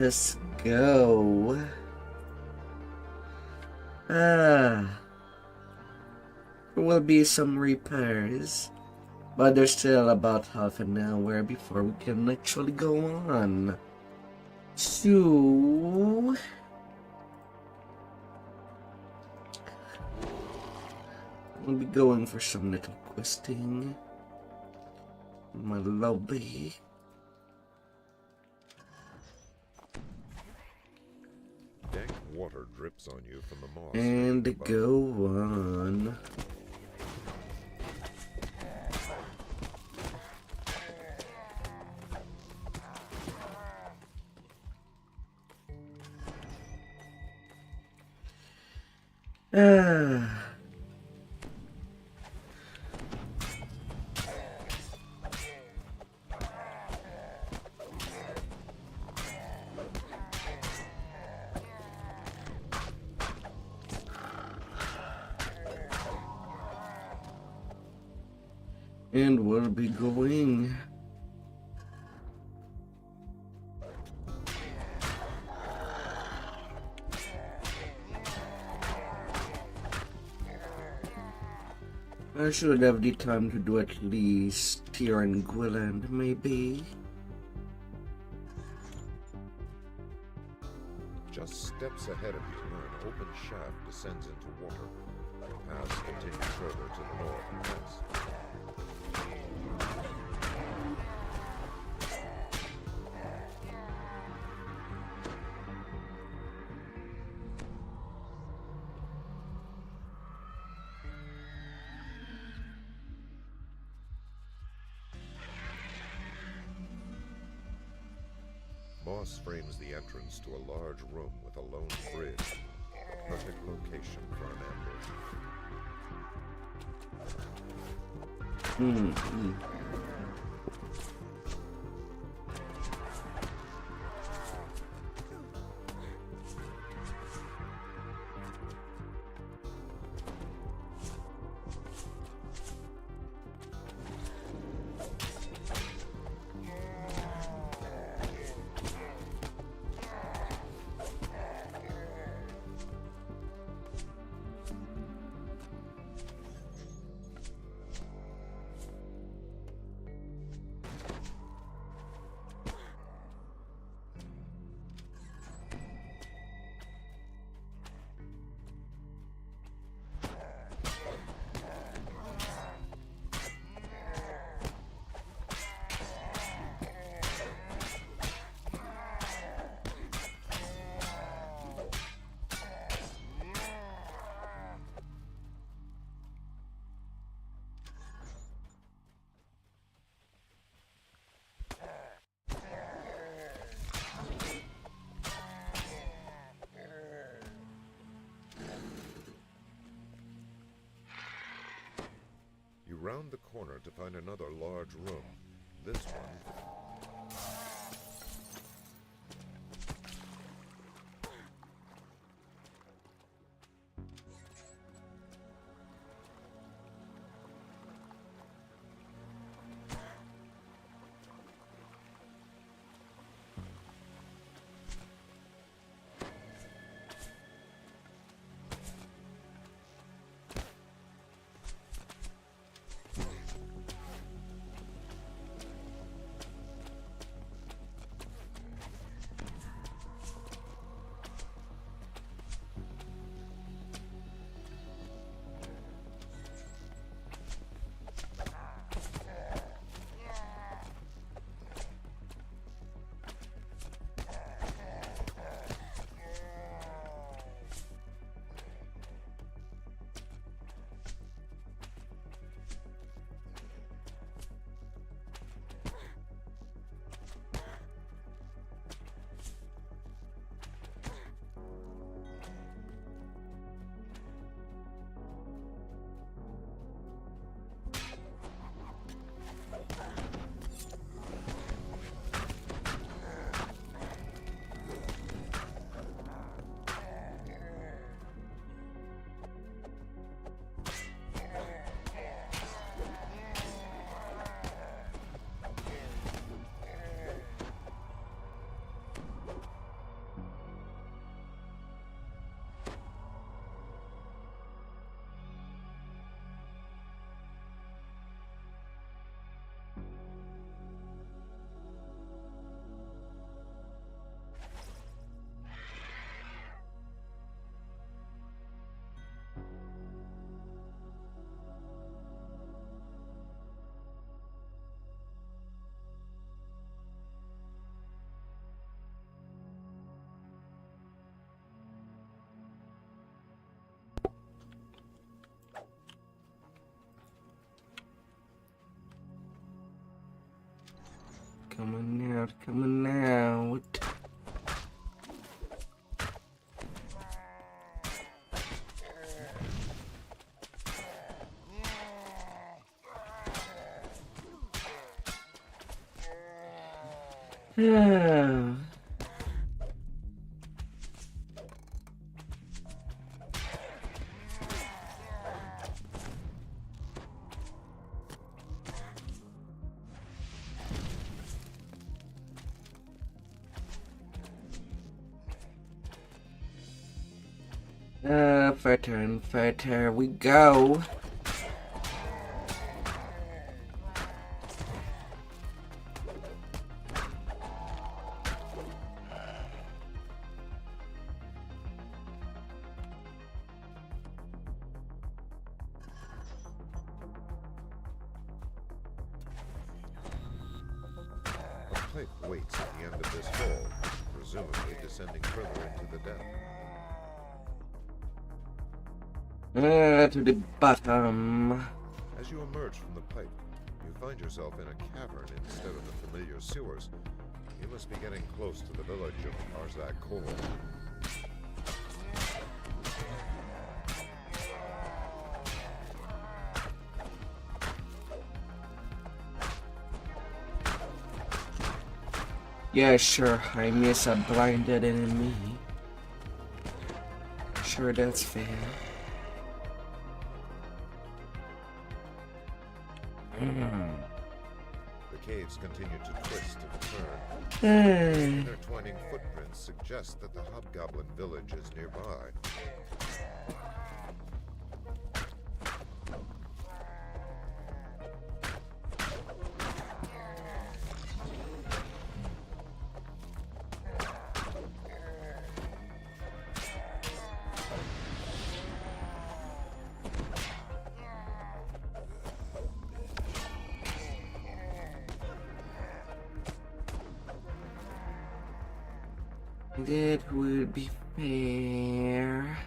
Let's go. There will be some repairs, but there's still about half an hour before we can actually go on. So we'll be going for some little questing in my lobby. Dank water drips on you from the moss. And go on. And we'll be going. I should have the time to do at least Tyr and Gwilland, maybe. Just steps ahead of you, an open shaft descends into water. The paths continue further to the north and west. Moss frames the entrance to a large room with a lone bridge, a perfect location for an ambush. You round the corner to find another large room. This one come on out. Yeah. Further and further we go. A pipe waits at the end of this hall, presumably descending further into the depth. To the bottom. As you emerge from the pipe, you find yourself in a cavern instead of the familiar sewers. You must be getting close to the village of Arzak Kor. Yeah, sure, I miss a blinded enemy. Sure, that's fair. The caves continue to twist and turn. Intertwining footprints suggest that the Hobgoblin village is nearby. That would be fair.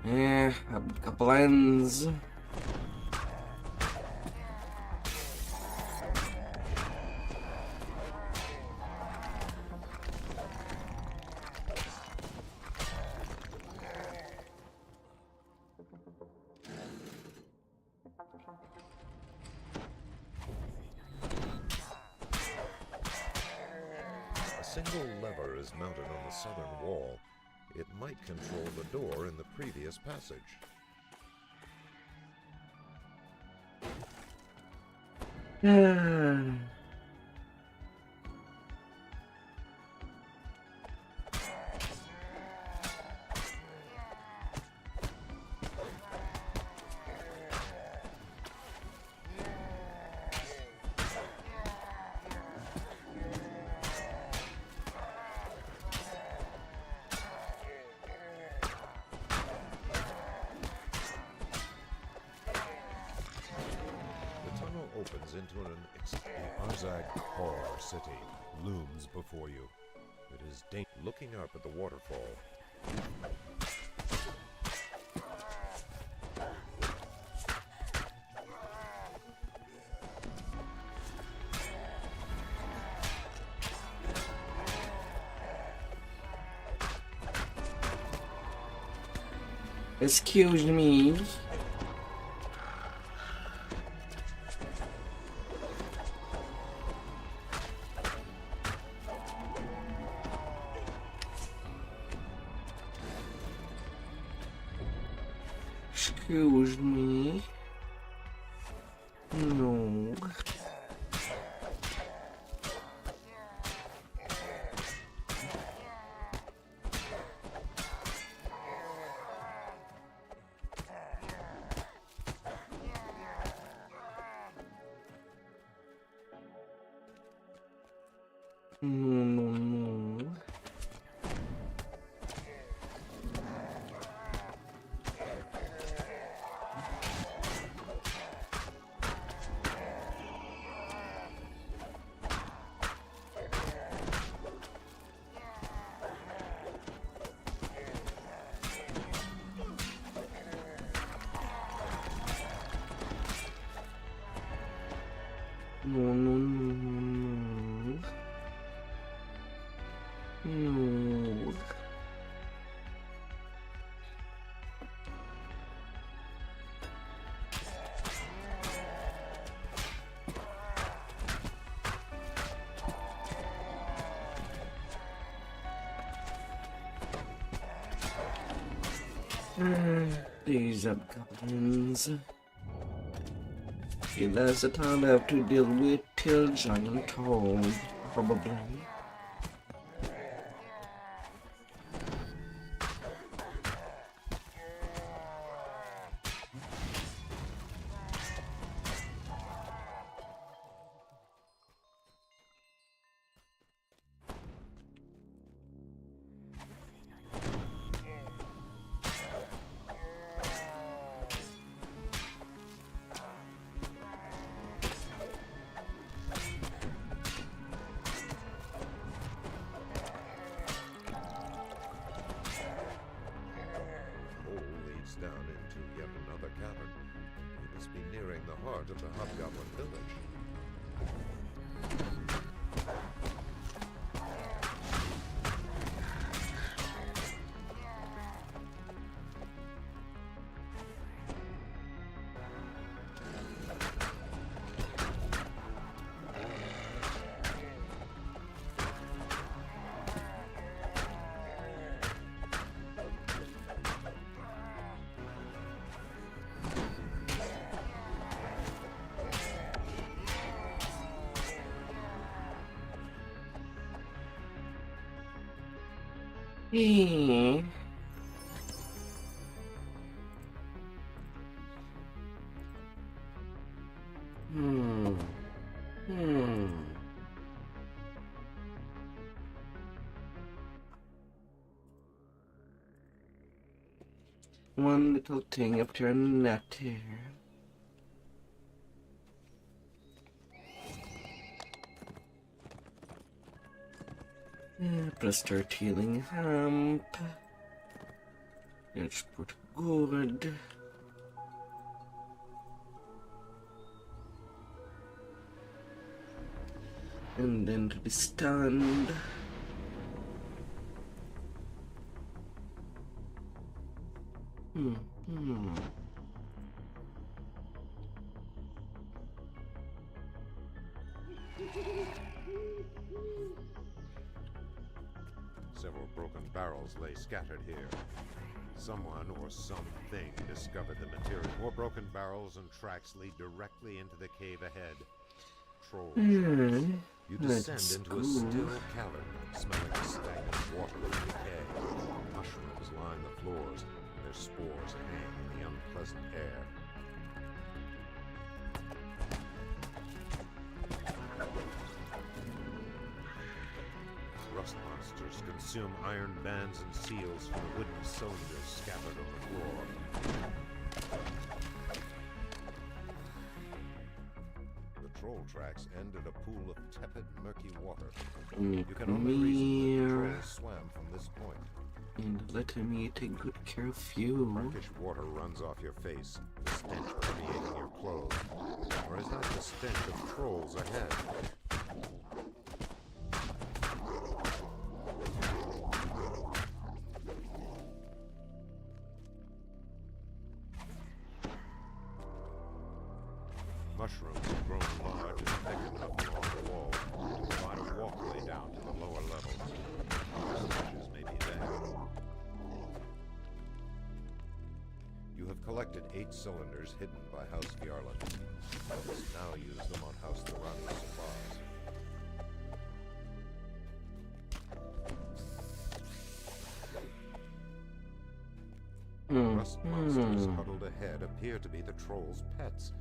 Yeah, goblins. A single lever is mounted on the southern wall. It might control the door in the previous passage. Opens into the Arzak Kor city looms before you. It is looking up at the waterfall. Excuse me. Excuse me. No. No. No, no, no, no. No. These goblins. Okay, that's the time I have to deal with till giant toad, probably. Down into yet another cavern. You must be nearing the heart of the Hobgoblin village. Hmm. Hmm. Hmm. One little thing up your net here. Plus 30 healing hamp. Let's put good. And then to be stunned. Several broken barrels lay scattered here. Someone or something discovered the material. More broken barrels and tracks lead directly into the cave ahead. Troll tracks. You descend into a still cavern, smelling of stagnant water and decay. Mushrooms line the floors, and their spores hang in the unpleasant air. Rust monsters consume iron bands and seals from the wooden cylinders scattered on the floor. The troll tracks end at a pool of tepid, murky water. You can only reason that the trolls swam from this point. And let me take good care of you. Brackish water runs off your face, the stench permeating your clothes. Or is that the stench of trolls ahead? Mushrooms have grown large and thick enough along the wall to provide a walkway down to the lower levels. Passages may be there. You have collected 8 cylinders hidden by House Garland. You must now use them on House the Run supplies. Rust monsters huddled ahead appear to be the trolls' pets.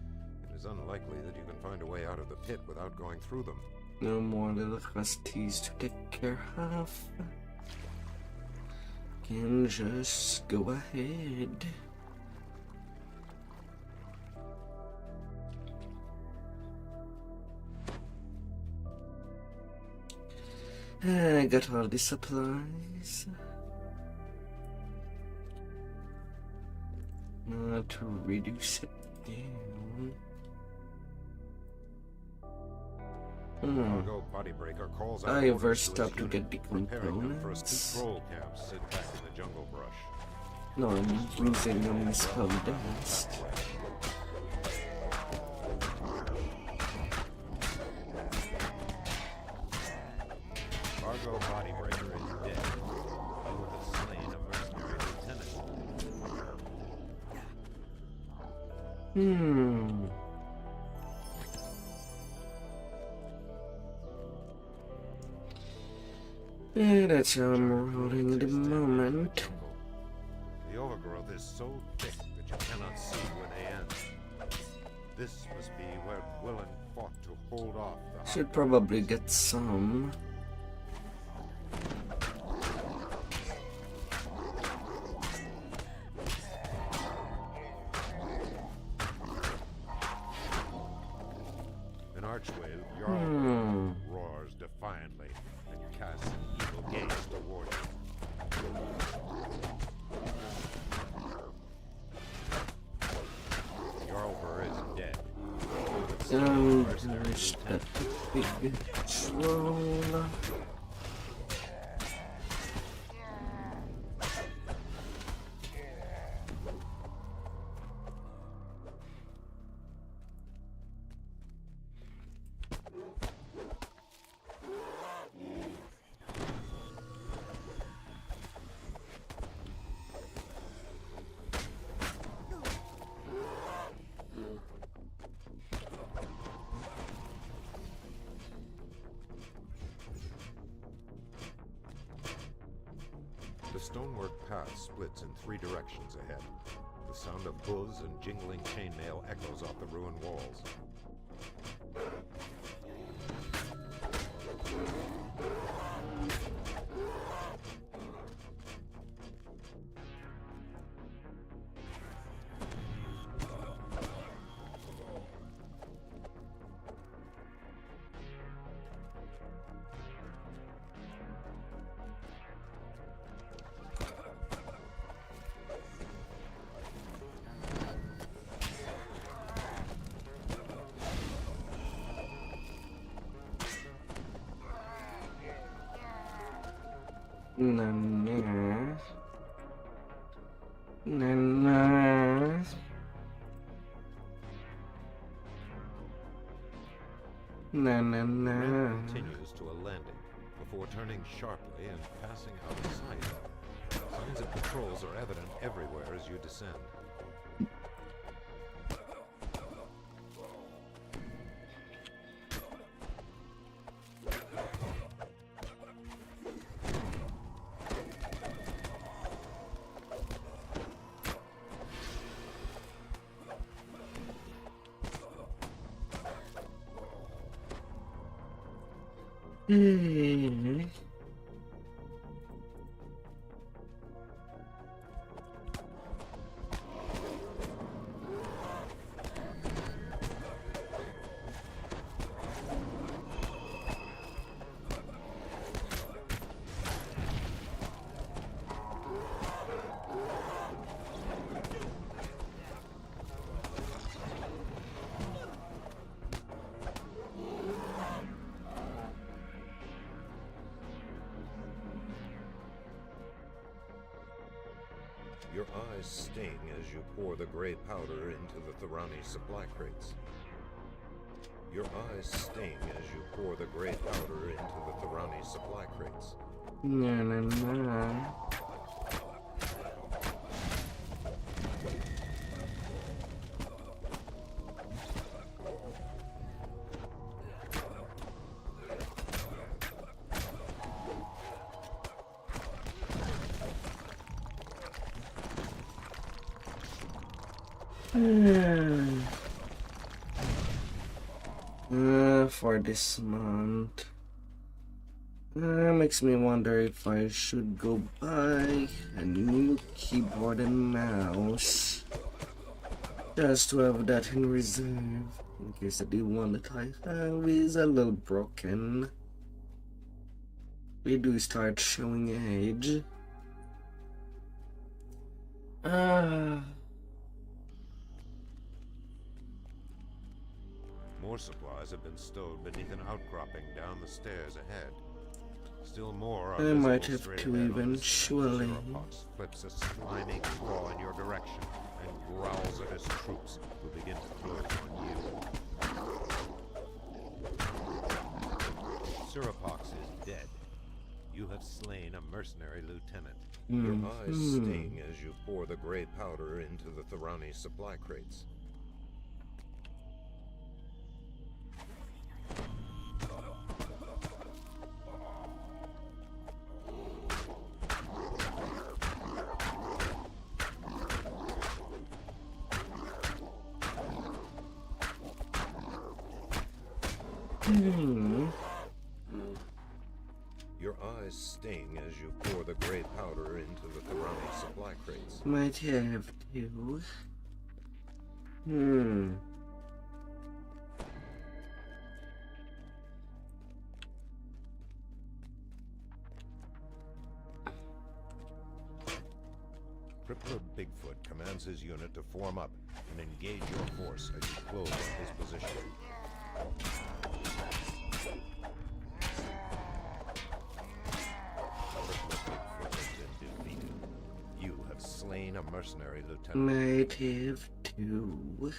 It is unlikely that you can find a way out of the pit without going through them. No more little crusties to take care of. Can just go ahead. I got all the supplies. To reduce it down. Fargo body breaker calls out I orders versed to his up to unit, get the preparing them for a components. troll camp sit back in the jungle brush. No, I'm using a misspelled dust. Fargo body breaker is dead. You have slain a mercenary lieutenant. Yeah, that's how I'm rolling at the moment. The overgrowth is so thick that you cannot see where they end. This must be where Willen fought to hold off the Should probably get some. An archway Jarl roars defiantly and casts an evil gaze toward you. Jarlber is dead. There's that big troll. The stonework path splits in 3 directions ahead. The sound of hooves and jingling chainmail echoes off the ruined walls. Na na na na. Na na na. Ramp continues to a landing before turning sharply and passing out of sight. Signs of patrols are evident everywhere as you descend. Your eyes sting as you pour the gray powder into the Thorani supply crates. Your eyes sting as you pour the gray powder into the Thorani supply crates. Na na na. For this month, makes me wonder if I should go buy a new keyboard and mouse just to have that in reserve in case the one that I have is a little broken. We do start showing age. More supplies have been stowed beneath an outcropping down the stairs ahead. Still more are I might visible have straight to ahead on this side. eventually. Zeropox flips a slimy claw in your direction and growls at his troops, who begin to close on you. Zeropox is dead. You have slain a mercenary lieutenant. Your eyes sting as you pour the gray powder into the Thorani supply crates. Your eyes sting as you pour the gray powder into the Thorani supply crates. Might have to. Crippler Bigfoot commands his unit to form up and engage your force as you close on his position. You have slain a mercenary lieutenant. Might have to.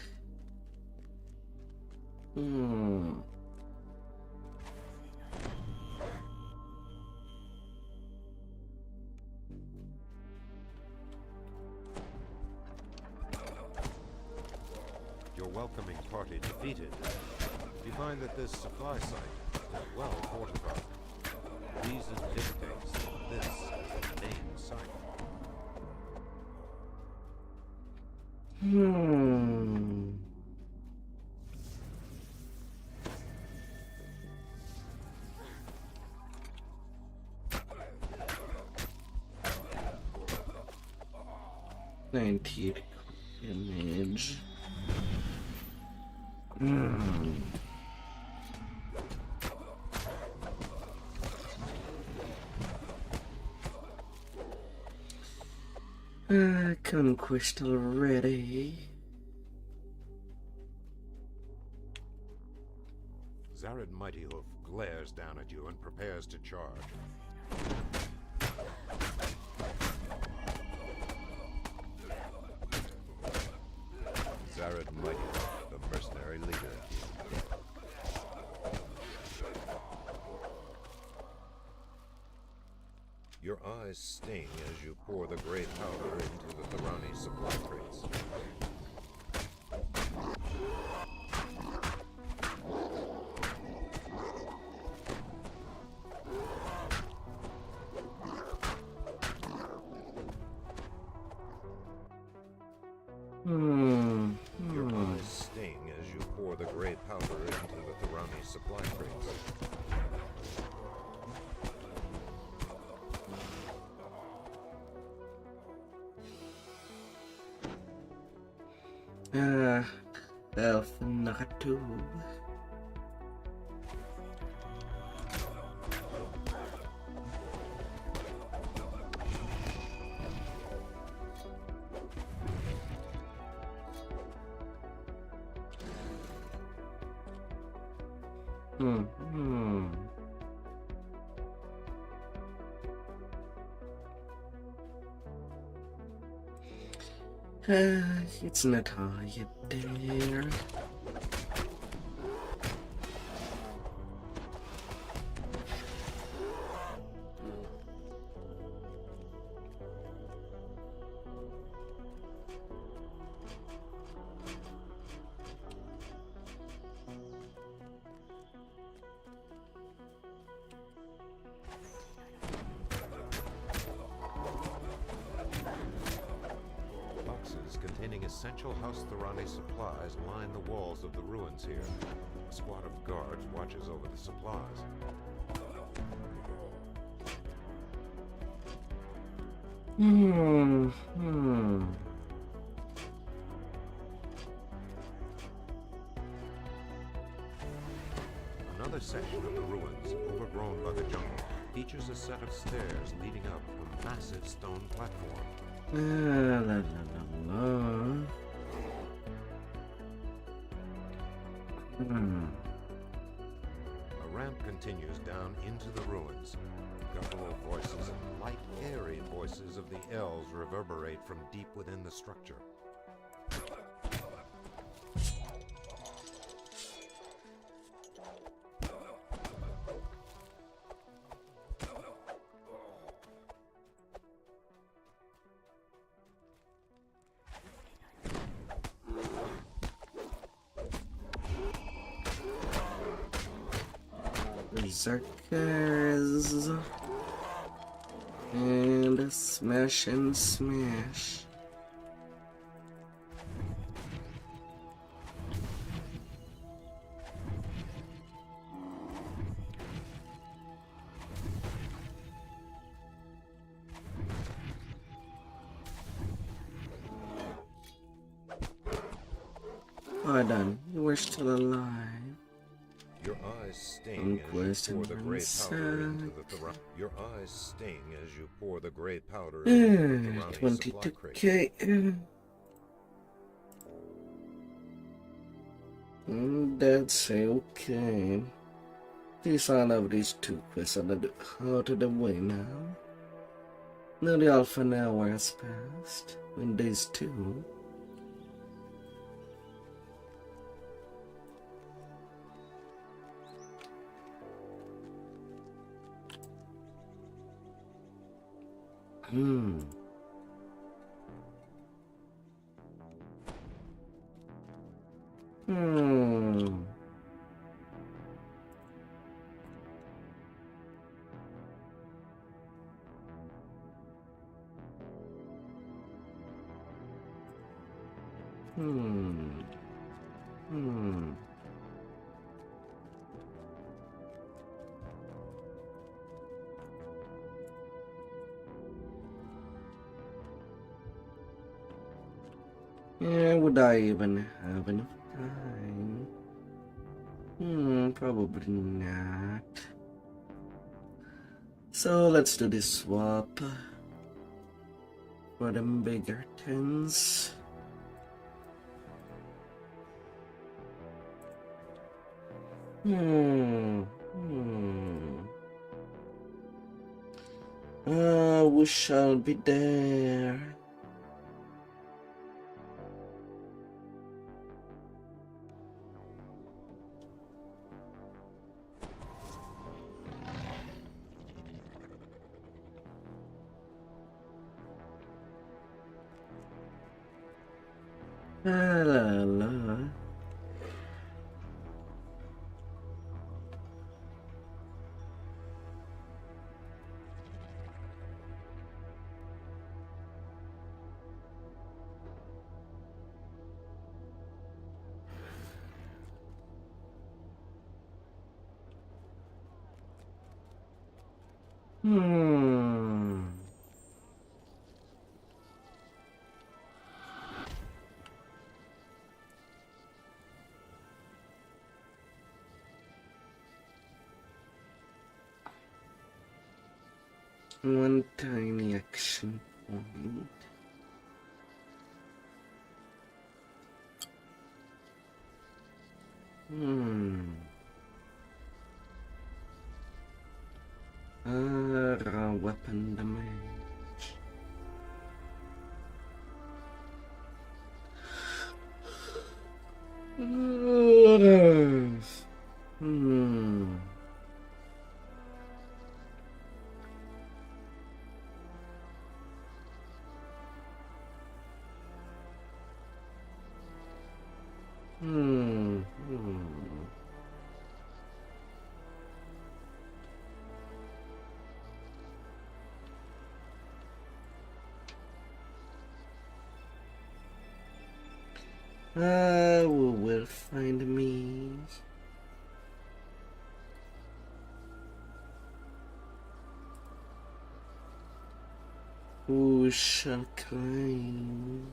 Your welcoming party defeated. You find that this supply site is well fortified. Reason dictates that this is the main site. $90 damage. Conquest already. Zared Mightyhoof glares down at you and prepares to charge. Zared Mightyhoof, the mercenary leader. Your eyes sting as you pour the gray powder into the Thorani supply crates. Your eyes sting as you pour the gray powder into the Thorani supply crates. Elf Nakatub. It's not yet there. Containing essential House Thorani supplies line the walls of the ruins here. A squad of guards watches over the supplies. Another section of the ruins, overgrown by the jungle, features a set of stairs leading up to a massive stone platform. Hmm. A ramp continues down into the ruins. Guttural voices and light, airy voices of the elves reverberate from deep within the structure. Berserkers. And smash and smash. Pardon, you were still alive. Your eyes sting as you pour the gray powder into the Your eyes sting as you pour the gray powder into the Thorani supply crate. 22k. That's okay. These are of these two quests out of the way now. Nearly half an hour has passed. In days two. Hmm. Hmm. Hmm. Hmm. Yeah, would I even have enough time? Probably not. So let's do this swap for them bigger tins. We shall be there. La la la. One tiny action point. Weapon damage. Who will find me? Who shall climb?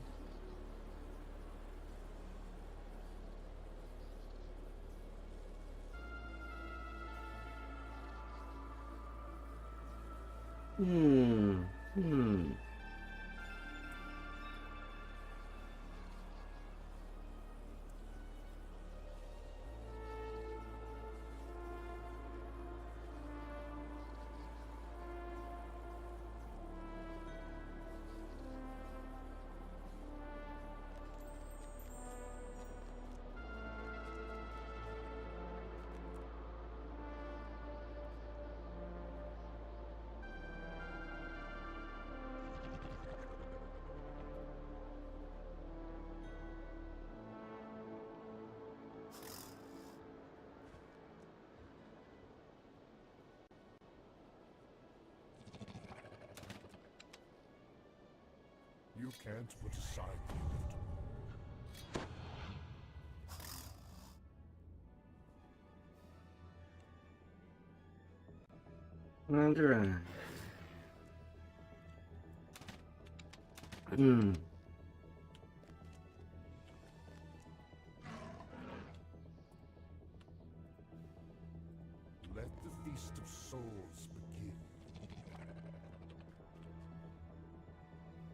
You can't put aside the inevitable. Alright. Let the feast of souls begin.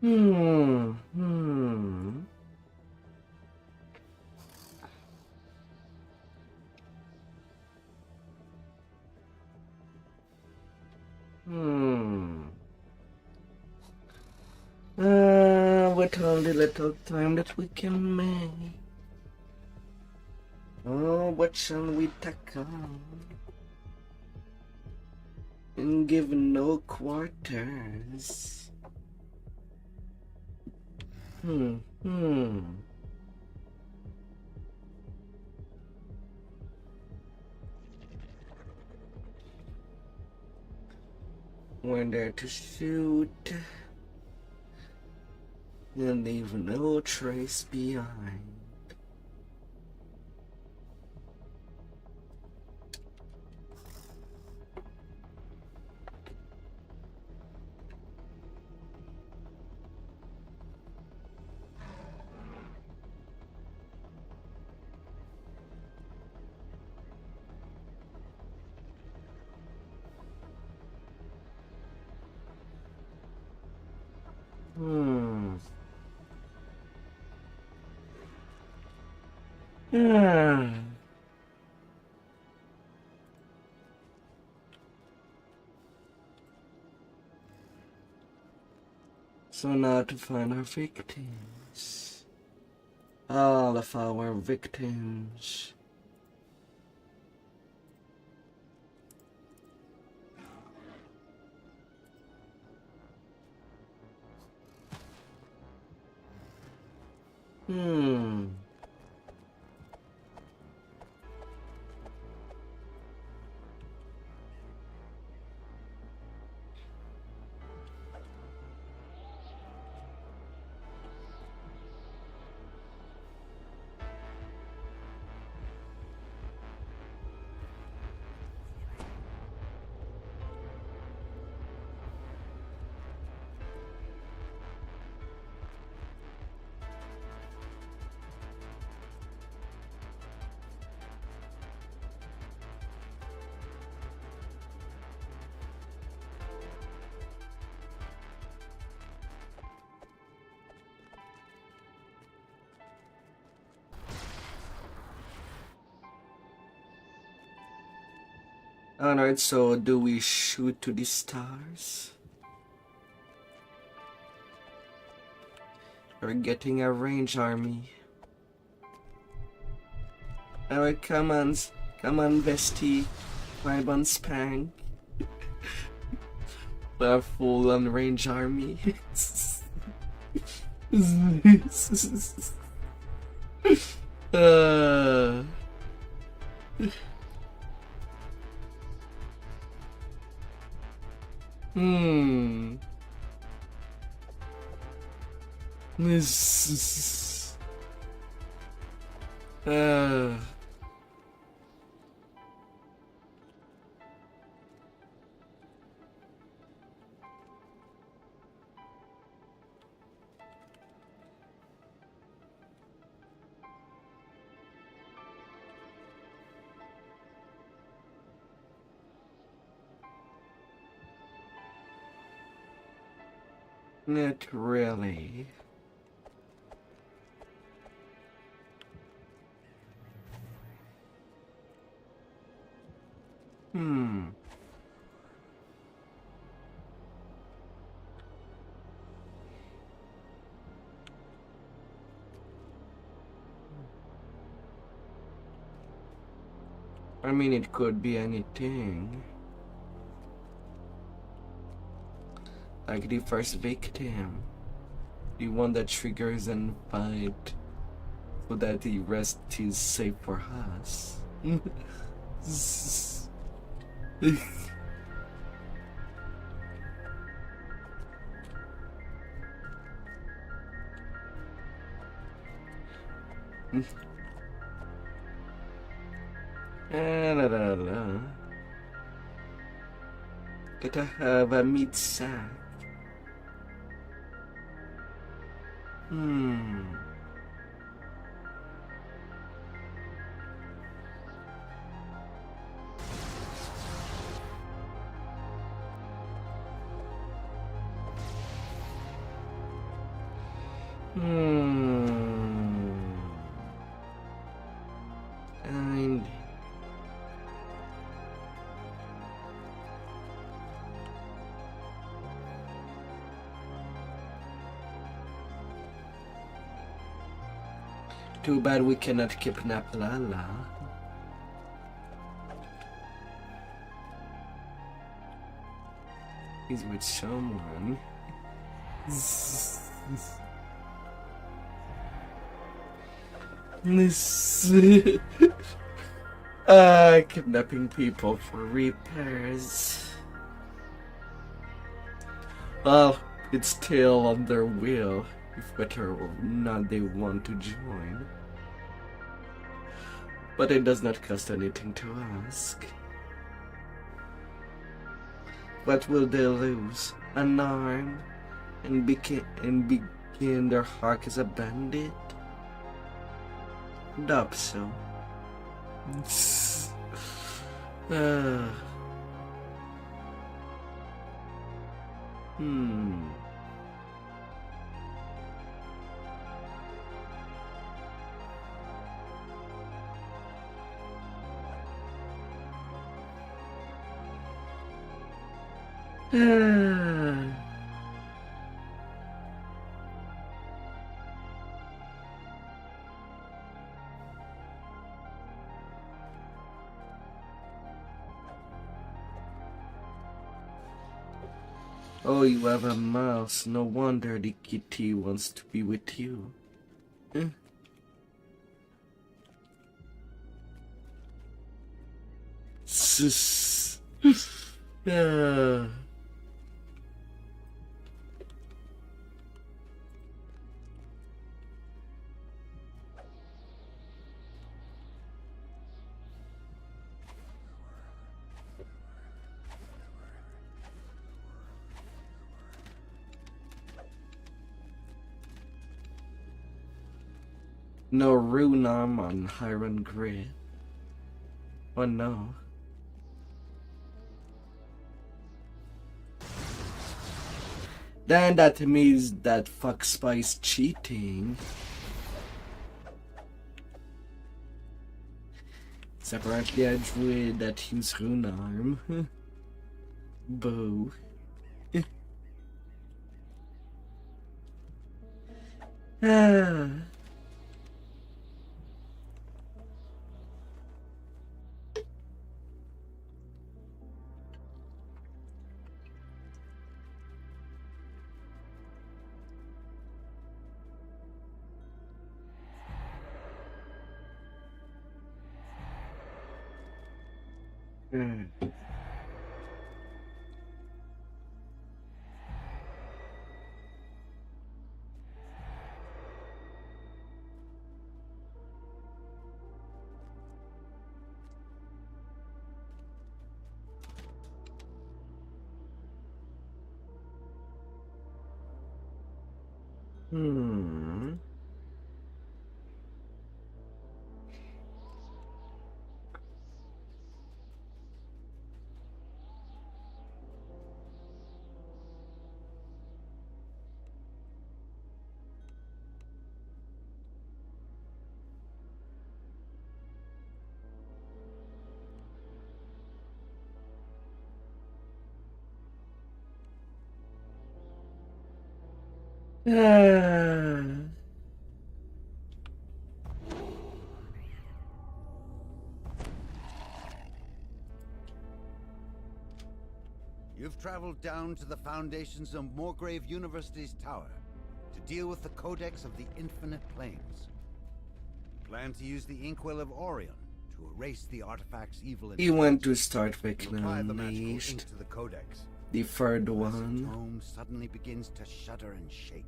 Hmm. Hmm. Hmm. With all the little time that we can make. Oh, what shall we tackle? And give no quarters. Hmm. We're there to shoot and leave no trace behind. Yeah. So now to find our victims. All of our victims. Alright, so do we shoot to the stars? We're getting a range army. Alright, come on, Vesty. Climb on Spang. We're full on range army. uh. This. Not really. I mean, it could be anything. Like the first victim. The one that triggers and fight so that the rest is safe for us. La, la, la. Gotta have a meat sack. And too bad we cannot kidnap Lala. He's with someone. Kidnapping people for repairs. Well, it's still on their will, if whether or not they want to join. But it does not cost anything to ask. What will they lose? An arm? And begin their arc as a bandit? Doubt so. Oh, you have a mouse. No wonder the kitty wants to be with you. No rune arm on iron grip. Oh no. Then that means that Fox Spy is cheating. It's apparently a druid that uses rune arm. Boo. You've traveled down to the foundations of Morgrave University's tower to deal with the Codex of the Infinite Planes. You plan to use the Inkwell of Orion to erase the artifact's evil He went to start apply the magical Unleashed. ink to the Codex. The third The one. tome suddenly begins to shudder and shake.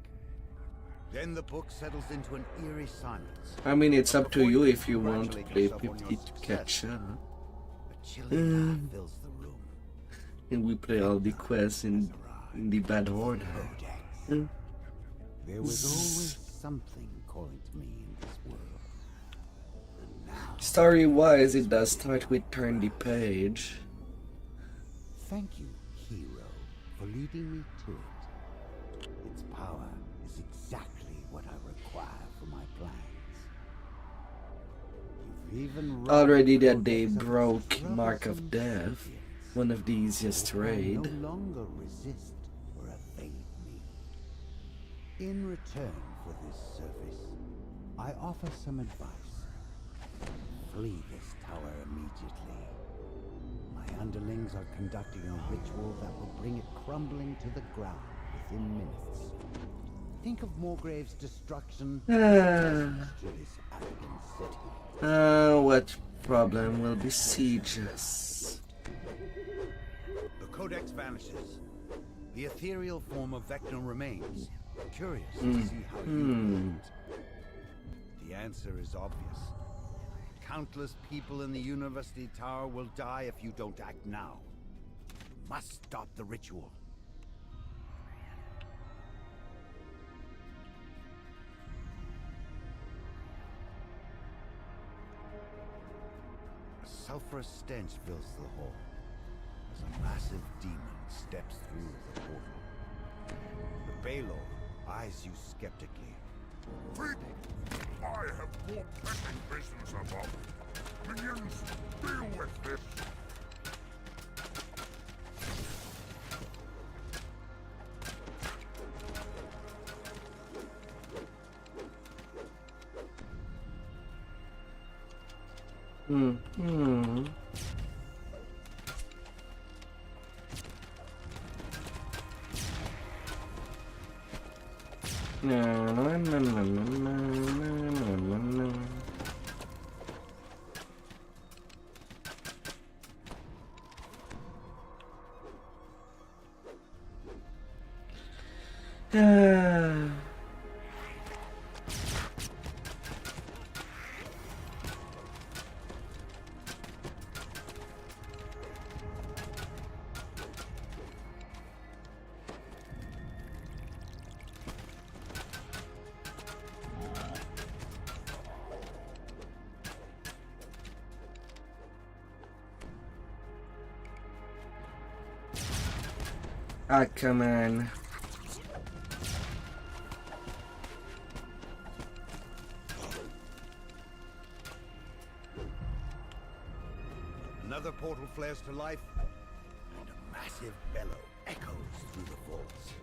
Then the book settles into an eerie silence. I mean, it's up to Before you can if you want to congratulate play yourself on 50 your to success, catch up. a chilling laugh fills the room. And we play all the quests in the bad order. Mm. There was always something calling to me in this world. And now, Story-wise, it does start with turn the page. thank you, hero, for leading me to it. Its power is exactly what I require for my plans. You've even Already robbed that they Codex of its broke Mark of troublesome Death, sapience. one of the easiest to I raid. no longer resist or evade me. In return for this service, I offer some advice. Flee this tower immediately. My underlings are conducting a ritual that will bring it crumbling to the ground within minutes. Think of Morgrave's destruction as justice to this arrogant city. What problem will besiege us? The Codex vanishes. The ethereal form of Vecna remains. Curious to see how you react. The answer is obvious. Countless people in the University Tower will die if you don't act now. You must stop the ritual. A sulfurous stench fills the hall as a massive demon steps through the portal. The Baylor eyes you skeptically. Critic, I have more pressing business above. Minions, deal with this. Ah, come on. Another portal flares to life, and a massive bellow echoes through the vaults.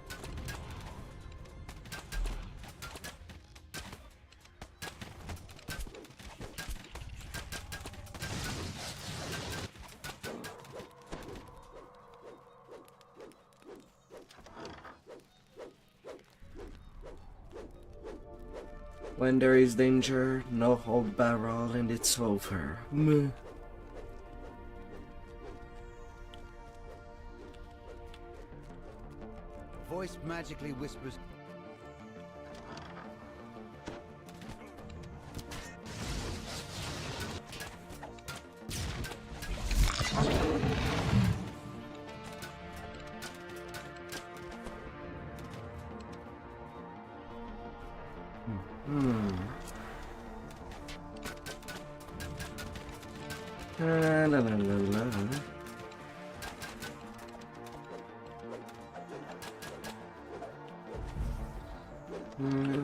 When there is danger, no hold barrel and it's over. Meh. A voice magically whispers. La la la la.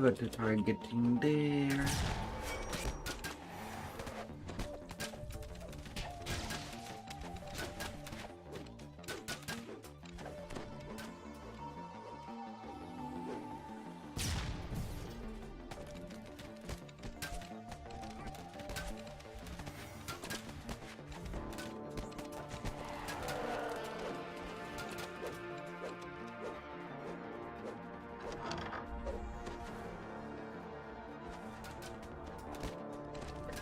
Got to try getting there.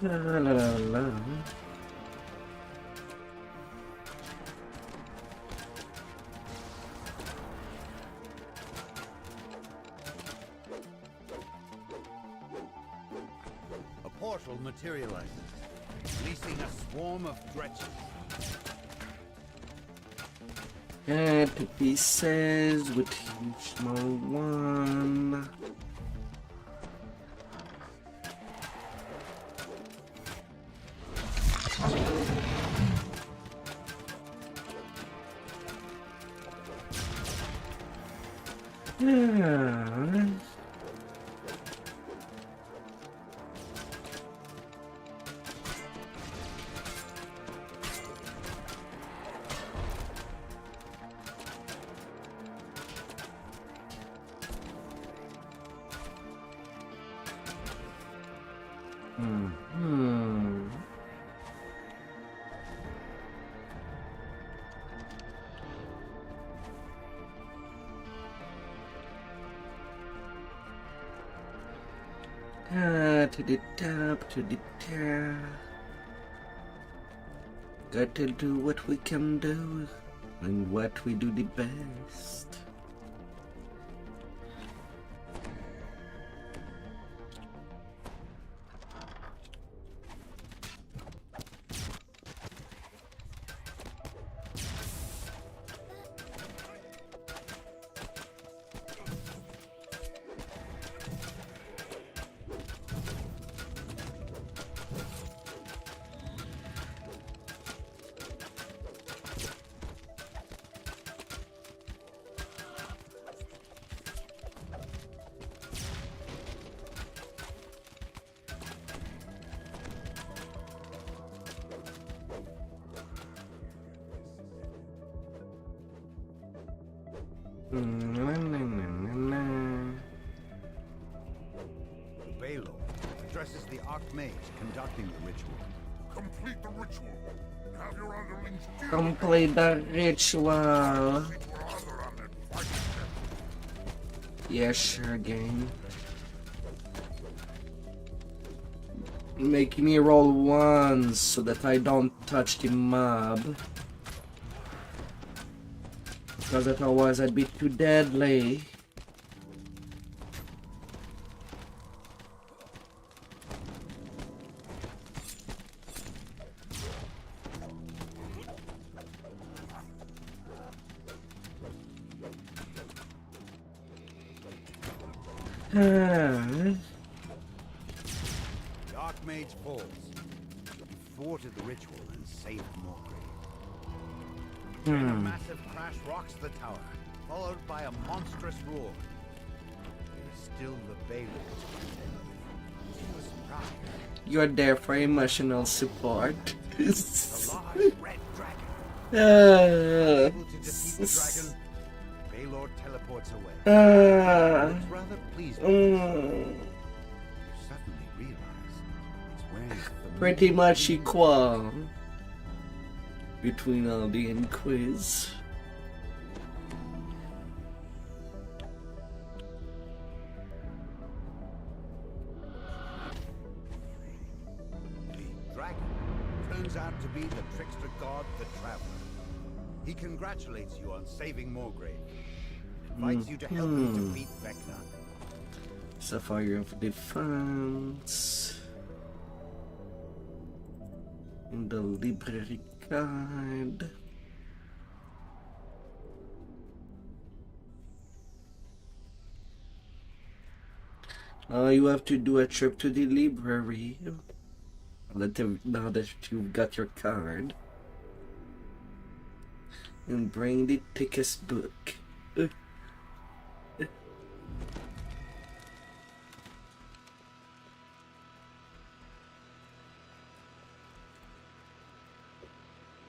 La la la la. portal materializes, releasing a swarm of dretches. To pieces with each small one. Yeah. Hmm. To the top, to the top. Got to do what we can do and what we do the best. Baylor addresses the Archmage conducting the ritual. Complete the ritual. Have your underlings deal Complete the ritual. with our other undead fighting them. Yeah, sure, game. Make me roll once so that I don't touch the mob. Because otherwise I'd be too deadly. The Archmage falls. You thwarted the ritual and saved Morgrave. Then a massive crash rocks the tower, followed by a monstrous roar. There's still the Baylor. To a surprise, You're there for emotional support. a large red dragon. Able to defeat the dragon, Baylor teleports away. It's rather pleased with this. You suddenly realize it's wearing the Pretty much equal between Aldi and Quiz. The dragon turns out to be the trickster god, the Traveler. He congratulates you on saving Morgrave and invites you to help him defeat Vecna. Sapphire of Defense. In the library guide. Now you have to do a trip to the library. Now that you've got your card. And bring the thickest book.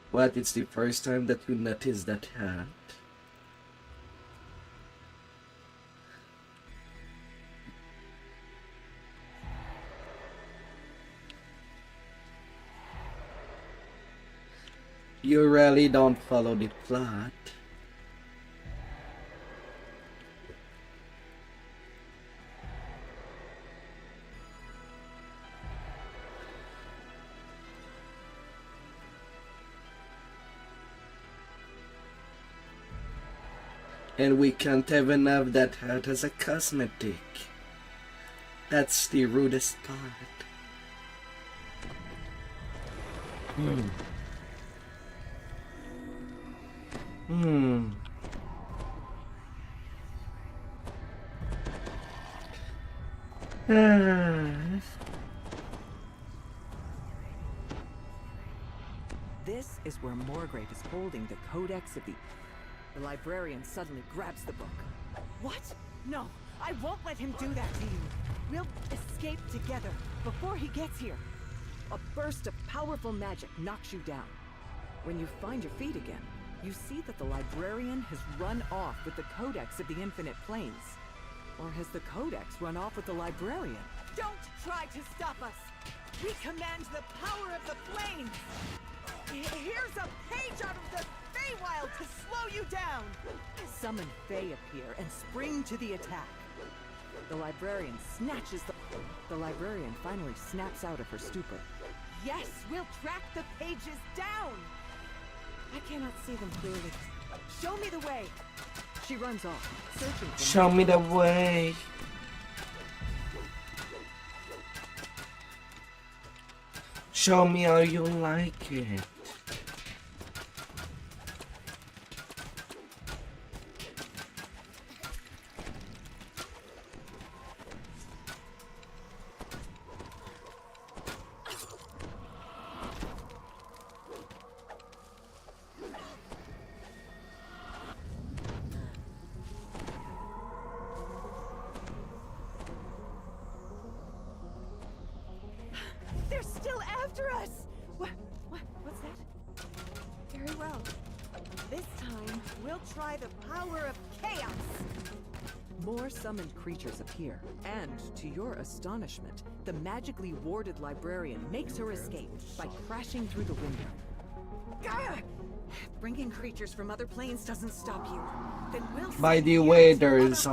What? It's the first time that you notice that hat? You really don't follow the plot. And we can't even have that hat as a cosmetic. That's the rudest part. critic. This is where Morgrave is holding the Codex of the... The librarian suddenly grabs the book. What? No, I won't let him do that to you. We'll escape together before he gets here. A burst of powerful magic knocks you down. When you find your feet again, you see that the librarian has run off with the Codex of the Infinite Planes. Or has the Codex run off with the librarian? Don't try to stop us. We command the power of the planes. Here's a page out of the Feywild to slow you down. Summon Fey appear and spring to the attack. The librarian snatches the librarian finally snaps out of her stupor. Yes, we'll track the pages down. I cannot see them clearly. Show me the way. She runs off, searching for Show me the way. Show me how you like it. They're still after us! What's that? Very well. This time, we'll try the power of chaos! more summoned creatures appear, and, to your astonishment, the magically warded librarian makes her escape by crashing through the window. Gah! Bringing creatures from other planes doesn't stop you. Then we'll By send the you way, to there other is planes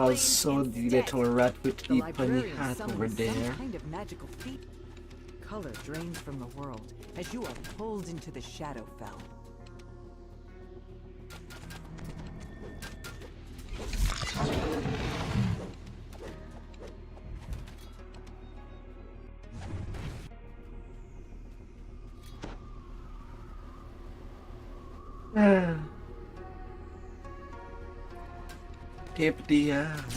also the instead. little rat with The the funny librarian hat over summons there. some kind of magical feat. Color drains from the world as you are pulled into the Shadowfell. Tip the out.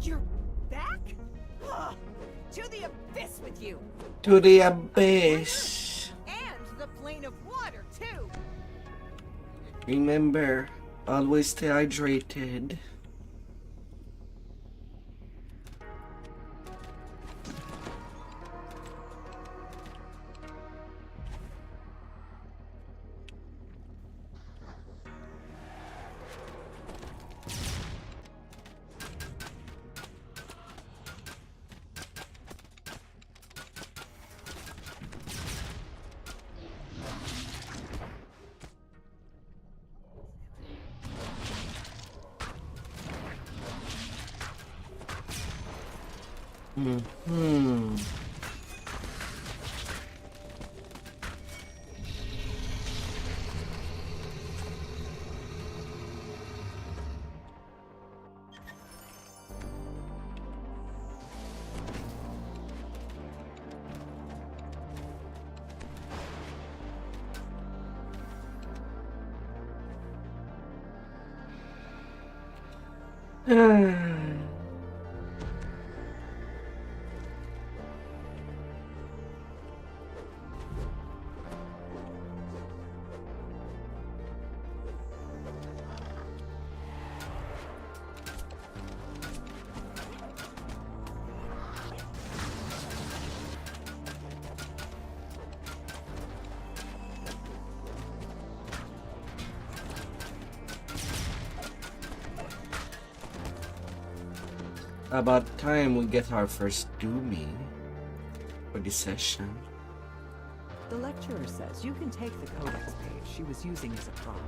You're back? Ugh, to the abyss with you! To the abyss. And the plane of water, too! Remember, always stay hydrated. About time we get our first Doomy for this session. The lecturer says you can take the codex page she was using as a prop.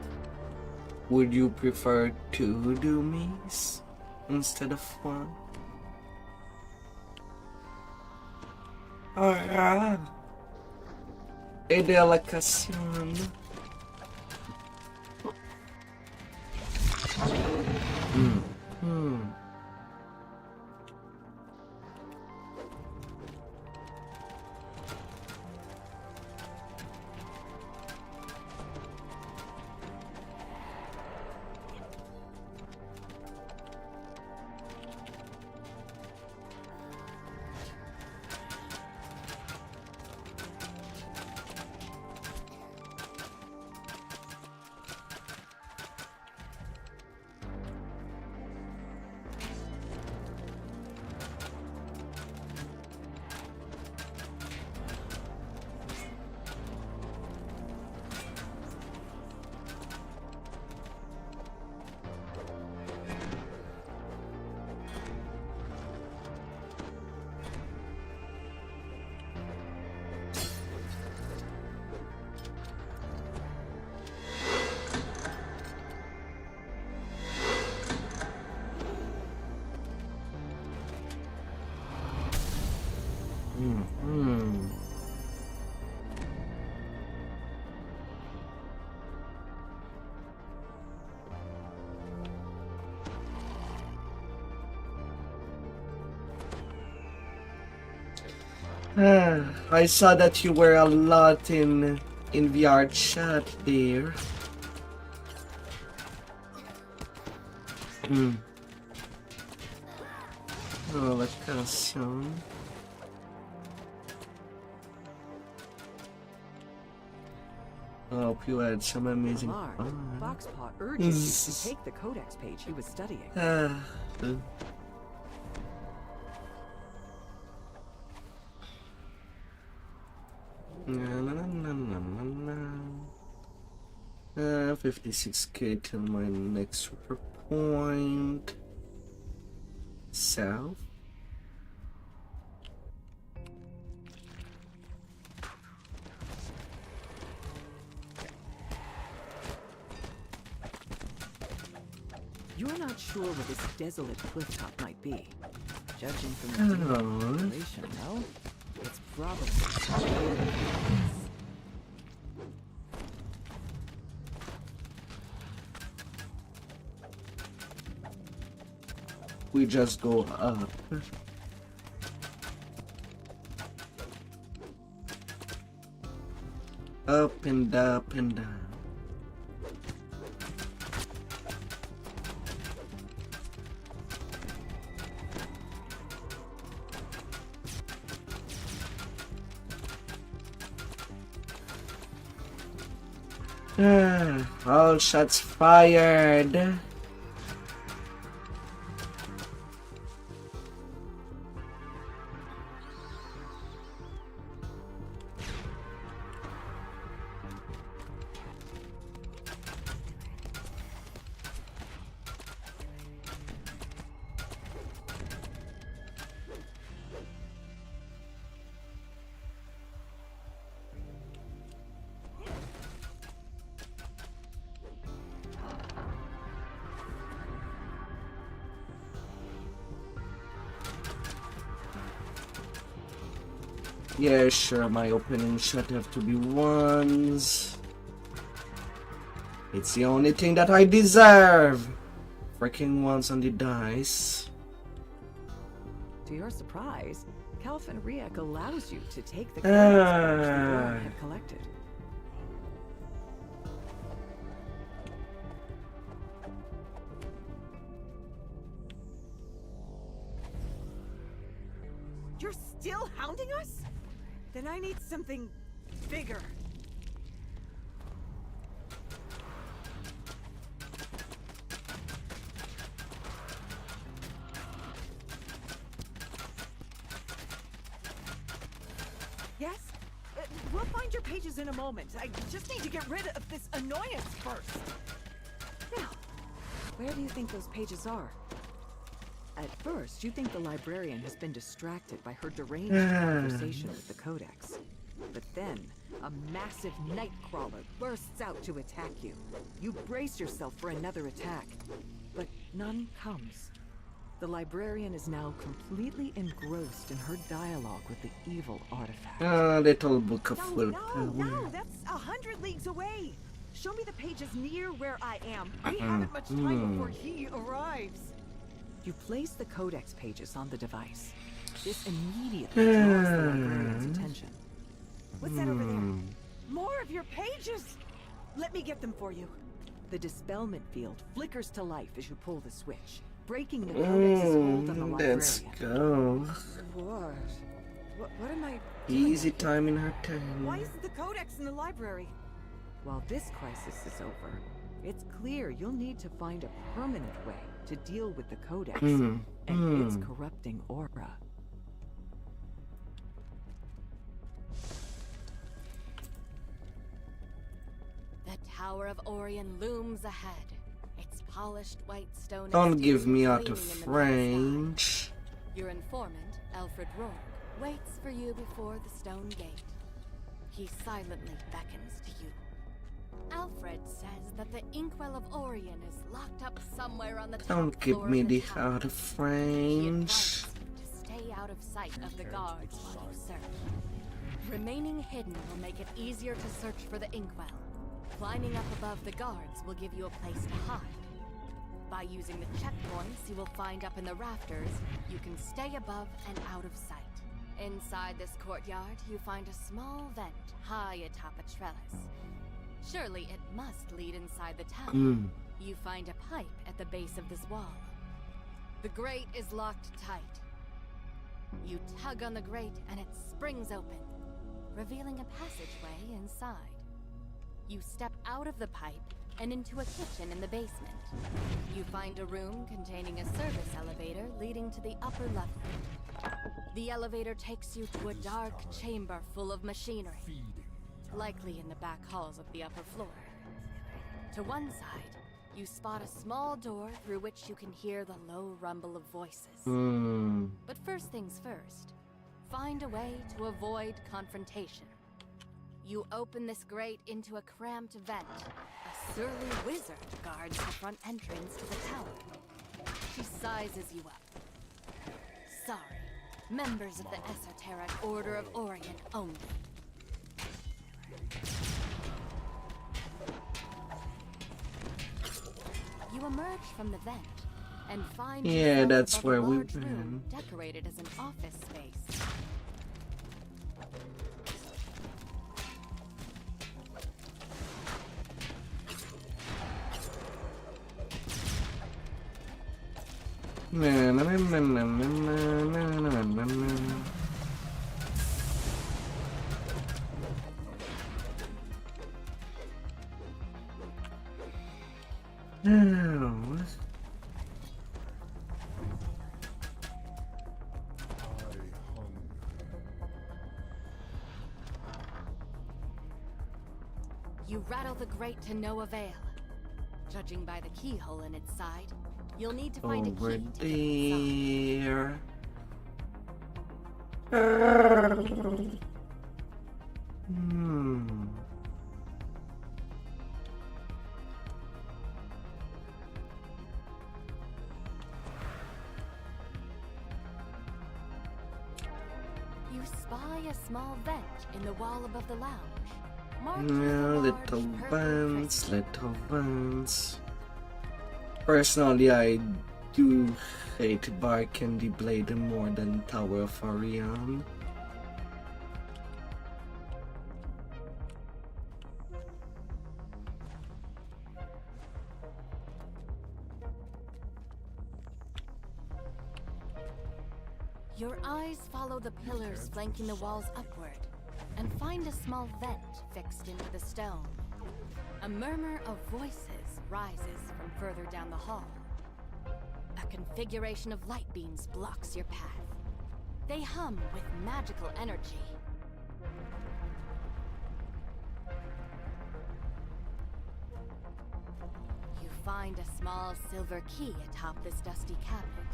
Would you prefer 2 doomies instead of 1? Ah, e della ocasión. I saw that you were a lot in VR chat there. Oh, la canción. I hope you had some amazing Lamar, fun. Foxpaw urges you to take the codex page he was studying. Na, na, na, na, na, na. 56k till my next point. South. You're not sure where this desolate cliff top might be. Judging from the population, no? It's probably We just go up. Up and up and down. All shots fired. Yeah, sure, my opening shot have to be ones. It's the only thing that I deserve. Freaking ones on the dice. To your surprise, Calvin Riek allows you to take the codex page the girl had collected. You're still hounding us? Then I need something bigger. Yes? We'll find your pages in a moment. I just need to get rid of this annoyance first. Now, where do you think those pages are? At first, you think the librarian has been distracted by her deranged conversation with the codex. But then, a massive night crawler bursts out to attack you. You brace yourself for another attack, but none comes. The librarian is now completely engrossed in her dialogue with the evil artifact. Ah, little book of No, will no, power. no, that's 100 leagues away. Show me the pages near where I am. We haven't much time before he arrives. You place the codex pages on the device. This immediately draws the librarian's attention. What's that over there? More of your pages! Let me get them for you. The dispelment field flickers to life as you pull the switch, breaking the codex's hold on the Let's librarian. go. What am I Easy time in her turn. Why isn't the codex in the library? While this crisis is over, it's clear you'll need to find a permanent way to deal with the codex and its corrupting aura. The Tower of Orion looms ahead. Its polished white stone. Don't exterior give me out of gleaming in the night range. sky. Your informant, Alfred Rourke, waits for you before the stone gate. He silently beckons to you. Alfred says that the inkwell of Orion is locked up somewhere on the top Don't give floor me of the tower. out of He range. advises you to stay out of sight of the guards while you search. Remaining hidden will make it easier to search for the inkwell. Climbing up above the guards will give you a place to hide. By using the checkpoints you will find up in the rafters, you can stay above and out of sight. Inside this courtyard, you find a small vent high atop a trellis. Surely it must lead inside the tower. You find a pipe at the base of this wall. The grate is locked tight. You tug on the grate and it springs open, revealing a passageway inside. You step out of the pipe and into a kitchen in the basement. You find a room containing a service elevator leading to the upper level. The elevator takes you to a dark chamber full of machinery, likely in the back halls of the upper floor. To one side, you spot a small door through which you can hear the low rumble of voices. But first things first, find a way to avoid confrontation. You open this grate into a cramped vent. A surly wizard guards the front entrance to the tower. She sizes you up. Sorry, members of the esoteric Order of Orion only. You emerge from the vent and find Yeah, yourself that's above where a we large room went. decorated as an office space. Na, na, na, na, na, na, na, na, na. Oh, You rattle the grate to no avail. Judging by the keyhole in its side, you'll need to find a over key to get inside. there. Hmm. You spy a small vent in the wall above the lounge. Marked with a Yeah, large little purple vents, crystal. little vents. Personally, I do hate Bar Candy Blade more than Tower of Orion. Your eyes follow the pillars flanking the walls upward and find a small vent fixed into the stone. A murmur of voices rises from further down the hall. A configuration of light beams blocks your path. They hum with magical energy. You find a small silver key atop this dusty cabinet.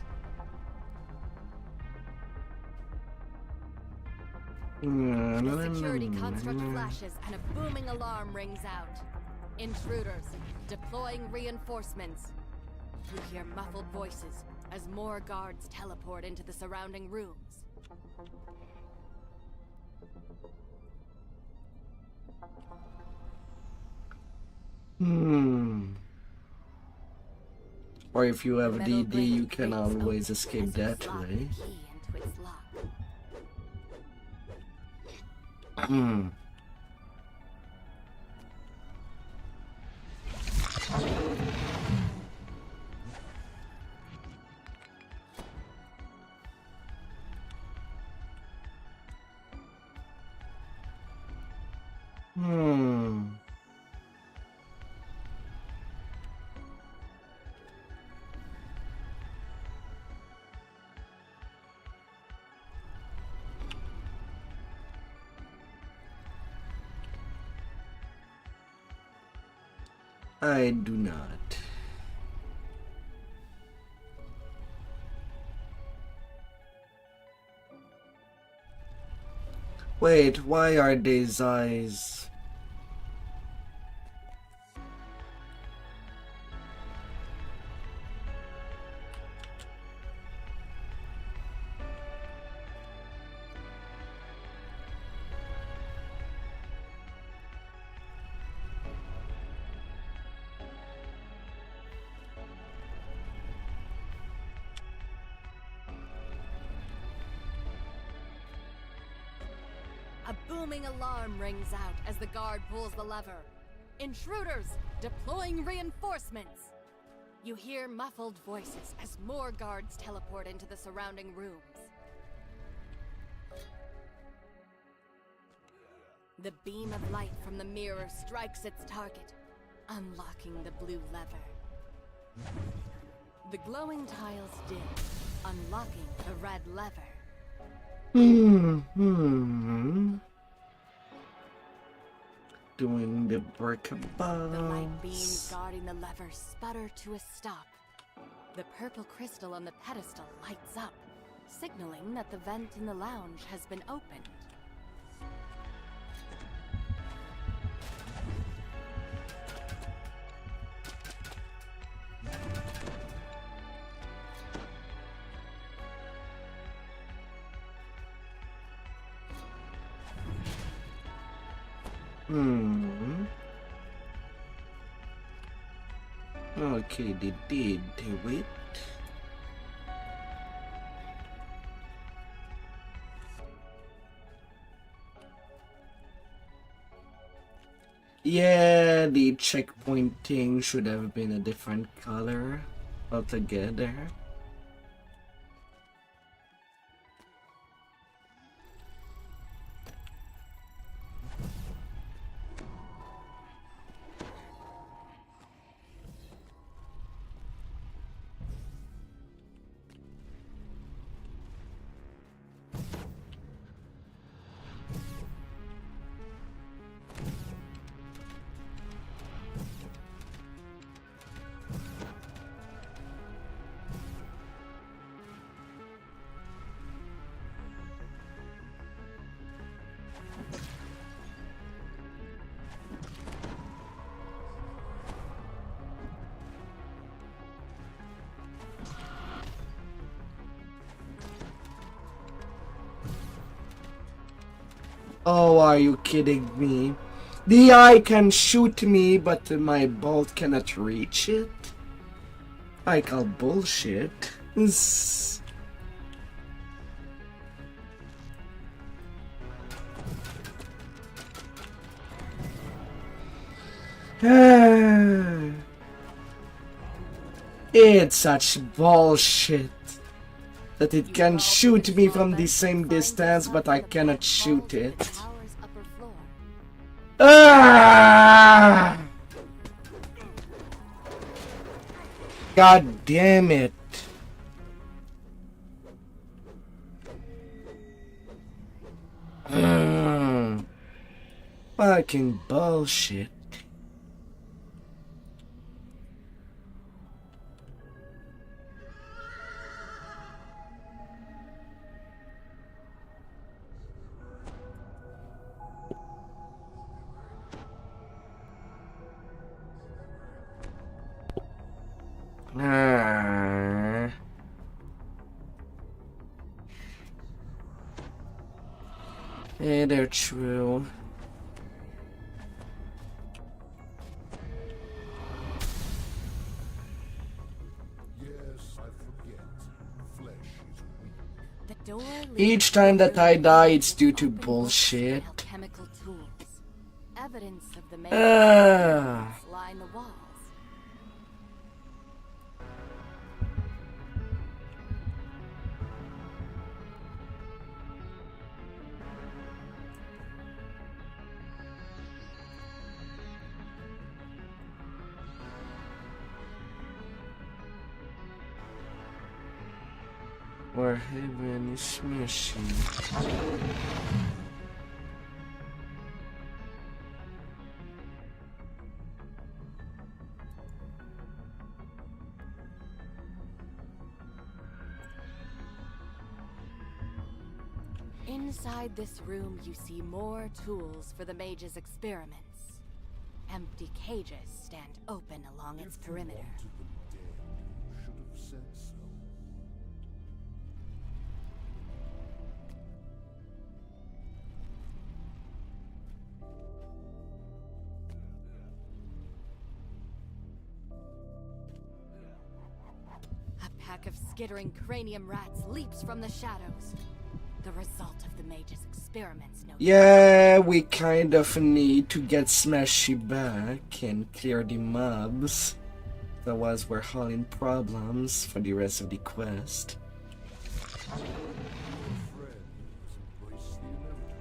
The security construct flashes and a booming alarm rings out. Intruders, deploying reinforcements. You hear muffled voices as more guards teleport into the surrounding rooms. Or if you have Metal DD, you blade can clicks always open escape as you that slot way. the key into its lock. I do not. Wait, why are these eyes? A booming alarm rings out as the guard pulls the lever. Intruders, deploying reinforcements. You hear muffled voices as more guards teleport into the surrounding rooms. The beam of light from the mirror strikes its target, unlocking the blue lever. The glowing tiles dim, unlocking the red lever. Doing the brick The light bombs. beams guarding the lever sputter to a stop. The purple crystal on the pedestal lights up, signaling that the vent in the lounge has been opened. Okay, they did do it. Yeah, the checkpoint thing should have been a different color altogether. Oh, are you kidding me? The eye can shoot me, but my bolt cannot reach it? I call bullshit. It's such bullshit that it can shoot me from the same distance, but I cannot shoot it. Tower's upper floor. Ah! God damn it. Fucking bullshit. Hey there, true. Yes, I forget. Flesh is weak. The door Each time that I die, it's due to bullshit. Chemical tools. Evidence of the Ah. maze line the walls. Where heaven is smashing. Inside this room, you see more tools for the mage's experiments. Empty cages stand open along its perimeter. Wanted them dead. You should have said so. A pack of skittering cranium rats leaps from the shadows. The result of the mage's experiments, no doubt. Yeah, we kind of need to get Smashy back and clear the mobs. Otherwise, we're hauling problems for the rest of the quest. Friends, embrace the inevitable.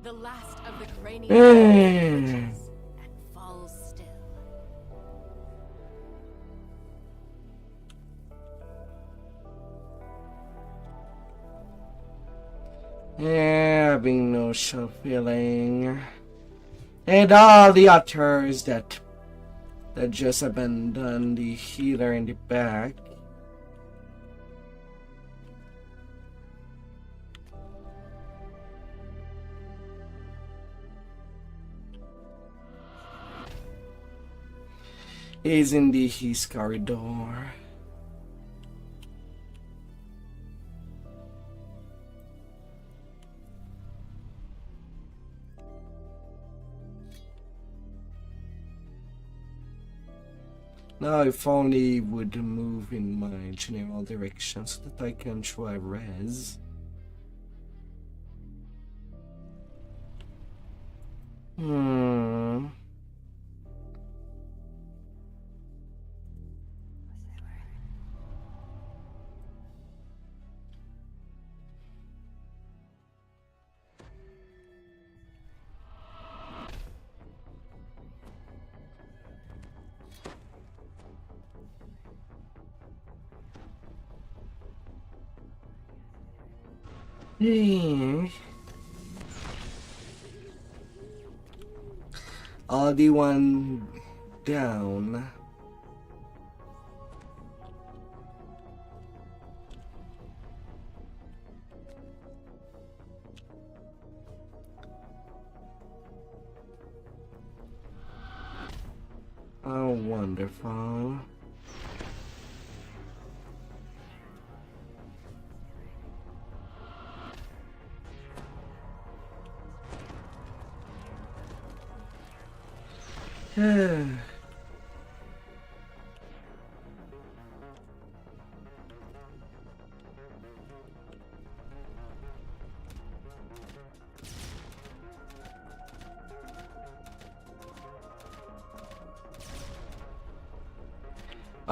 The last of the cranium Mm. twitches and falls still. Yeah, having no show feeling. And all the others that just abandoned the healer in the back. Is in the his corridor. Now if only it would move in my general direction so that I can try res. The one down. Oh, wonderful.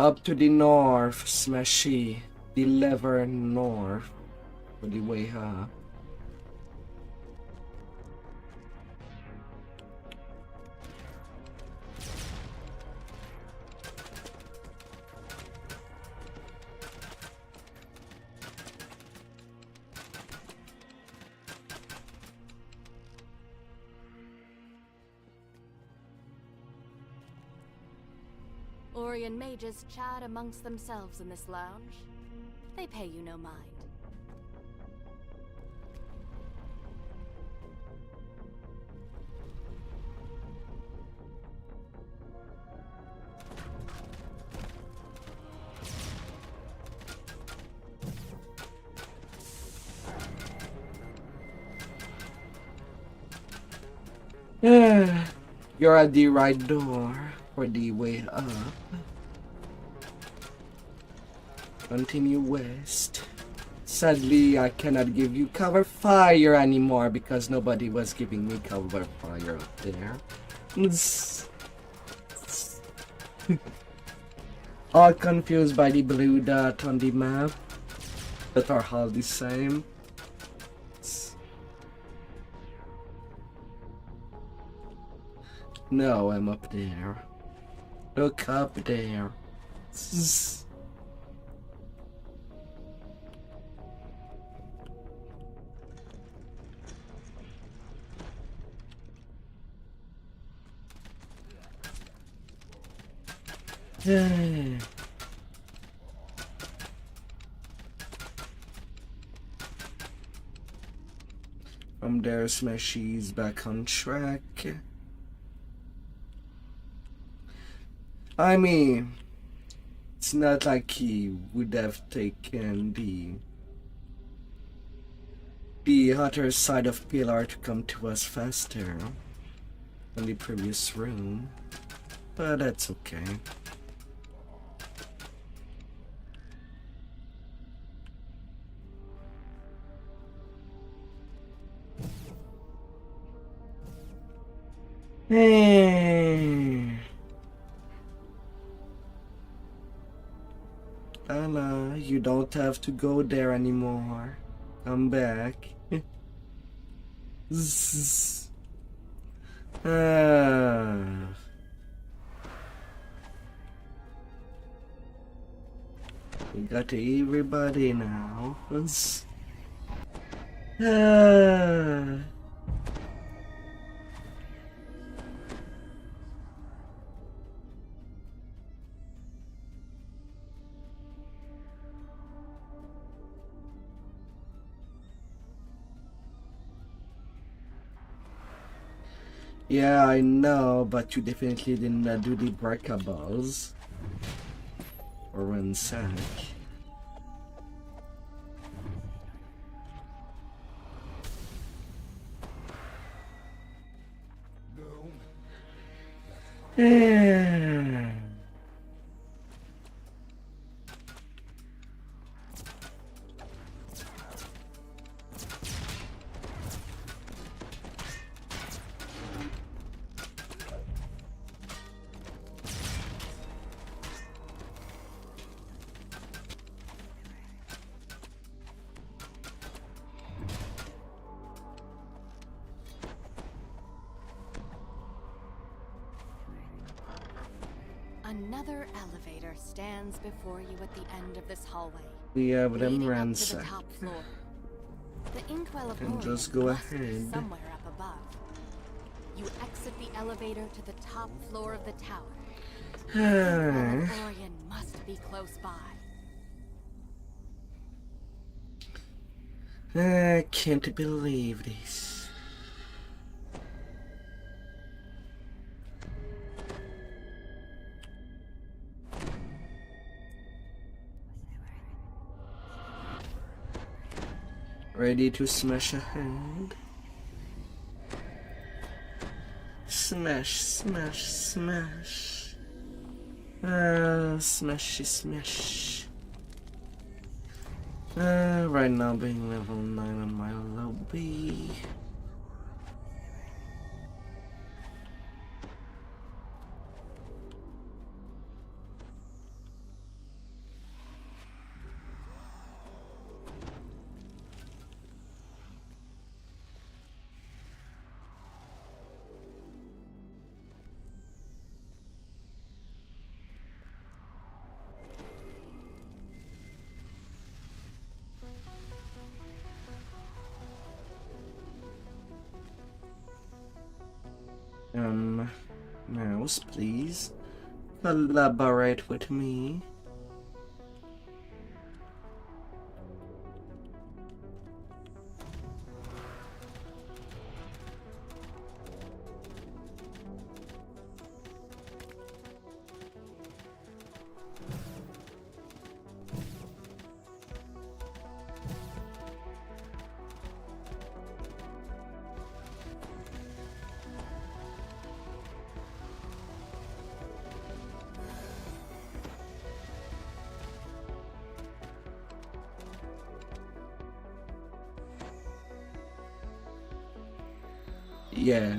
Up to the north, smashy. The lever north. For the way up. Orion mages chat amongst themselves in this lounge. They pay you no mind. You're at the right door for the way up. Continue west. Sadly, I cannot give you cover fire anymore because nobody was giving me cover fire up there. All confused by the blue dot on the map that are all the same. No, I'm up there. Look up there. From there, Smashy's back on track. I mean, it's not like he would have taken the other side of Pillar to come to us faster than the previous room, but that's okay. Anna, you don't have to go there anymore. Come back. We got everybody now. Yeah, I know, but you definitely didn't do the breakables or ransack. Another elevator stands before you at the end of this hallway. We have them leading up to the ransacked. top floor. The inkwell of And Orion just go must be ahead. somewhere up above. You exit the elevator to the top floor of the tower. The inkwell of Orion must be close by. I can't believe this. Ready to smash ahead? Smash, smash, smash. Smashy, smash. Right now being level 9 on my lobby. Mouse, please. Collaborate with me. Yeah.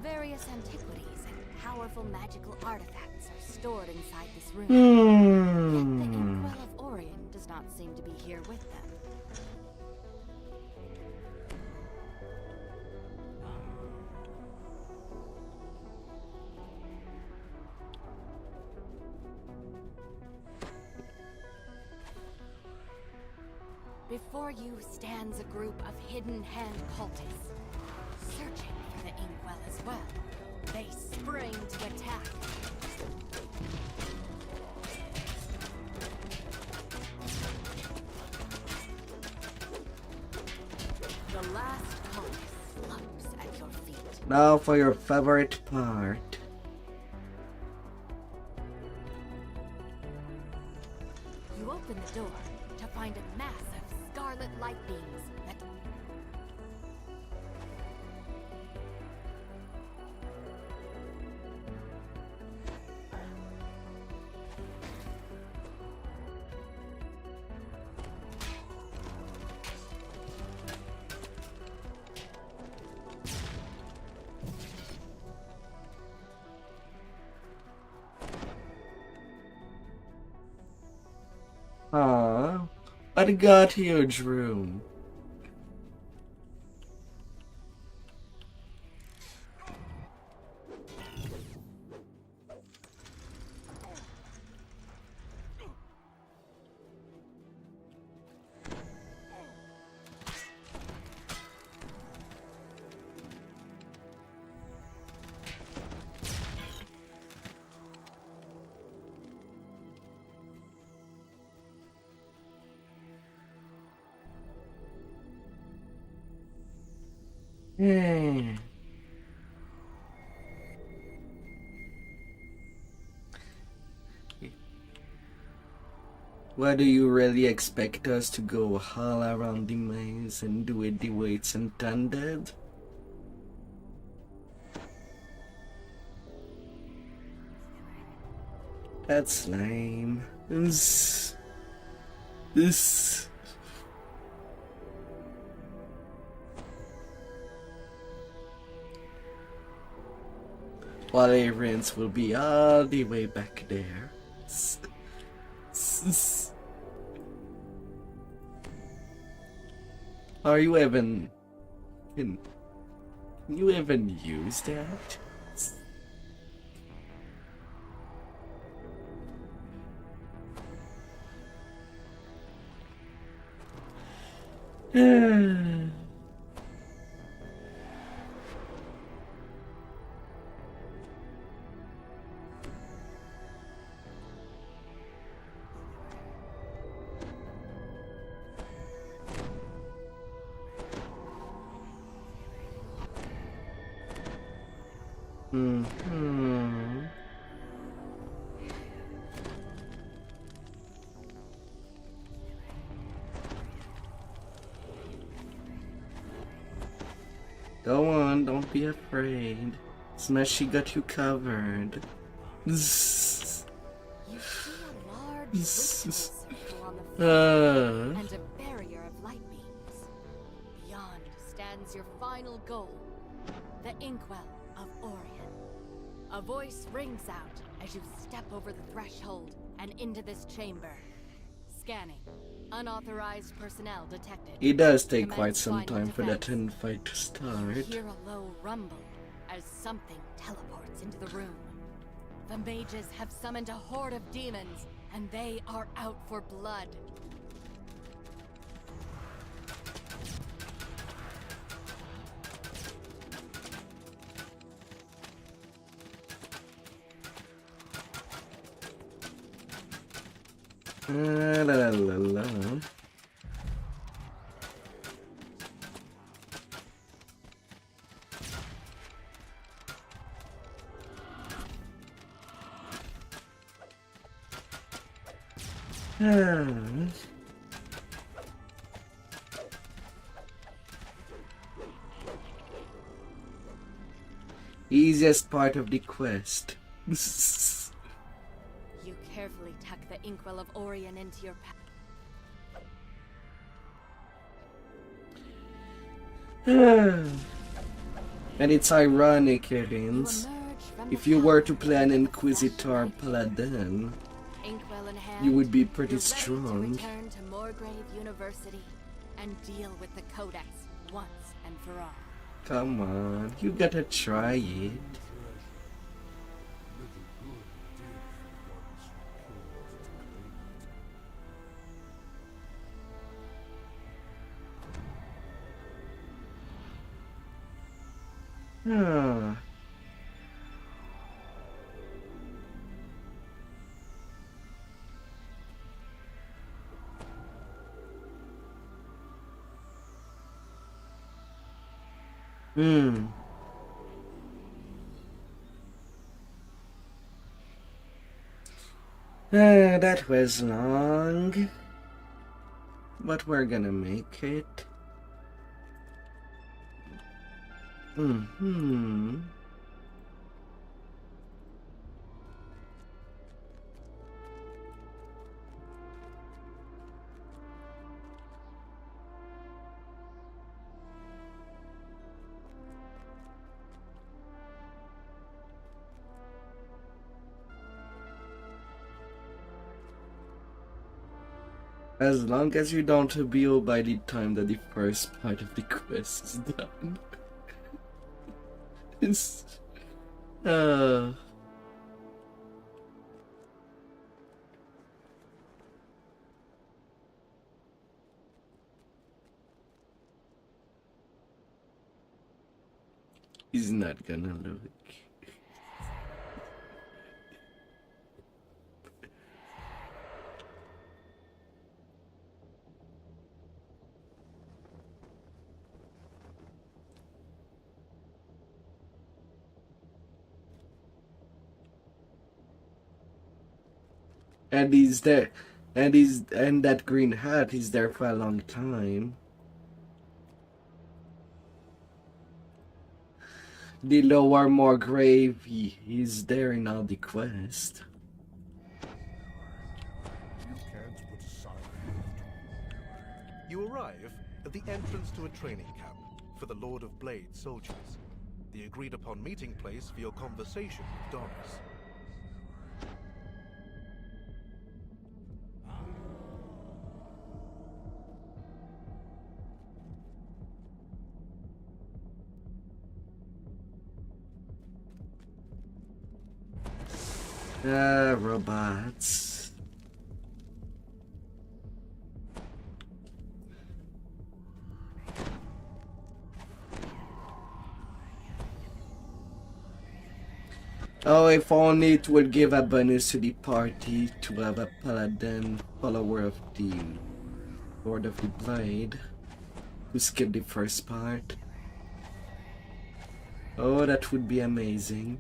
Various antiquities and powerful magical artifacts are stored inside this room. Yet the Inkwell of Orion does not seem to be here with them. Before you stands a group of hidden hand cultists, searching for the Inkwell as well. They spring to attack. The last cultist slumps at your feet. Now for your favorite part. You open the door to find a mass of scarlet light beams that What got you, Drew? Why do you really expect us to go all around the maze and do it the way it's intended? That's lame. This. Valerians will be all the way back there. Are you even... Can you even use that? Go on, don't be afraid. Smashy got you covered. you see a large ritual circle on the floor and a barrier of light beams. Beyond stands your final goal, the Inkwell of Orion. A voice rings out as you step over the threshold and into this chamber. Scanning. Unauthorized personnel detected. It does take Commence quite some line of time for that defense. fight to You start. hear a low rumble as something teleports into the room. The mages have summoned a horde of demons, and they are out for blood. La la la la. Easiest part of the quest. You carefully tuck the inkwell of Orion into your pack. And it's ironic, Erins. If you were to play an Inquisitor Paladin, Inkwell in hand, you would be you're pretty ready strong. to return to Moorgrave University and deal with the Codex once and for all. Come on, you gotta try it. Ah. That was long, but we're gonna make it. As long as you don't appeal by the time that the first part of the quest is done. It's... He's not gonna look. And he's there, and that green hat, he's there for a long time. The lower more grave, he's there in all the quest. You can't put aside. You arrive at the entrance to a training camp for the Lord of Blade soldiers. The agreed upon meeting place for your conversation with Doris. Robots. Oh, if only it would give a bonus to the party to have a paladin follower of the Lord of the Blade who skipped the first part. Oh, that would be amazing.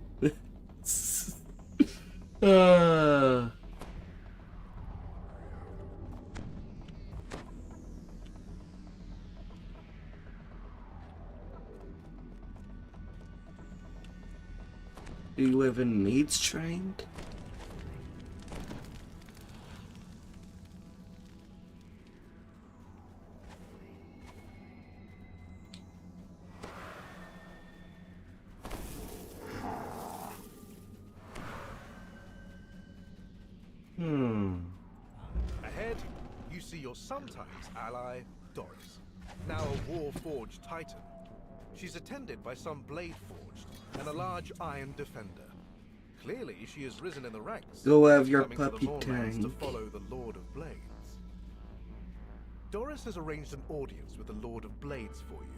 Do you even need strength? Ahead, you see your sometimes ally, Doris, now a war-forged titan. She's attended by some blade forged and a large iron defender. Clearly, she has risen in the ranks. Go have your coming to the puppy Lawlands to tank. follow the Lord of Blades. Doris has arranged an audience with the Lord of Blades for you.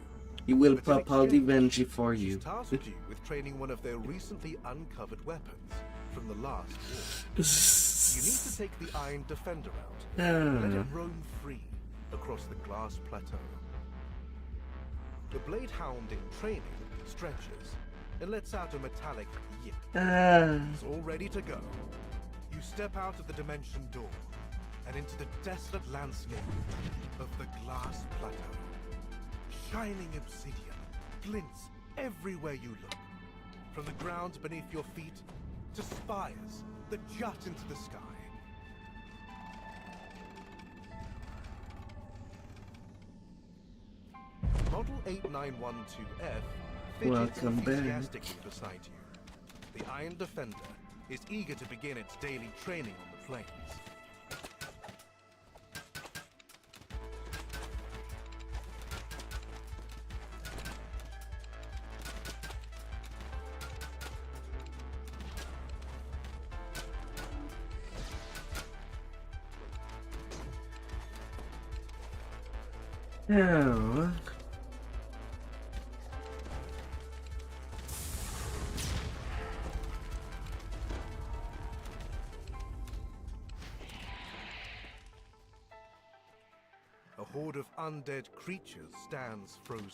He will But in pop all the exchange, Benji for you. She's tasked you with training one of their recently uncovered weapons from the last war. You need to take the Iron Defender out and let it roam free across the glass plateau. The Blade Hound in training stretches and lets out a metallic yip. It's all ready to go. You step out of the dimension door and into the desolate landscape of the glass plateau. Shining obsidian glints everywhere you look, from the ground beneath your feet to spires that jut into the sky. Model 8912F fidgets Welcome back. enthusiastically beside you. The Iron Defender is eager to begin its daily training on the plains. Oh. A horde of undead creatures stands frozen.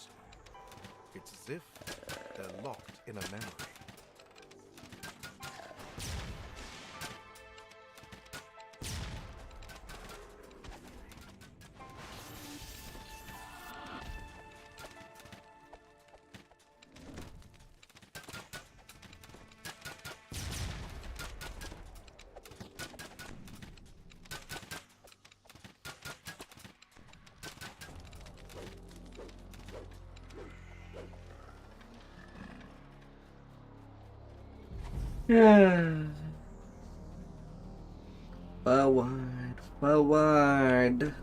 It's as if they're locked in a memory. Forward, forward.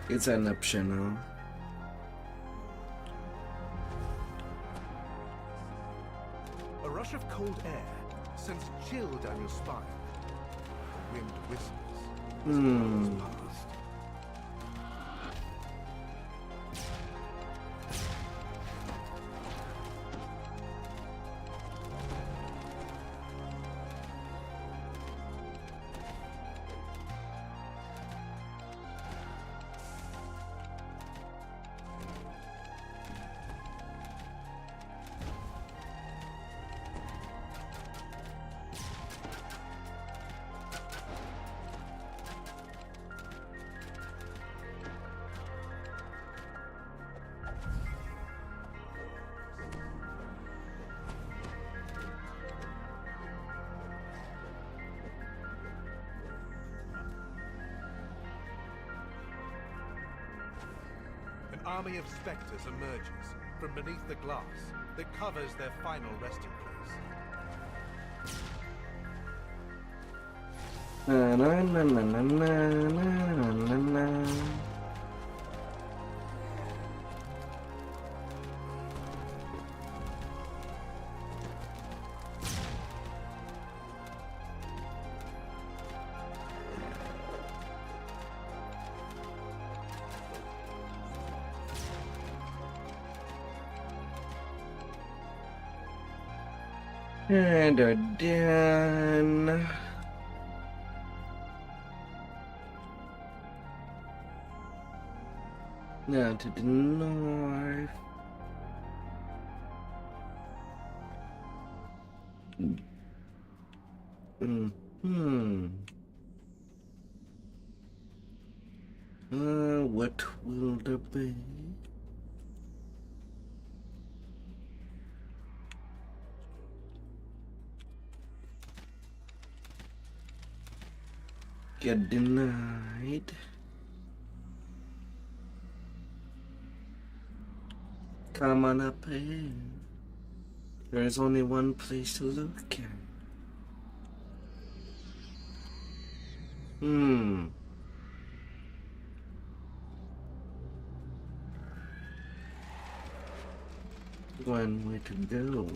It's an optional. A rush of cold air sends a chill down your spine. The wind whistles as it blows past. An army of specters emerges from beneath the glass that covers their final resting place. Na na na na na na na na. And they're done. Now to the north. What will there be? Get denied. come on up ahead. There's only one place to look at. One way to go.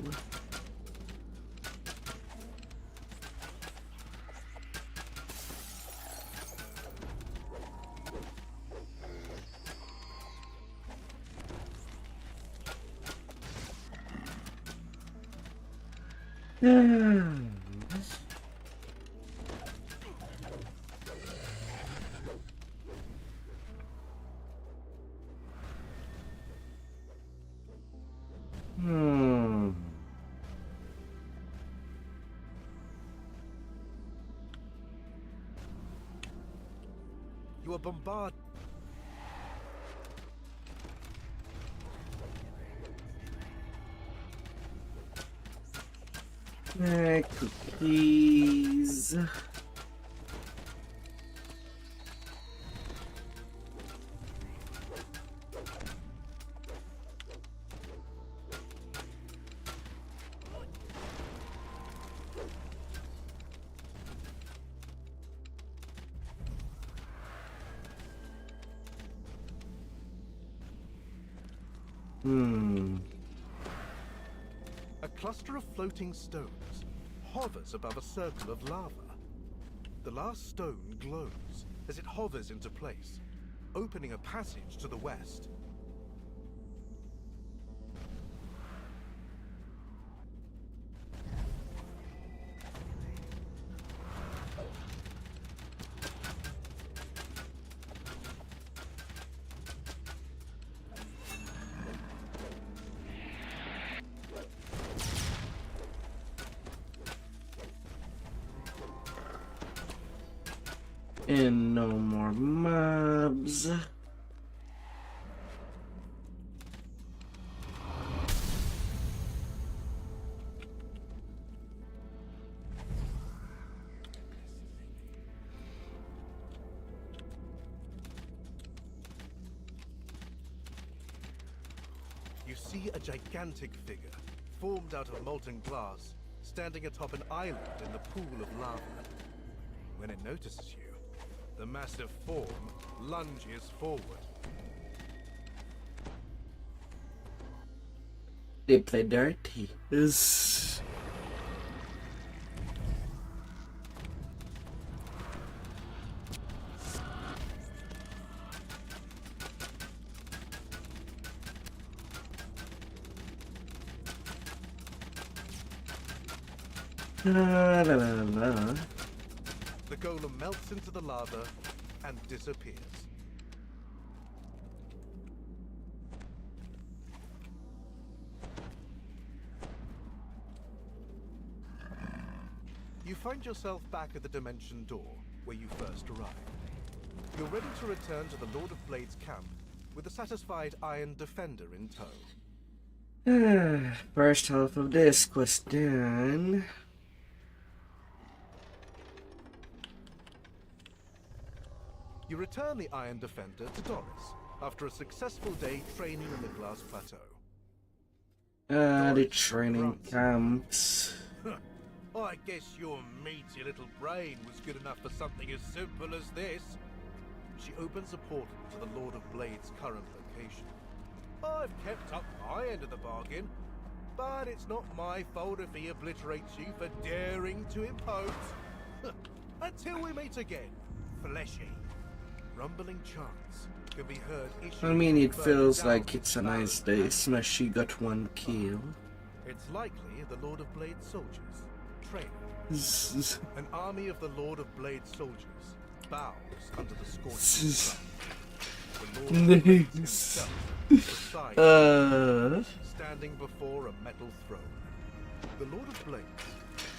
You are bombarded. Cookies. A cluster of floating stones hovers above a circle of lava. The last stone glows as it hovers into place, opening a passage to the west. And no more mobs. You see a gigantic figure, formed out of molten glass, standing atop an island in the pool of lava. When it notices you, the massive form lunges forward. They play dirty. Is la la la la. The golem melts into the lava and disappears. You find yourself back at the dimension door where you first arrived. You're ready to return to the Lord of Blades camp with a satisfied Iron Defender in tow. First half of this quest done. You return the Iron Defender to Doris after a successful day training in the Glass Plateau. The training camps. I guess your meaty little brain was good enough for something as simple as this. She opens a portal to the Lord of Blades' current location. I've kept up my end of the bargain, but it's not my fault if he obliterates you for daring to impose. Until we meet again, fleshy. Rumbling chants can be heard I mean, it feels like it's a nice day. Smashy got 1 kill. It's likely the Lord of Blade soldiers, training. An army of the Lord of Blade soldiers bows under the scorching sun. The Lord of Blades himself, beside standing before a metal throne. The Lord of Blades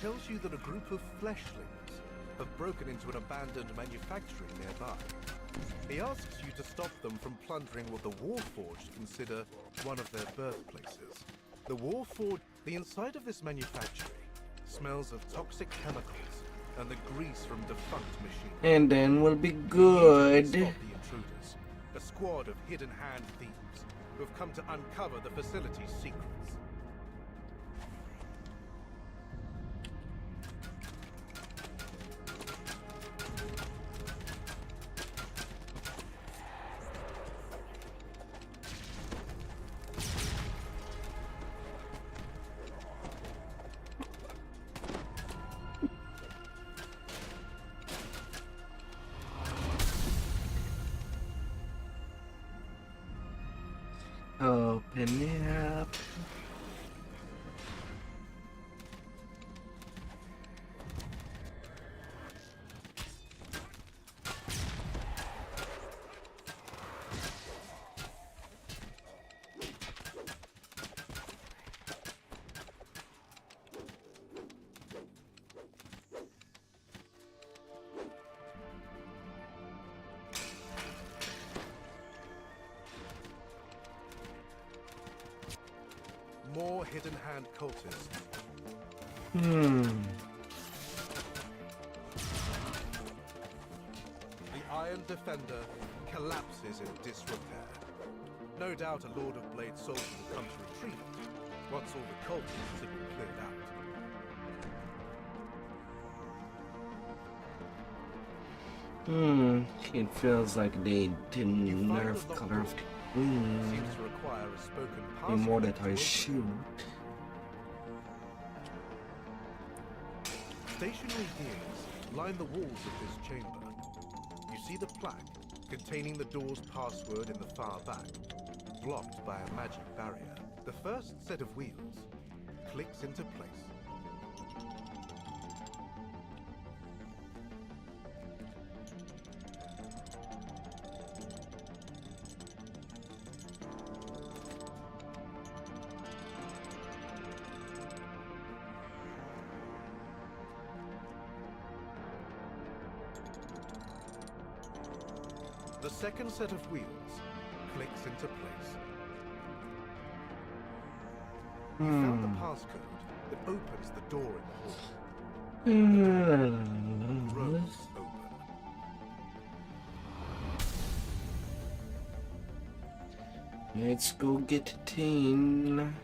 tells you that a group of fleshlings have broken into an abandoned manufacturing nearby. He asks you to stop them from plundering what the Warforged consider one of their birthplaces. The Warforged, the inside of this manufactory, smells of toxic chemicals and the grease from defunct machines. And then we'll be good. Stop the intruders, a squad of hidden hand thieves, who have come to uncover the facility's secrets. Open it up. More hidden hand cultists. The Iron Defender collapses in disrepair. No doubt a Lord of Blade soldier will come to retrieve it, once all the cultists have been cleared out. It feels like they didn't nerf color of the queen. Seems to require a spoken The more password that I to shoot. Stationary gears line the walls of this chamber. You see the plaque containing the door's password in the far back, blocked by a magic barrier. The first set of wheels clicks into place. The second set of wheels clicks into place. You found the passcode that opens the door in the hall. Rows open. Let's go get 10.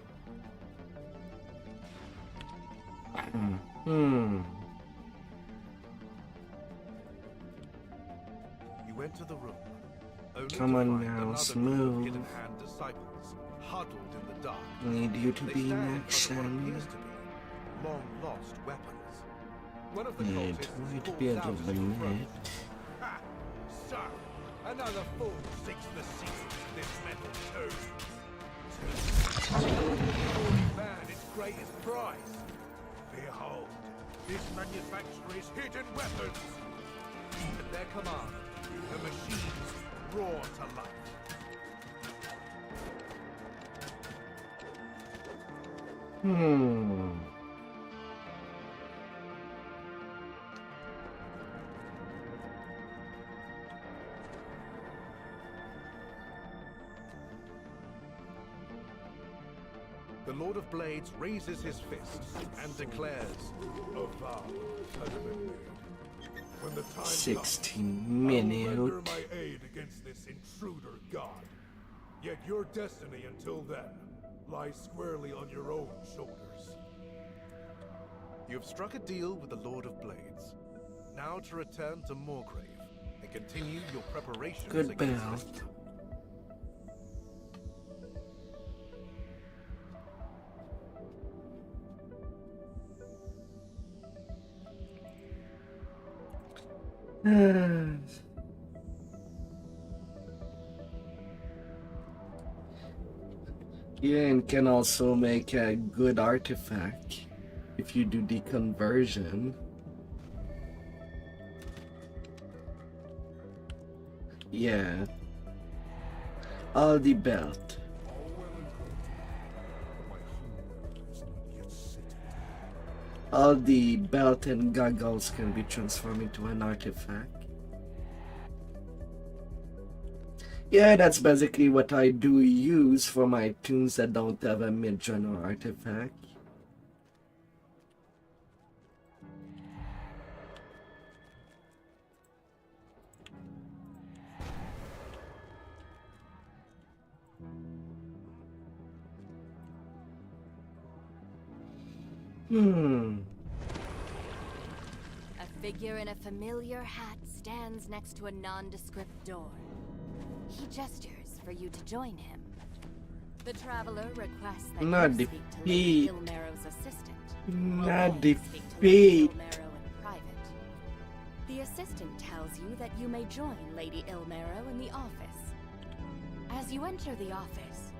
You enter the room. Only Come to on find now, another group of smooth. hidden hand disciples huddled in the dark. Need you to They be in stand in front of what action. appears to be long lost weapons. One of the It cultists might calls be a out as you minute. approach. Ha! So, another fool seeks the secrets of this metal tomb. Already found its greatest prize. Behold, this manufacturer is hidden weapons. At their command, the machines roar to life. The Lord of Blades raises his fist and declares, A vow has been made. When the time 16 comes, I will render minutes. my aid against this intruder god. Yet your destiny until then lies squarely on your own shoulders. you have struck a deal with the Lord of Blades. Now to return to Moorgrave and continue your preparations Good against bell. this. Yeah, and can also make a good artifact if you do the conversion. Yeah. All the belt. All the belt and goggles can be transformed into an artifact. Yeah, that's basically what I do use for my tunes that don't have a mid-genre artifact. A figure in a familiar hat stands next to a nondescript door. He gestures for you to join him. The traveler requests that Not you speak to Lady defeat. Ilmero's assistant. Not Will then speak to defeat. Lady Ilmero in private. The assistant tells you that you may join Lady Ilmero in the office. As you enter the office,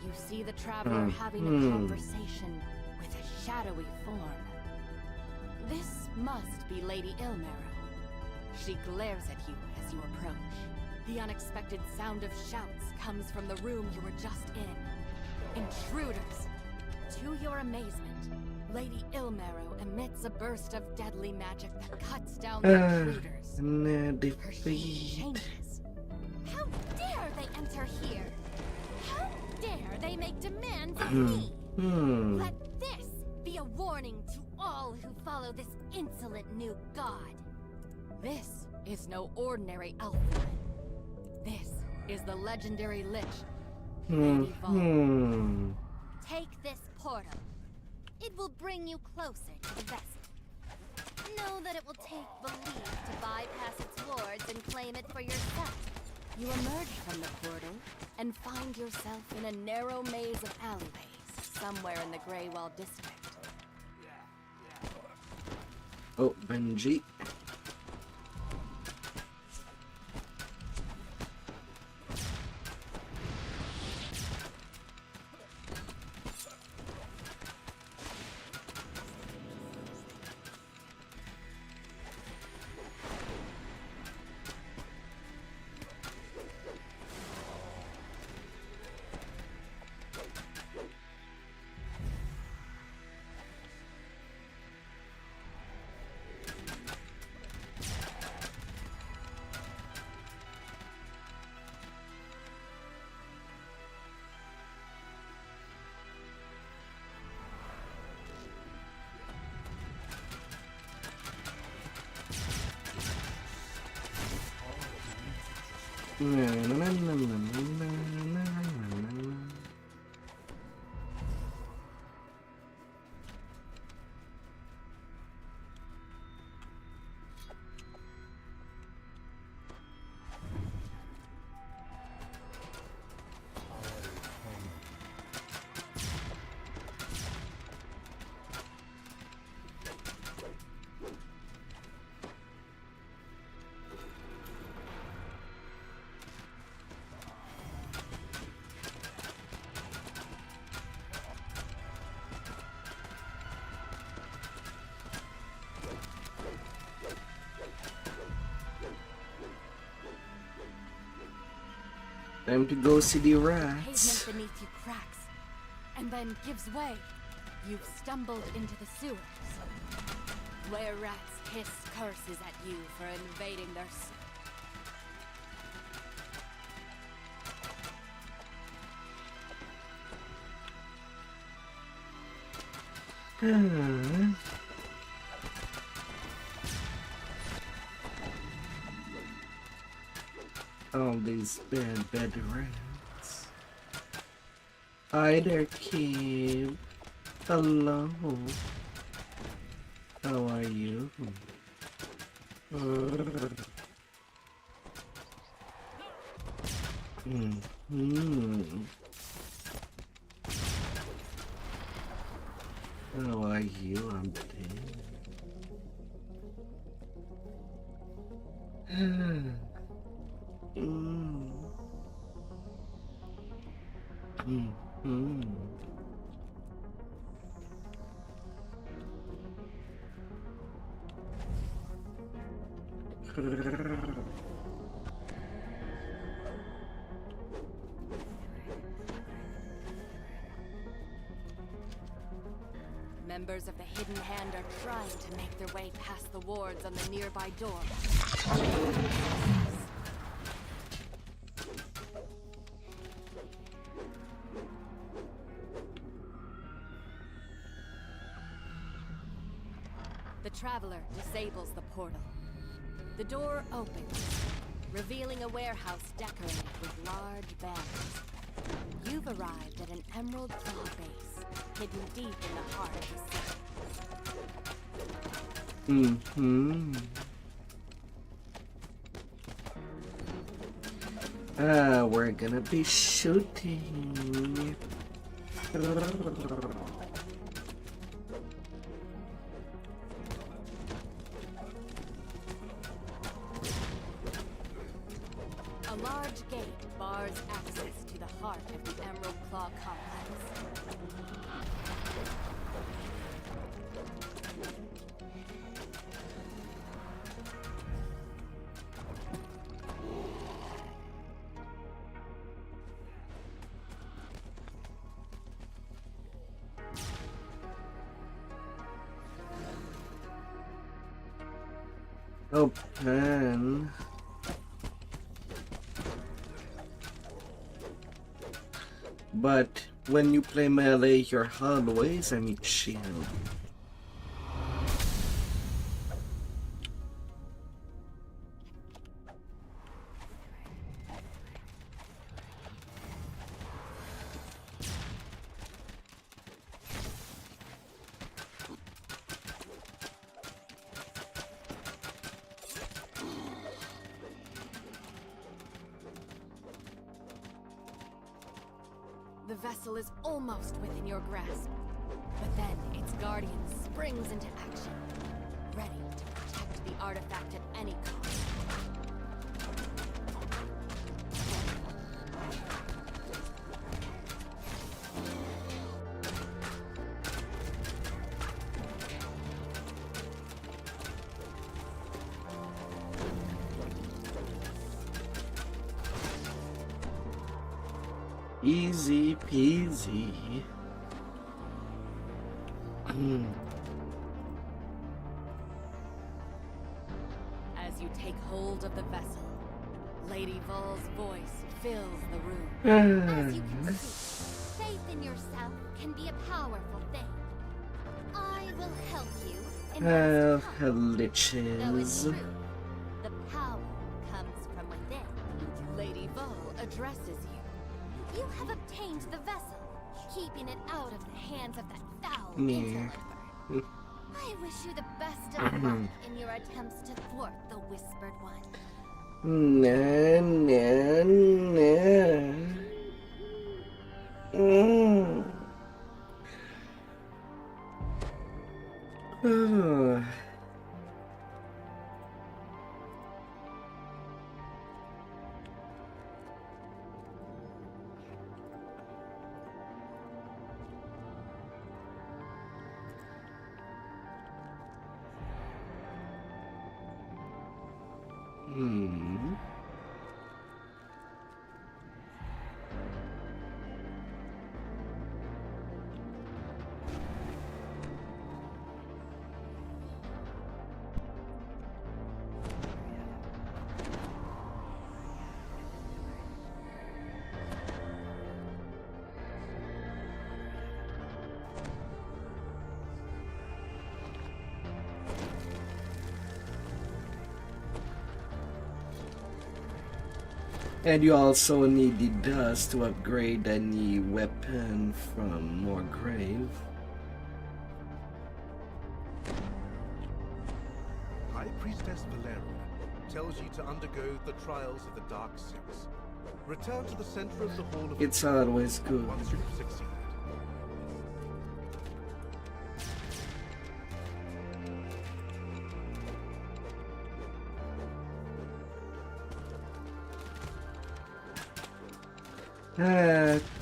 you see the traveler having a conversation with a shadowy form. This must be Lady Ilmero. She glares at you as you approach. The unexpected sound of shouts comes from the room you were just in. Intruders! To your amazement, Lady Ilmero emits a burst of deadly magic that cuts down the intruders. Not Her shape defeat. changes. How dare they enter here? How dare they make demands of me? Let this be a warning to all who follow this insolent new god. This is no ordinary elf woman. This is the legendary lich, Lady Vaughn. Take this portal. It will bring you closer to the vessel. Know that it will take belief to bypass its wards and claim it for yourself. You emerge from the portal and find yourself in a narrow maze of alleyways somewhere in the Greywall district. Oh, Benji. Time to go see the rats. Pavement beneath you cracks, and then gives way. You've stumbled into the sewers, where rats hiss curses at you for invading their All these bad rats. Hi there, kid. Hello. How are you? How are you? I'm dead. Members of the Hidden Hand are trying to make their way past the wards on the nearby door. The Traveler disables the portal. The door opens, revealing a warehouse decorated with large banners. You've arrived at an emerald claw base, hidden deep in the heart of the city. Mm-hmm. We're gonna be shooting. A large gate bars access to the heart of the Emerald Claw complex. Open. But when you play melee, you're always a shield. The vessel is almost within your grasp, but then its guardian springs into action, ready to protect the artifact at any cost. Easy peasy. As you take hold of the vessel, Lady Vol's voice fills the room. As you can see, faith in yourself can be a powerful thing. I will help you in this time. Though in Liches. truth, the power comes from within. Lady Vol addresses you. You have obtained the vessel, keeping it out of the hands of that foul Yeah. interloper. I wish you the best of luck in your attempts to thwart the Whispered One. Nah, nah, nah. Oh. And you also need the dust to upgrade any weapon from more grave. High Priestess Valeria tells you to undergo the trials of the Dark Six. Return to the center of the Hall of It's always good. once you've succeeded.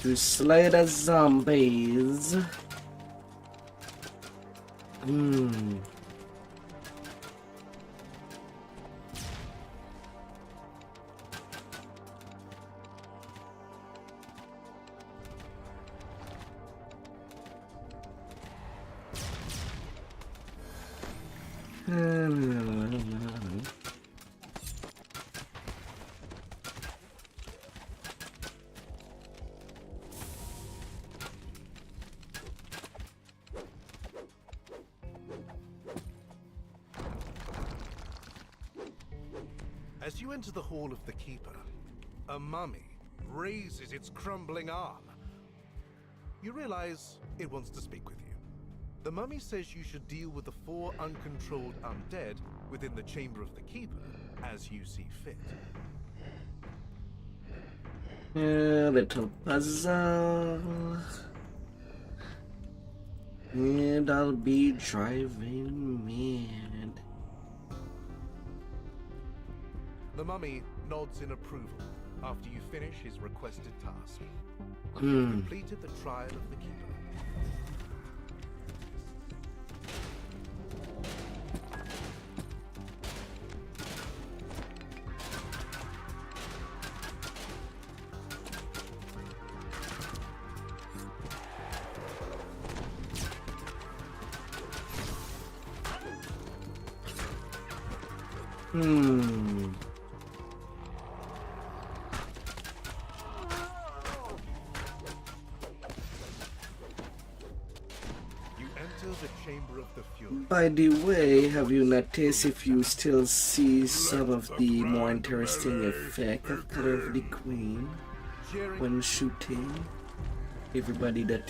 To slay the zombies. As you enter the Hall of the Keeper, a mummy raises its crumbling arm. You realize it wants to speak with you. The mummy says you should deal with the 4 uncontrolled undead within the Chamber of the Keeper as you see fit. A little puzzle. And I'll be driving mad. The mummy nods in approval after you finish his requested task. You've completed the trial of the Keeper. You enter the Chamber of the Fury. By the way, have you noticed if you still see some of the more interesting effect of Color of the Queen when shooting? Everybody that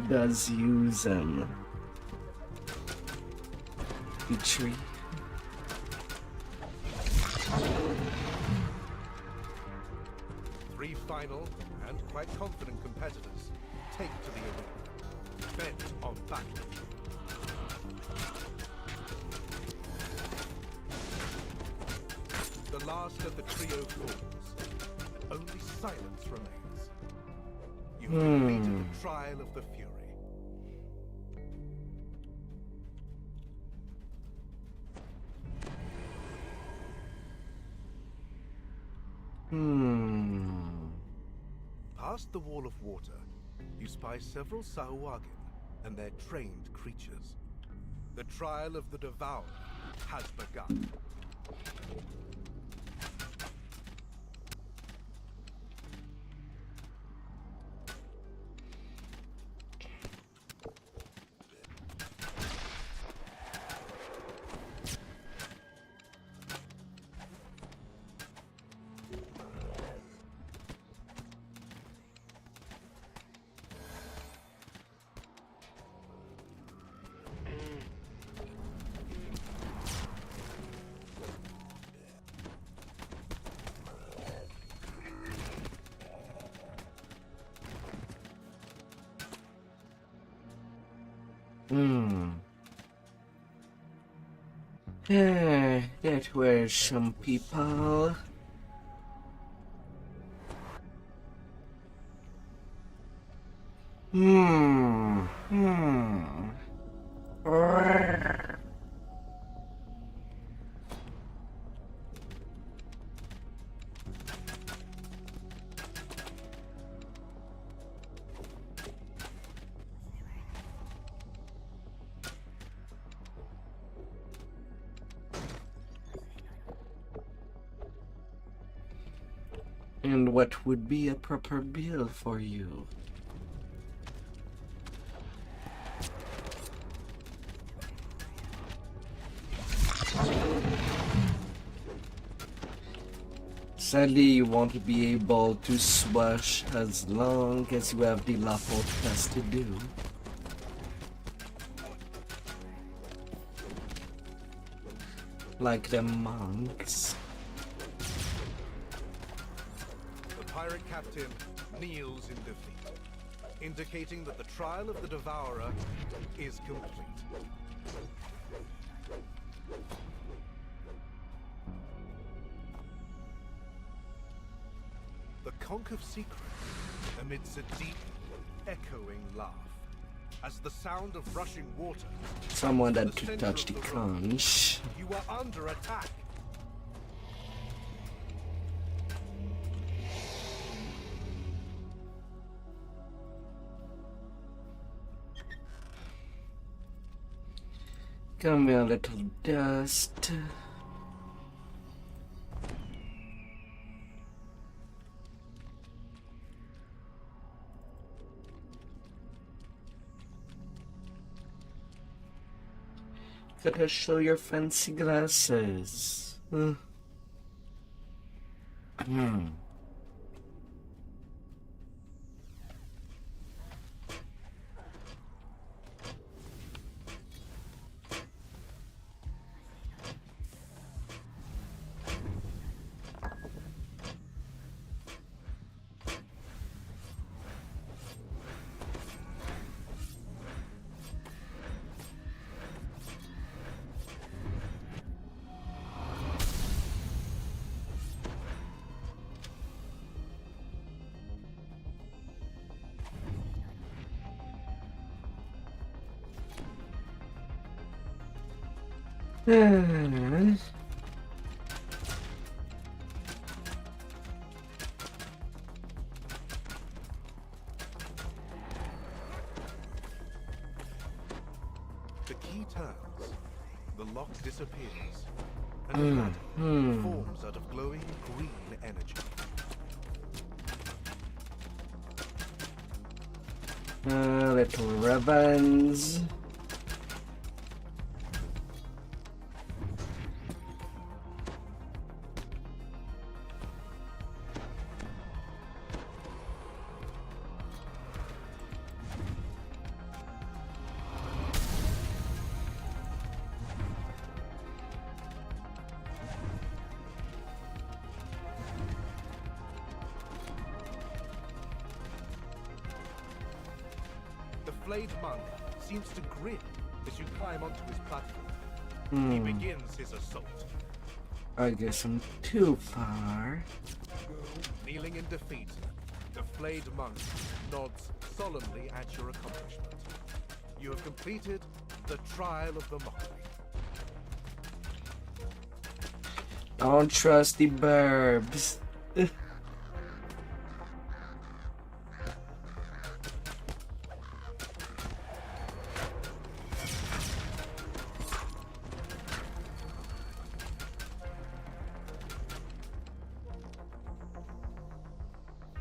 does use the tree. Three final and quite confident competitors take to the arena, bent on battle. The last of the trio falls. Only silence remains. You've completed the trial of the Fury. Past the wall of water, you spy several Sahuagin and their trained creatures. The trial of the Devourer has begun. That were some people. And what would be a proper bill for you? Sadly, you won't be able to swash as long as you have the lawful task to do. Like the monks. Pirate captain kneels in defeat, indicating that the trial of the Devourer is complete. The conch of secrets emits a deep, echoing laugh as the sound of rushing water. Someone that could touch the conch. You are under attack. Come here, little dust. Gotta show your fancy glasses. The key turns, the lock disappears, and a ladder forms out of glowing green energy. Little ribbons. The flayed monk seems to grin as you climb onto his platform. He begins his assault. I guess I'm too far. Kneeling in defeat, the flayed monk nods solemnly at your accomplishment. You have completed the trial of the mockery. Don't trust the burbs.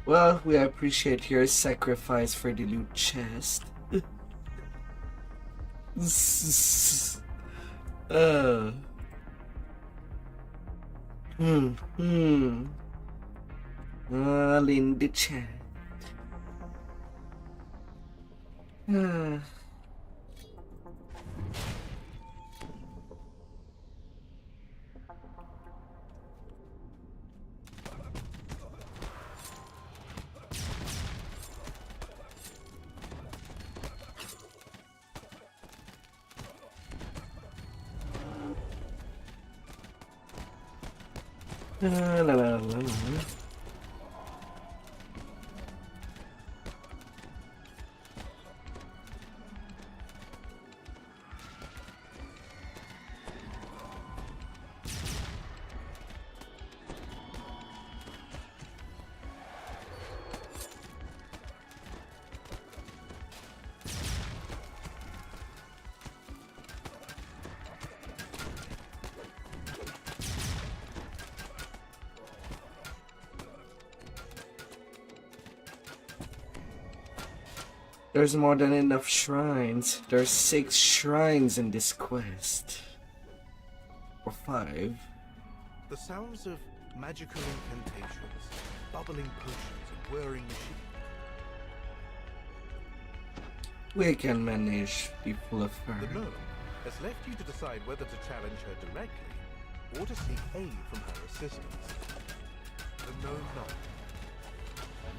Well, we appreciate your sacrifice for the loot chest. All in the chat. La la la la. There's more than enough shrines. There's 6 shrines in this quest. Or 5. The sounds of magical incantations, bubbling potions, and whirring machines. We can manage the full of her. The gnome has left you to decide whether to challenge her directly or to seek aid from her assistants. The gnome nods.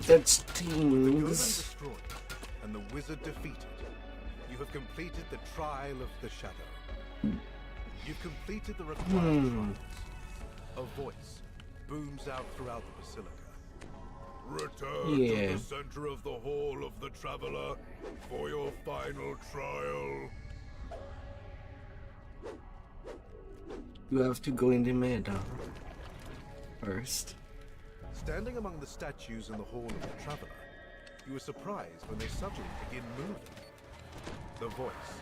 That's The golem things. destroyed and the wizard defeated. You have completed the trial of the shadow. You've completed the required trials. A voice booms out throughout the basilica. Return to the center of the hall of the traveler for your final trial. You have to go in the middle first. Standing among the statues in the hall of the traveler, you are surprised when they suddenly begin moving. The voice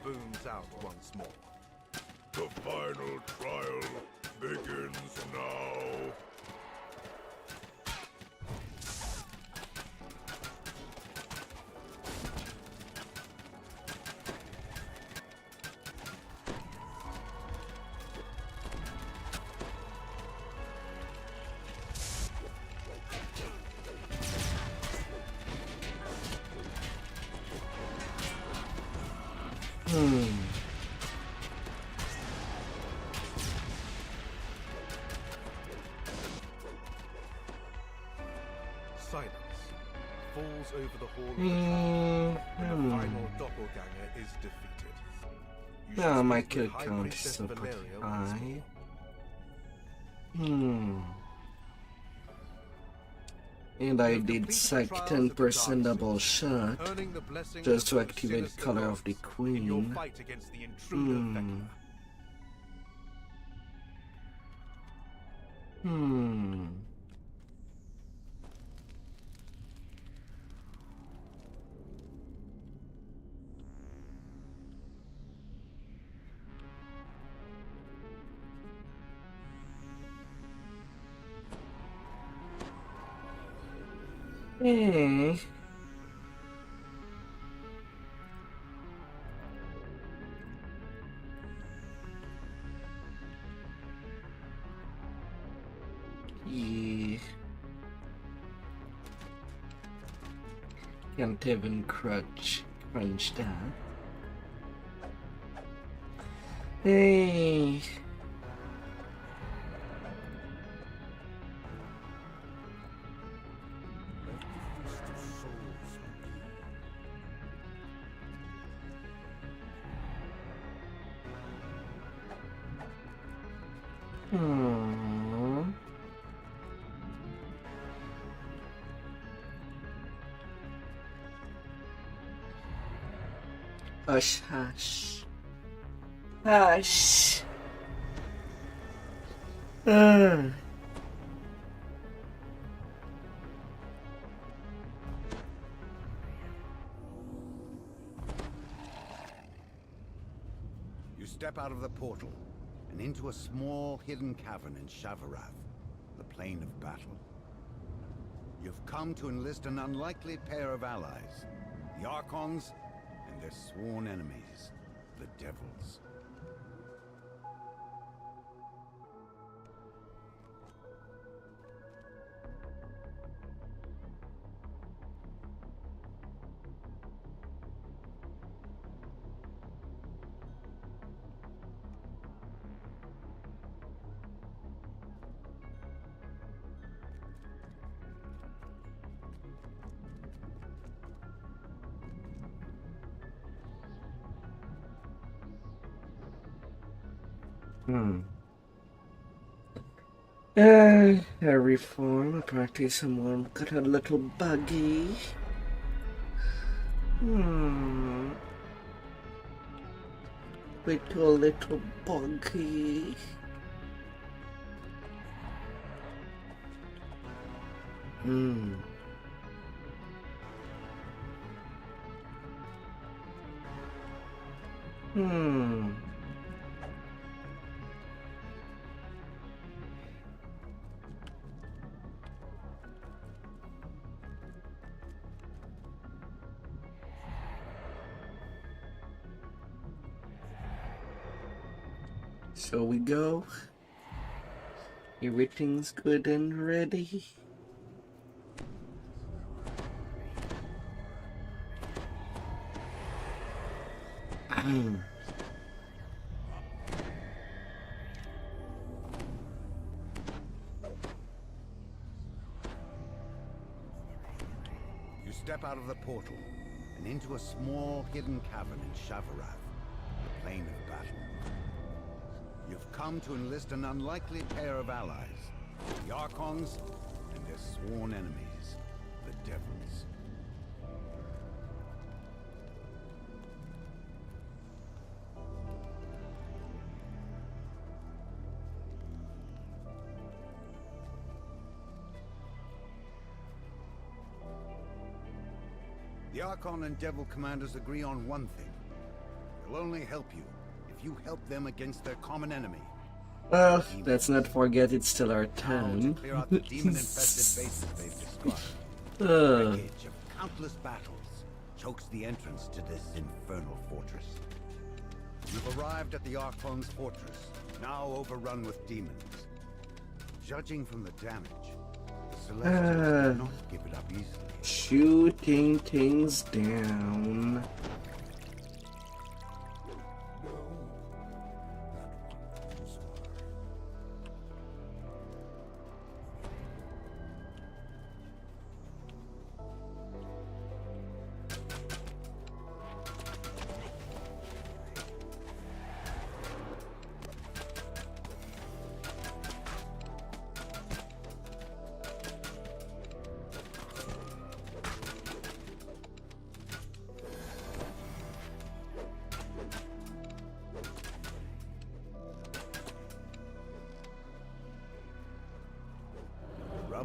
booms out once more. The final trial begins now. Silence falls over the hall of the traveler, and the final doppelganger is defeated. You should Yeah, my speak kill with High count is Priestess so Valeria once high. more. And I You have did completed sack the trials 10% of the double dark shot earning the blessing just to of the activate sinister color of the gods in your queen. fight against the intruder Vecna. Hmm. Hey. Yeah. Can't even crunch that. Hey. Hmm. Hush, hush. Hush. Uh. You step out of the portal and into a small hidden cavern in Shavarath, the plane of battle. You've come to enlist an unlikely pair of allies, the Archons and their sworn enemies, the Devils. Every form, apparently someone got a little buggy. Wait a little buggy. So we go. Everything's good and ready. You step out of the portal and into a small hidden cavern in Shavarath, the plane of battle. You've come to enlist an unlikely pair of allies, the Archons and their sworn enemies, the Devils. The Archon and Devil commanders agree on one thing. They'll only help you if you help them against their common enemy. Well, let's not forget it's still our Now to turn. clear out the demon-infested bases they've described. The wreckage of countless battles chokes the entrance to this infernal fortress. You've arrived at the Archon's fortress, now overrun with demons. Judging from the damage, the Celestials did not give it up easily. Shooting things down.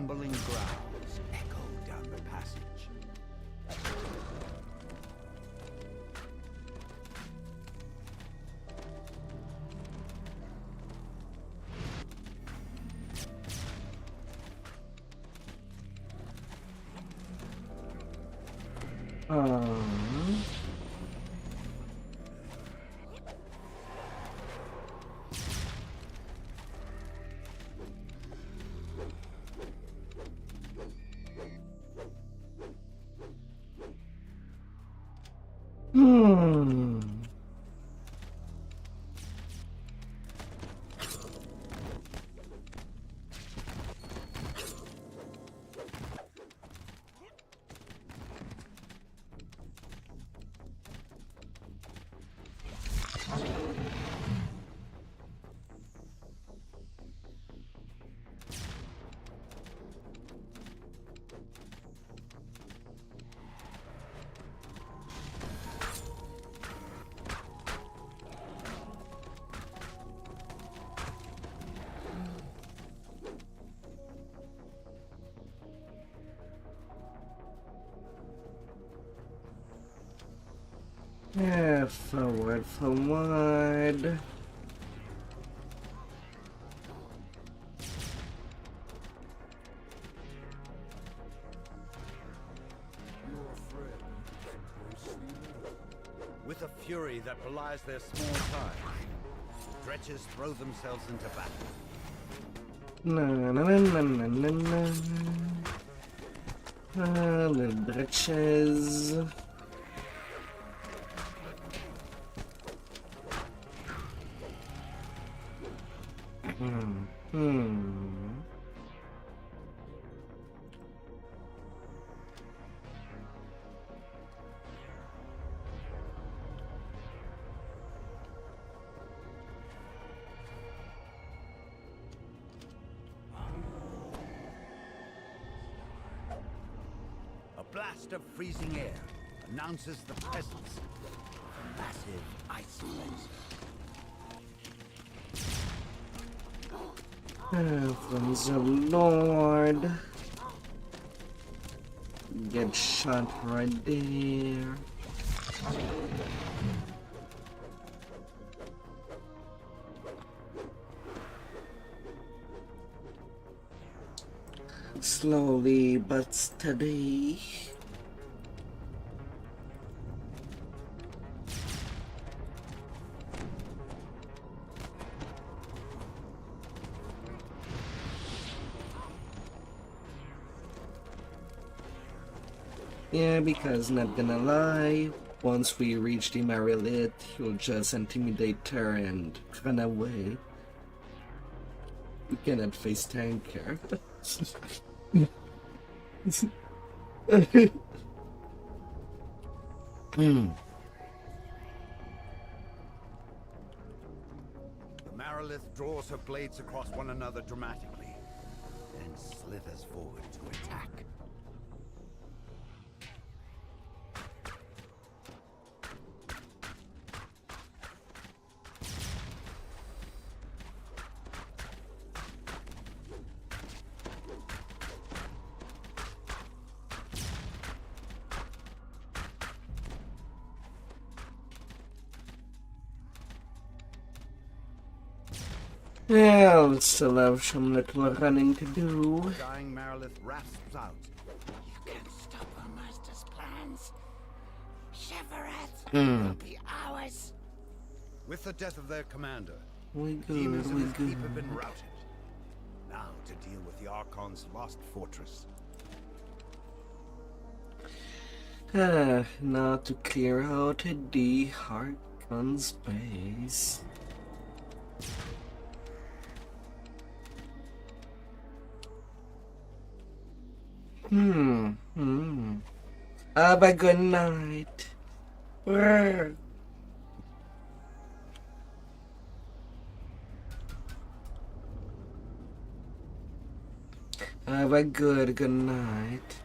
rumbling growls echo down the passage. Yeah, forward, forward. With a fury that belies their small size, dretchers throw themselves into battle. Na na na na na na na. The dretches. A blast of freezing air announces the presence of a massive ice fence. From the Lord. Get shot right there. Slowly but steady. Yeah, because not gonna lie, once we reach the Marilith, you'll just intimidate her and run away. We cannot face tanker. The Marilith draws her blades across one another dramatically, and slithers forward to attack. Yeah, I'll still have some little running to do. Dying Marilith rasps out. You can't stop our master's plans. Shivereth will be ours. With the death of their commander, demons in his keep have been routed. Now to deal with the Archon's lost fortress. Now to clear out the Archon's base. Have a good night. Have a good night.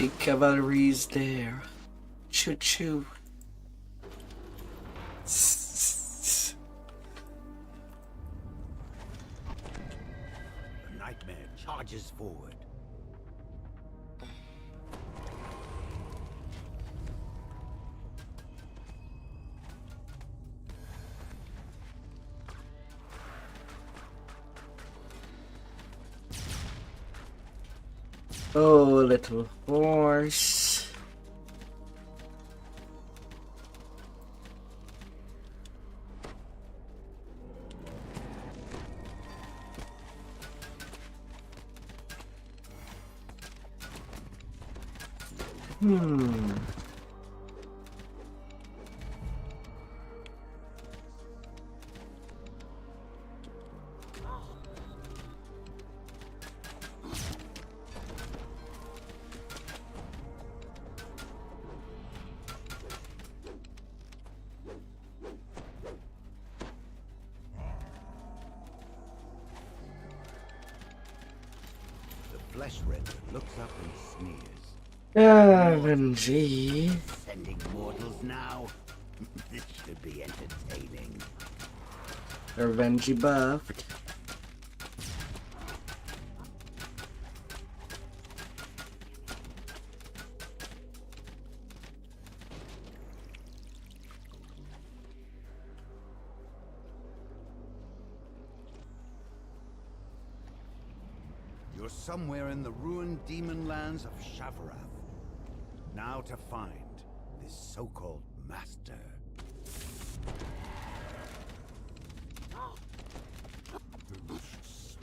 The cavalry's there. Choo choo. The nightmare charges forward. Oh, little horse. Hmm. The flesh render looks up and sneers. RNG. Sending mortals now? This should be entertaining. RNG buffed. You're somewhere in the ruined demon lands of Shavarath. Now to find this so-called master. Delicious.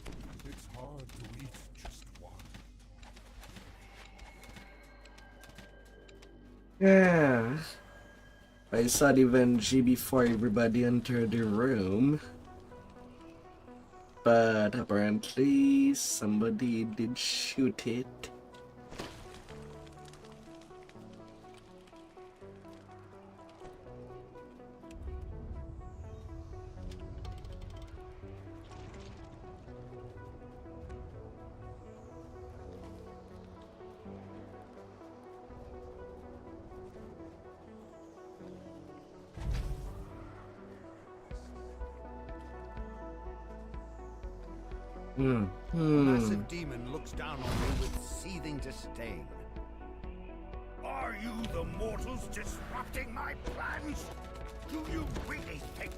It's hard to eat just one. Yeah. I saw the RNG before everybody entered the room. But apparently somebody did shoot it. The massive demon looks down on me with seething disdain. Are you the mortals disrupting my plans? Do you really think?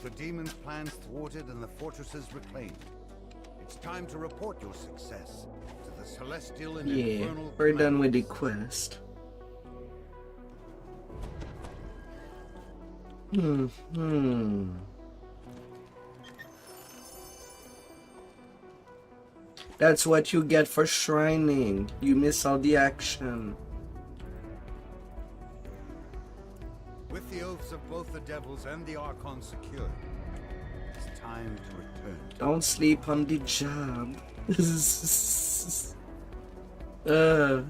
The demon's plans thwarted and the fortresses reclaimed. It's time to report your success to the celestial and Yeah, infernal we're done with the commanders. quest. That's what you get for shrining. You miss all the action. With the oaths of both the devils and the Archon secured, it's time to return to Don't sleep on the job. uh.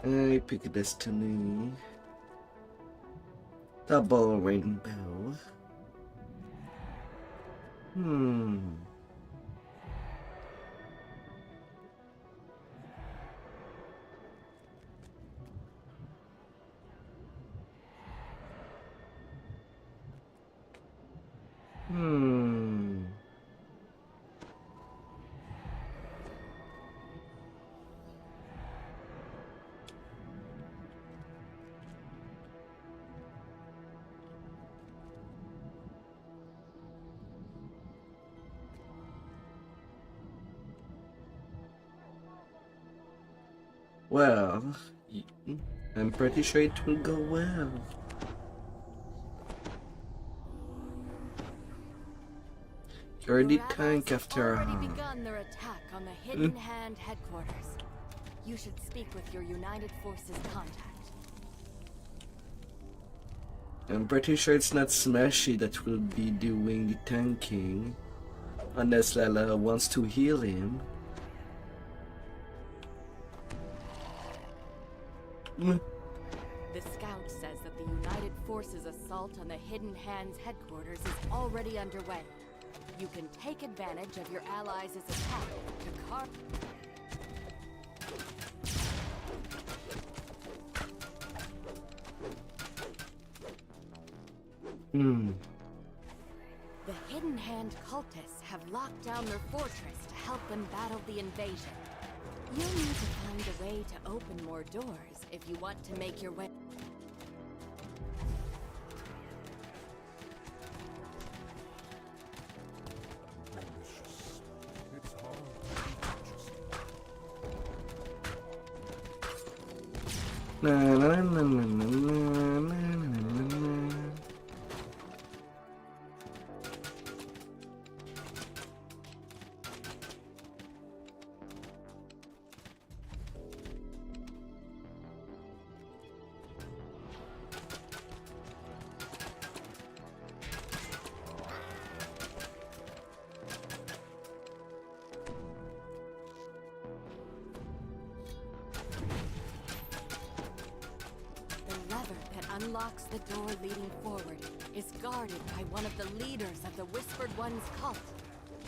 I pick destiny. Double rainbow. Well, I'm pretty sure it will go well. You're the Your allies tank have after already all. begun their attack on the Hidden Hand headquarters. You should speak with your United Forces contact. I'm pretty sure it's not Smashy that will be doing the tanking. Unless Lala wants to heal him. The scout says that the United Forces assault on the Hidden Hands headquarters is already underway. You can take advantage of your allies' attack to car. The Hidden Hand cultists have locked down their fortress to help them battle the invasion. You'll need to find a way to open more doors if you want to make your way. Na na na na na na na na na. The lever that unlocks the door leading forward is guarded by one of the leaders of the Whispered One's cult,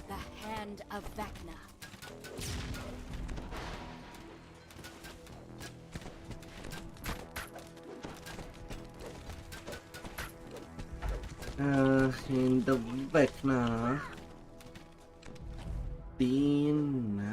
the Hand of Vecna. In the back na. Din na.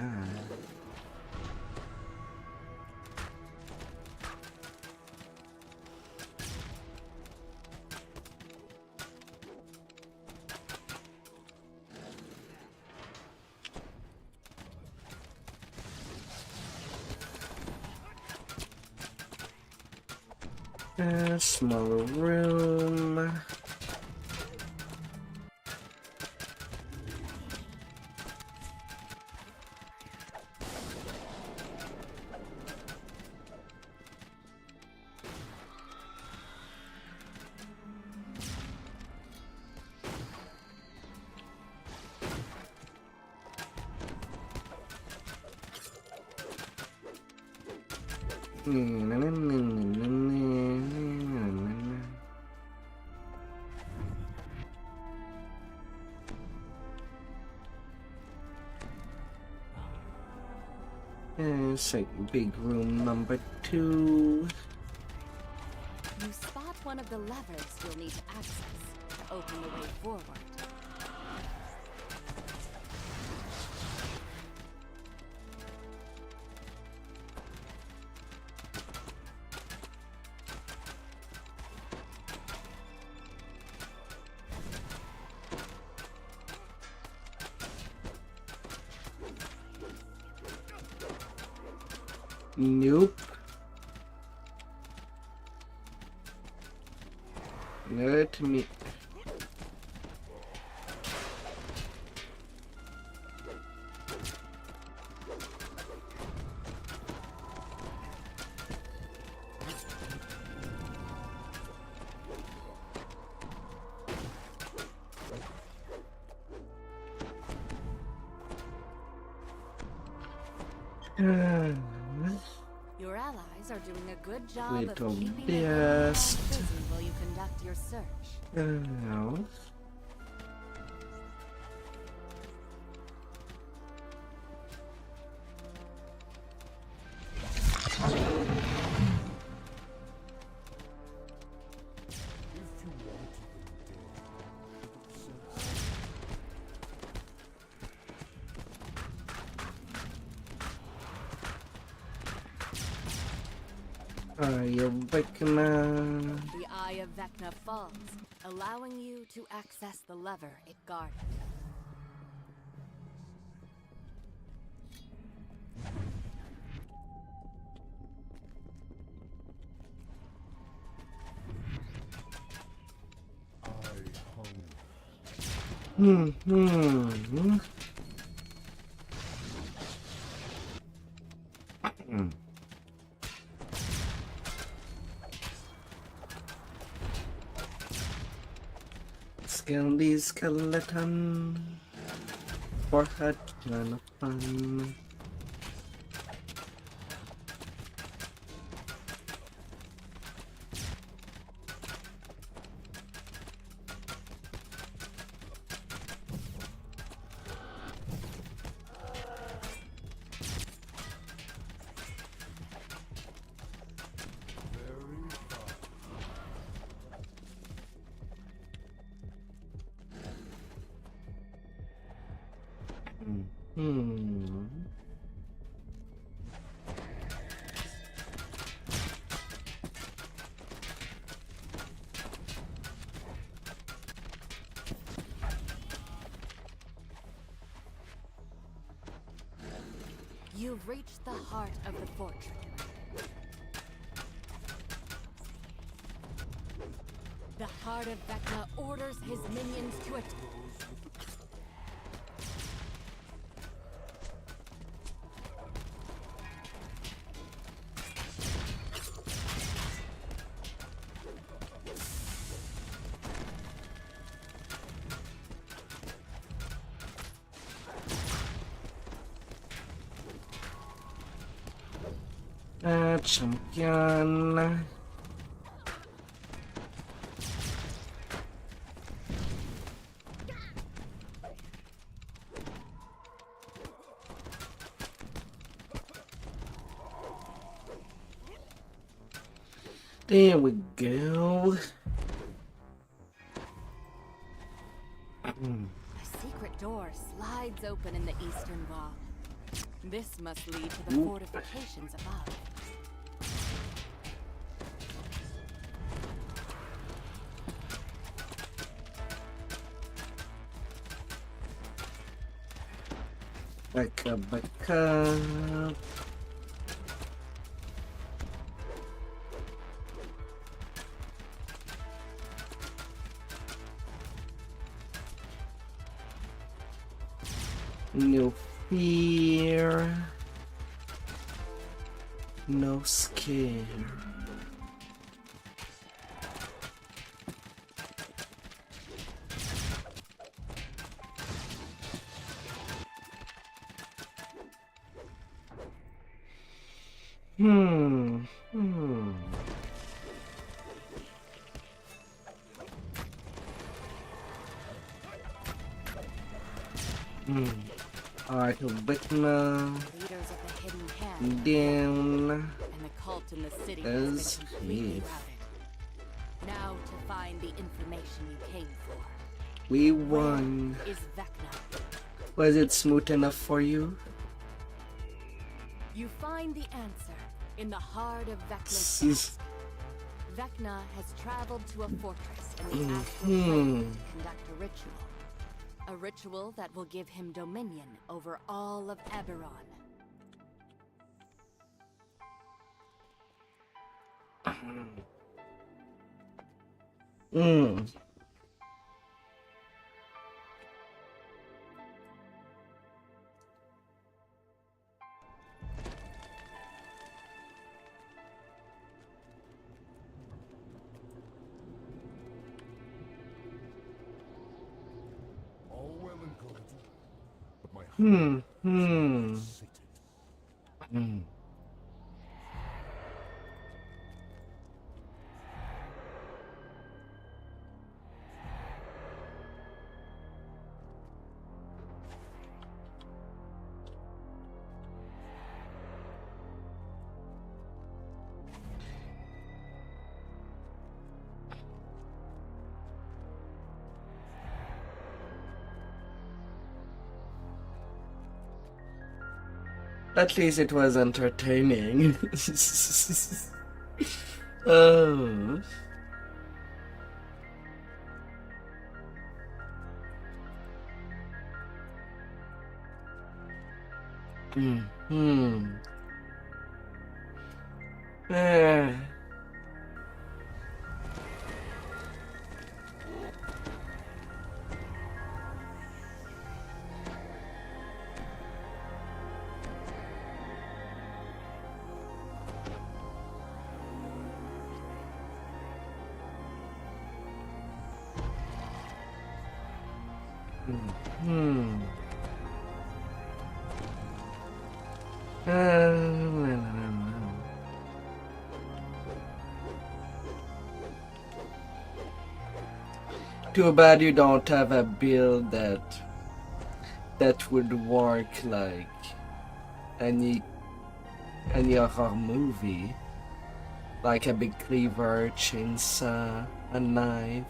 A small room. It's like big room number 2. You spot one of the levers you'll need to access to open the way forward. Nope. Let me. Your allies are doing a good job Little of keeping best. busy while you conduct your search. No. You're back now. The Eye of Vecna falls, allowing you to access the lever it guarded. Skelly skeleton for a ton of fun. You've reached the heart of the fortress. The heart of Vecna orders his minions to attack. Champion. There we go. A secret door slides open in the eastern wall. This must lead to the fortifications above. Back up, back up. No fear. No scare. Alright, Vecna Leaders of the hidden hand down. and the cult in the city As has been completely if. routed. Now to find the information you came for. We won. Where is Vecna? Was it smooth enough for you? You find the answer in the heart of Vecna's past. Vecna has traveled to a fortress in the astral plane to conduct a ritual. A ritual that will give him dominion over all of Eberron. All well and good, but my heart is sated. At least it was entertaining. Oh. Eh. Hmm. Too bad you don't have a build that would work like any horror movie, like a big cleaver, chainsaw, a knife,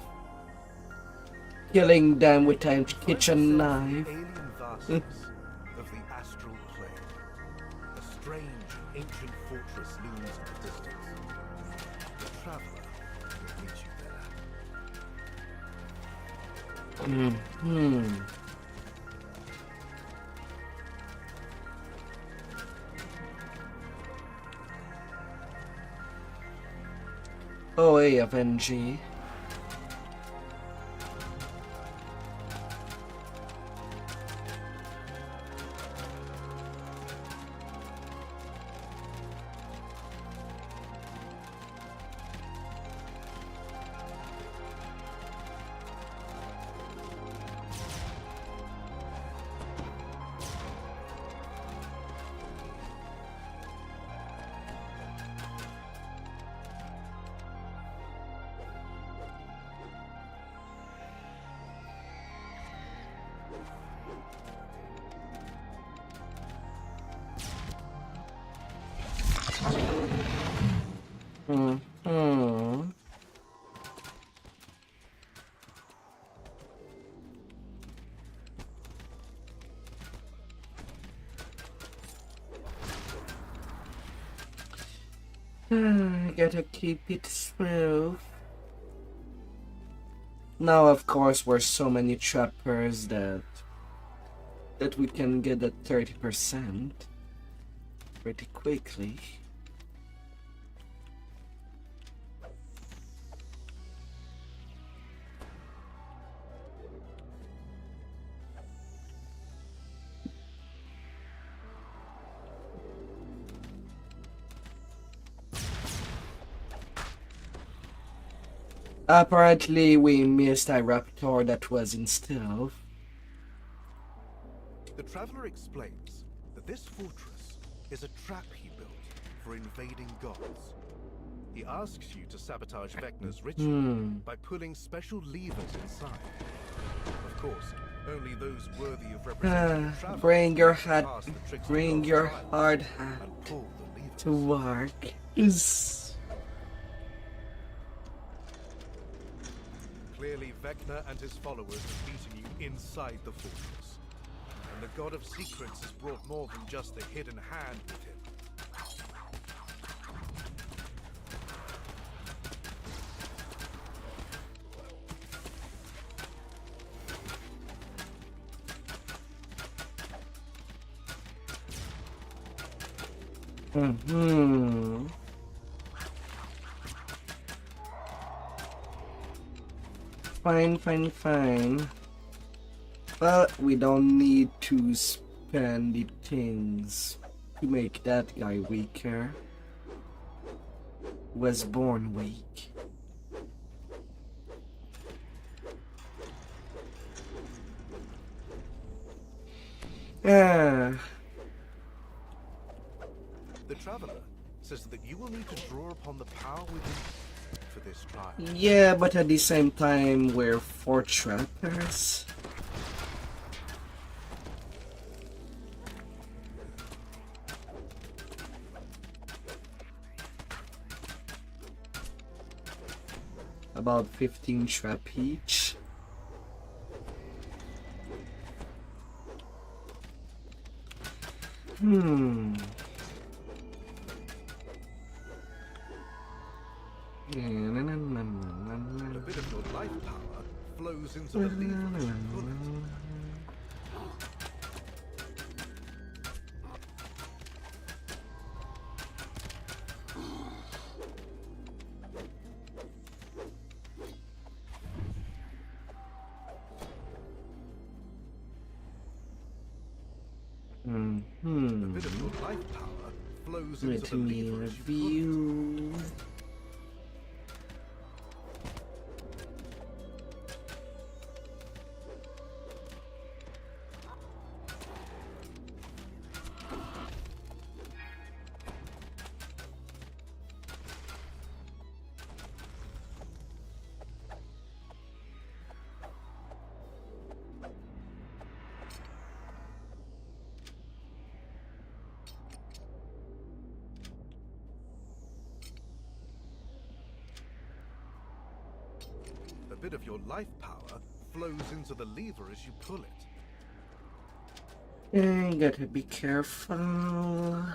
killing them with a kitchen knife. The alien vastness of the astral plane. A strange, ancient fortress looms in the distance. The traveler will meet you there. Oh, hey, FNG. Gotta keep it smooth. Now, of course, we're so many trappers that we can get that 30% pretty quickly. Apparently, we missed a raptor that was in stealth. The traveler explains that this fortress is a trap he built for invading gods. He asks you to sabotage Vecna's ritual by pulling special levers inside. Of course, only those worthy of representing the traveler Bring your can hat, pass the tricks of bring God's your trial hard hat and pull the levers. to work. Is Clearly, Vecna and his followers have beaten you inside the fortress. And the God of Secrets has brought more than just a hidden hand with him. Fine. But we don't need to spend the things to make that guy weaker. Was born weak. The Traveler says that you will need to draw upon the power within for this trial. Yeah, but at the same time, we're 4 trappers. About 15 trap each. A bit of your life power flows into the levers you pull it. A bit of your life power flows into Let the me levers you pull it. review. bit of your life power flows into the lever as you pull it. You gotta be careful.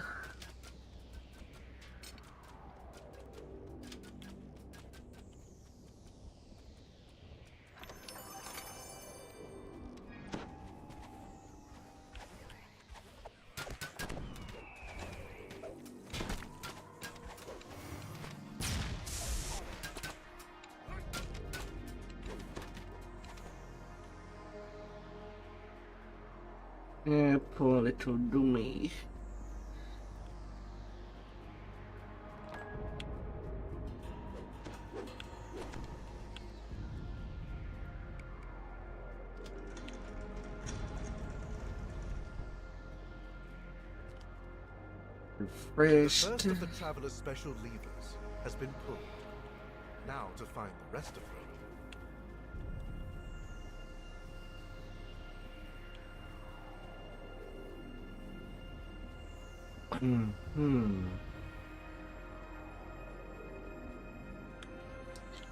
Yeah, poor little Doomy. Refreshed. The first of the Traveler's special levers has been pulled. Now to find the rest of them.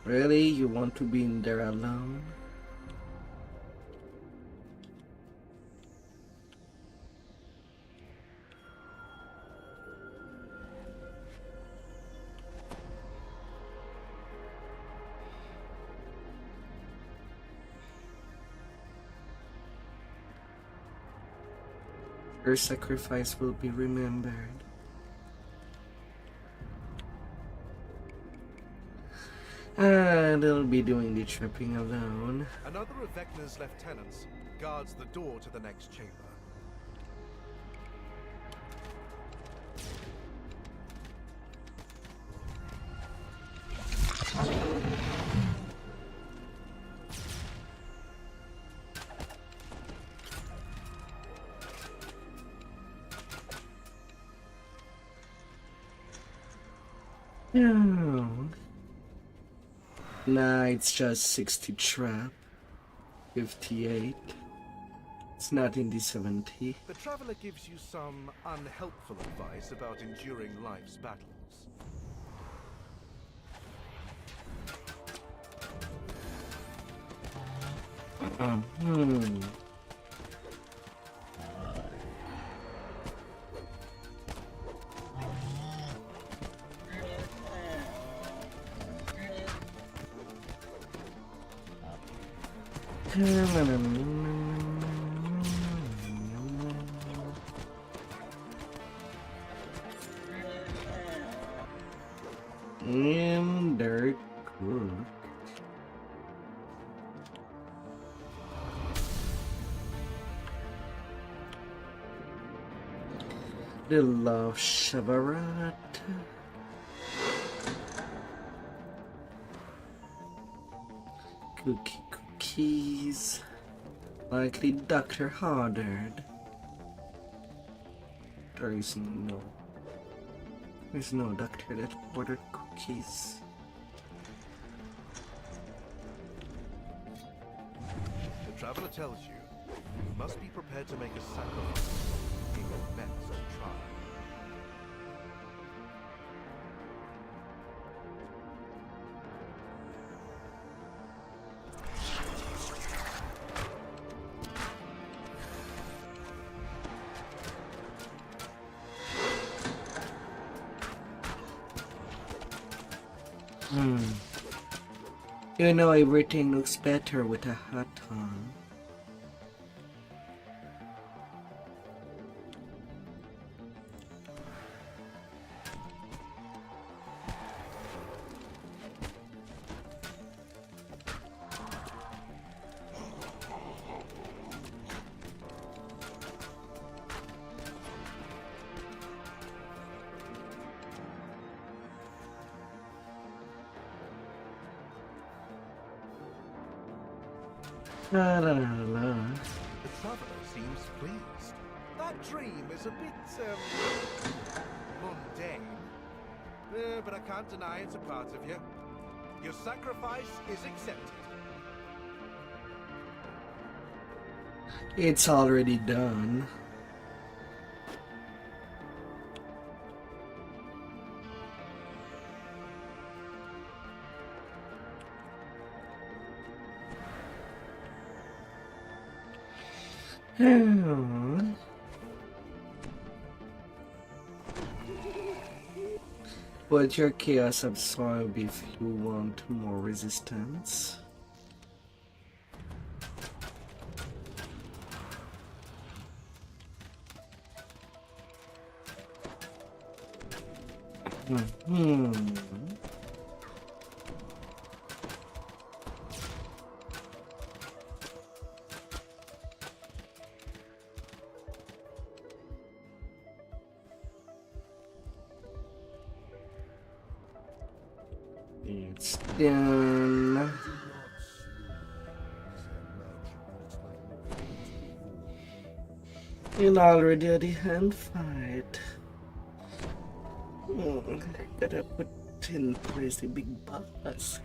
Really? You want to be in there alone? Your sacrifice will be remembered. And they'll be doing the trapping alone. Another of Vecna's lieutenants guards the door to the next chamber. No. Nah, it's just 60 trap. 58. It's not in the 70. The Traveler gives you some unhelpful advice about enduring life's battles. And they're good. The love Shavarat. Cookies. Likely Dr. Hardard. There's no doctor that ordered cookies. The Traveler tells you, you must be prepared to make a sacrifice in your next trial. You know, everything looks better with a hat on. La la la la. The Traveler seems pleased. That dream is a bit, mundane. But I can't deny it's a part of you. Your sacrifice is accepted. It's already done. But your chaos absorb if you want more resistance. It's done. And already at the hand fight. Gotta put in place the big boss.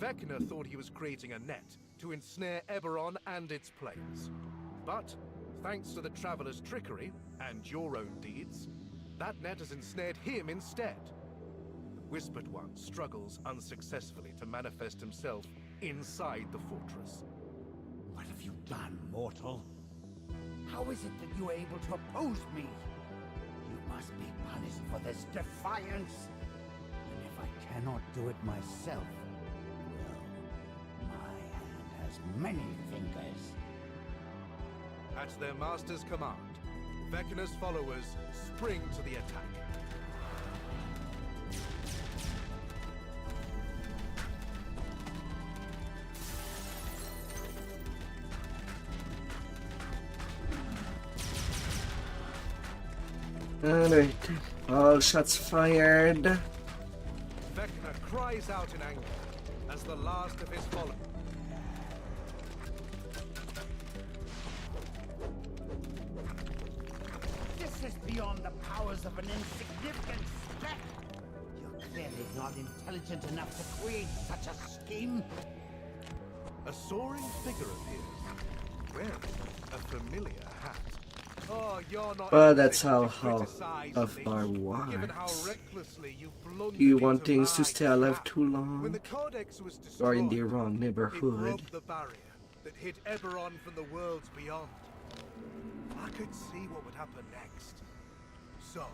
Vecna thought he was creating a net to ensnare Eberron and its planes. But, thanks to the Traveler's trickery, and your own deeds, that net has ensnared him instead. The Whispered One struggles unsuccessfully to manifest himself inside the fortress. What have you done, mortal? How is it that you are able to oppose me? You must be punished for this defiance. And if I cannot do it myself, well, my hand has many fingers. At their master's command, Vecna's followers spring to the attack. Alright, all shots fired. Vecna cries out in anger as the last of his followers. This is beyond the powers of an insignificant speck. You're clearly not intelligent enough to create such a scheme. A soaring figure appears, wearing a familiar hat. Oh, you're not Well, that's how criticize far me, given works. how recklessly you blundered You want into things to my stay alive trap. too When long, the Codex was or in the destroyed, wrong it neighborhood. broke the barrier that hid Eberron from the worlds beyond. I could see what would happen next. So,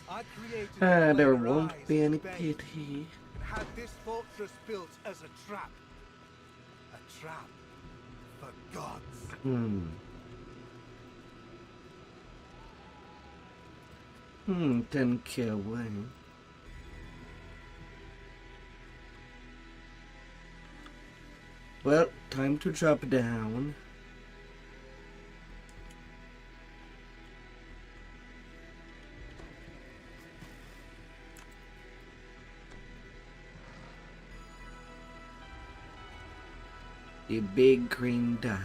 I created a There player won't eyes be any space pity. and had this fortress built as a trap. A trap for gods. 10k away. Well, time to drop down. The big green dot.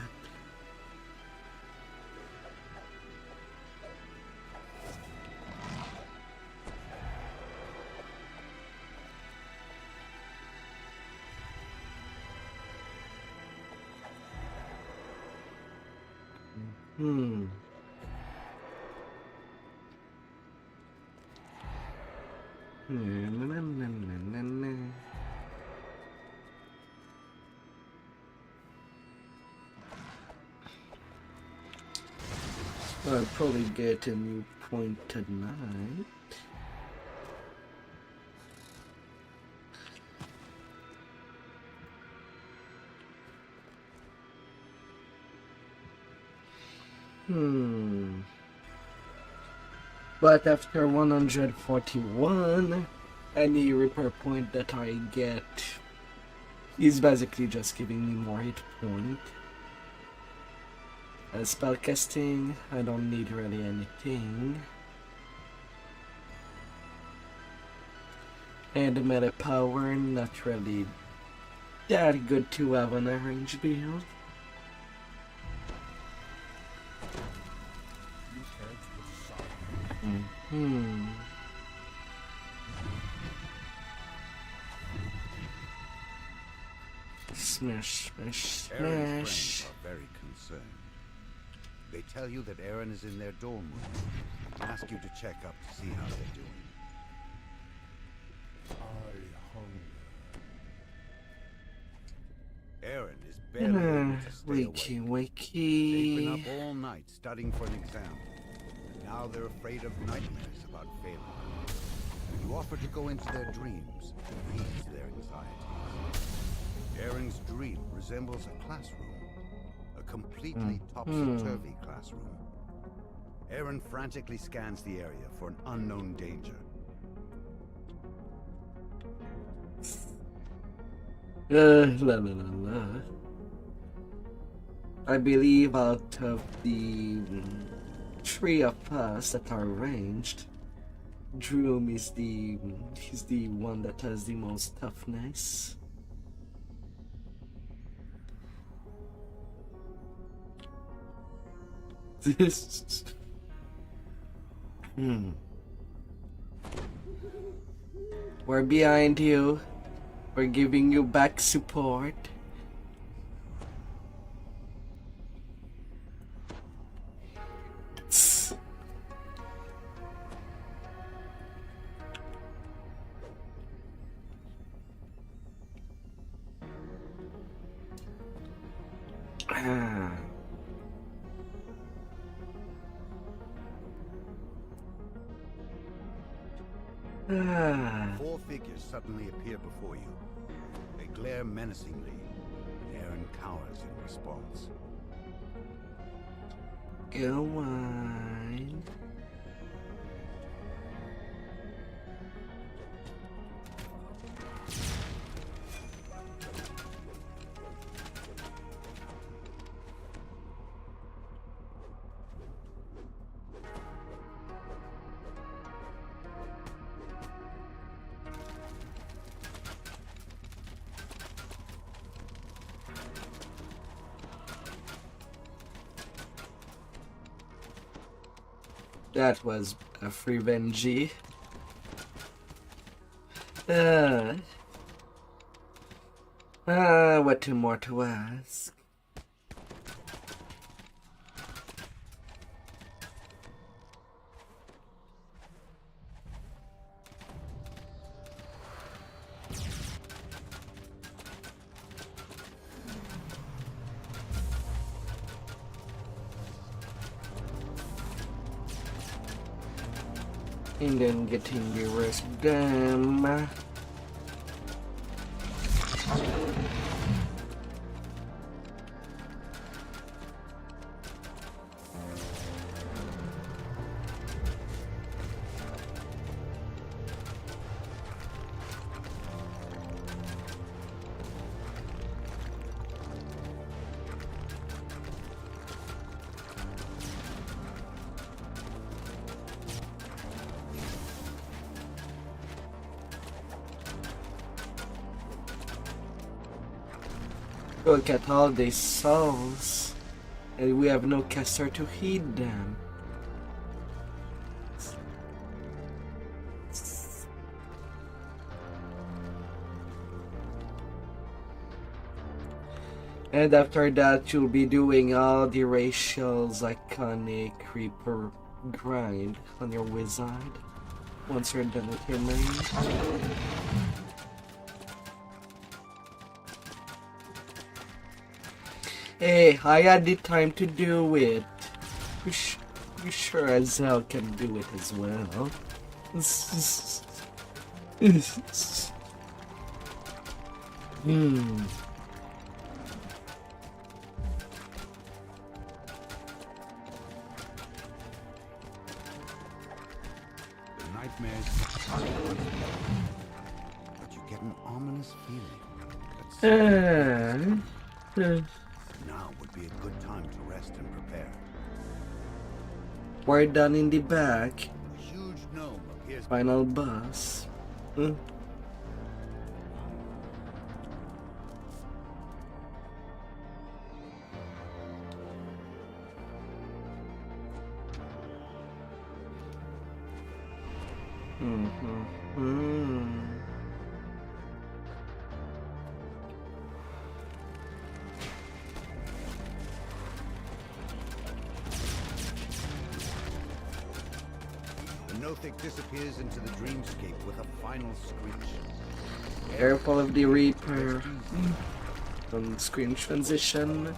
I'll probably get a new point tonight. But after 141, any repair point that I get is basically just giving me more hit point. Spellcasting, I don't need really anything. And meta power, not really that good to have on a range build. Smash, smash, Aaron's smash. friends are very concerned. They tell you that Aaron is in their dorm room and ask you to check up to see how they're doing. Aaron is barely able to stay Wakey, awake. They've been wakey. up all night studying for an exam, and now they're afraid of nightmares about failing. You offer to go into their dreams to ease their anxieties. Aaron's dream resembles a classroom, a completely topsy-turvy classroom. Aaron frantically scans the area for an unknown danger. La la la la. I believe out of the three of us that are ranged, Droom is the one that has the most toughness. This. We're behind you. We're giving you back support. Four figures suddenly appear before you. They glare menacingly, and Aaron cowers in response. Go on. That was a free Benji. What more to ask? And then getting the rest of them. Look at all these souls, and we have no caster to heed them. And after that, you'll be doing all the racial's iconic creeper grind on your wizard once you're done with your main. Hey, I had the time to do it. You sure as hell can do it as well. The nightmares are but you get an ominous feeling that now would be a good time to rest and prepare. We're done in the back. A huge gnome appears. Final boss. The Nothic disappears into the dreamscape with a final screech. Careful of the Reaper. On screen transition.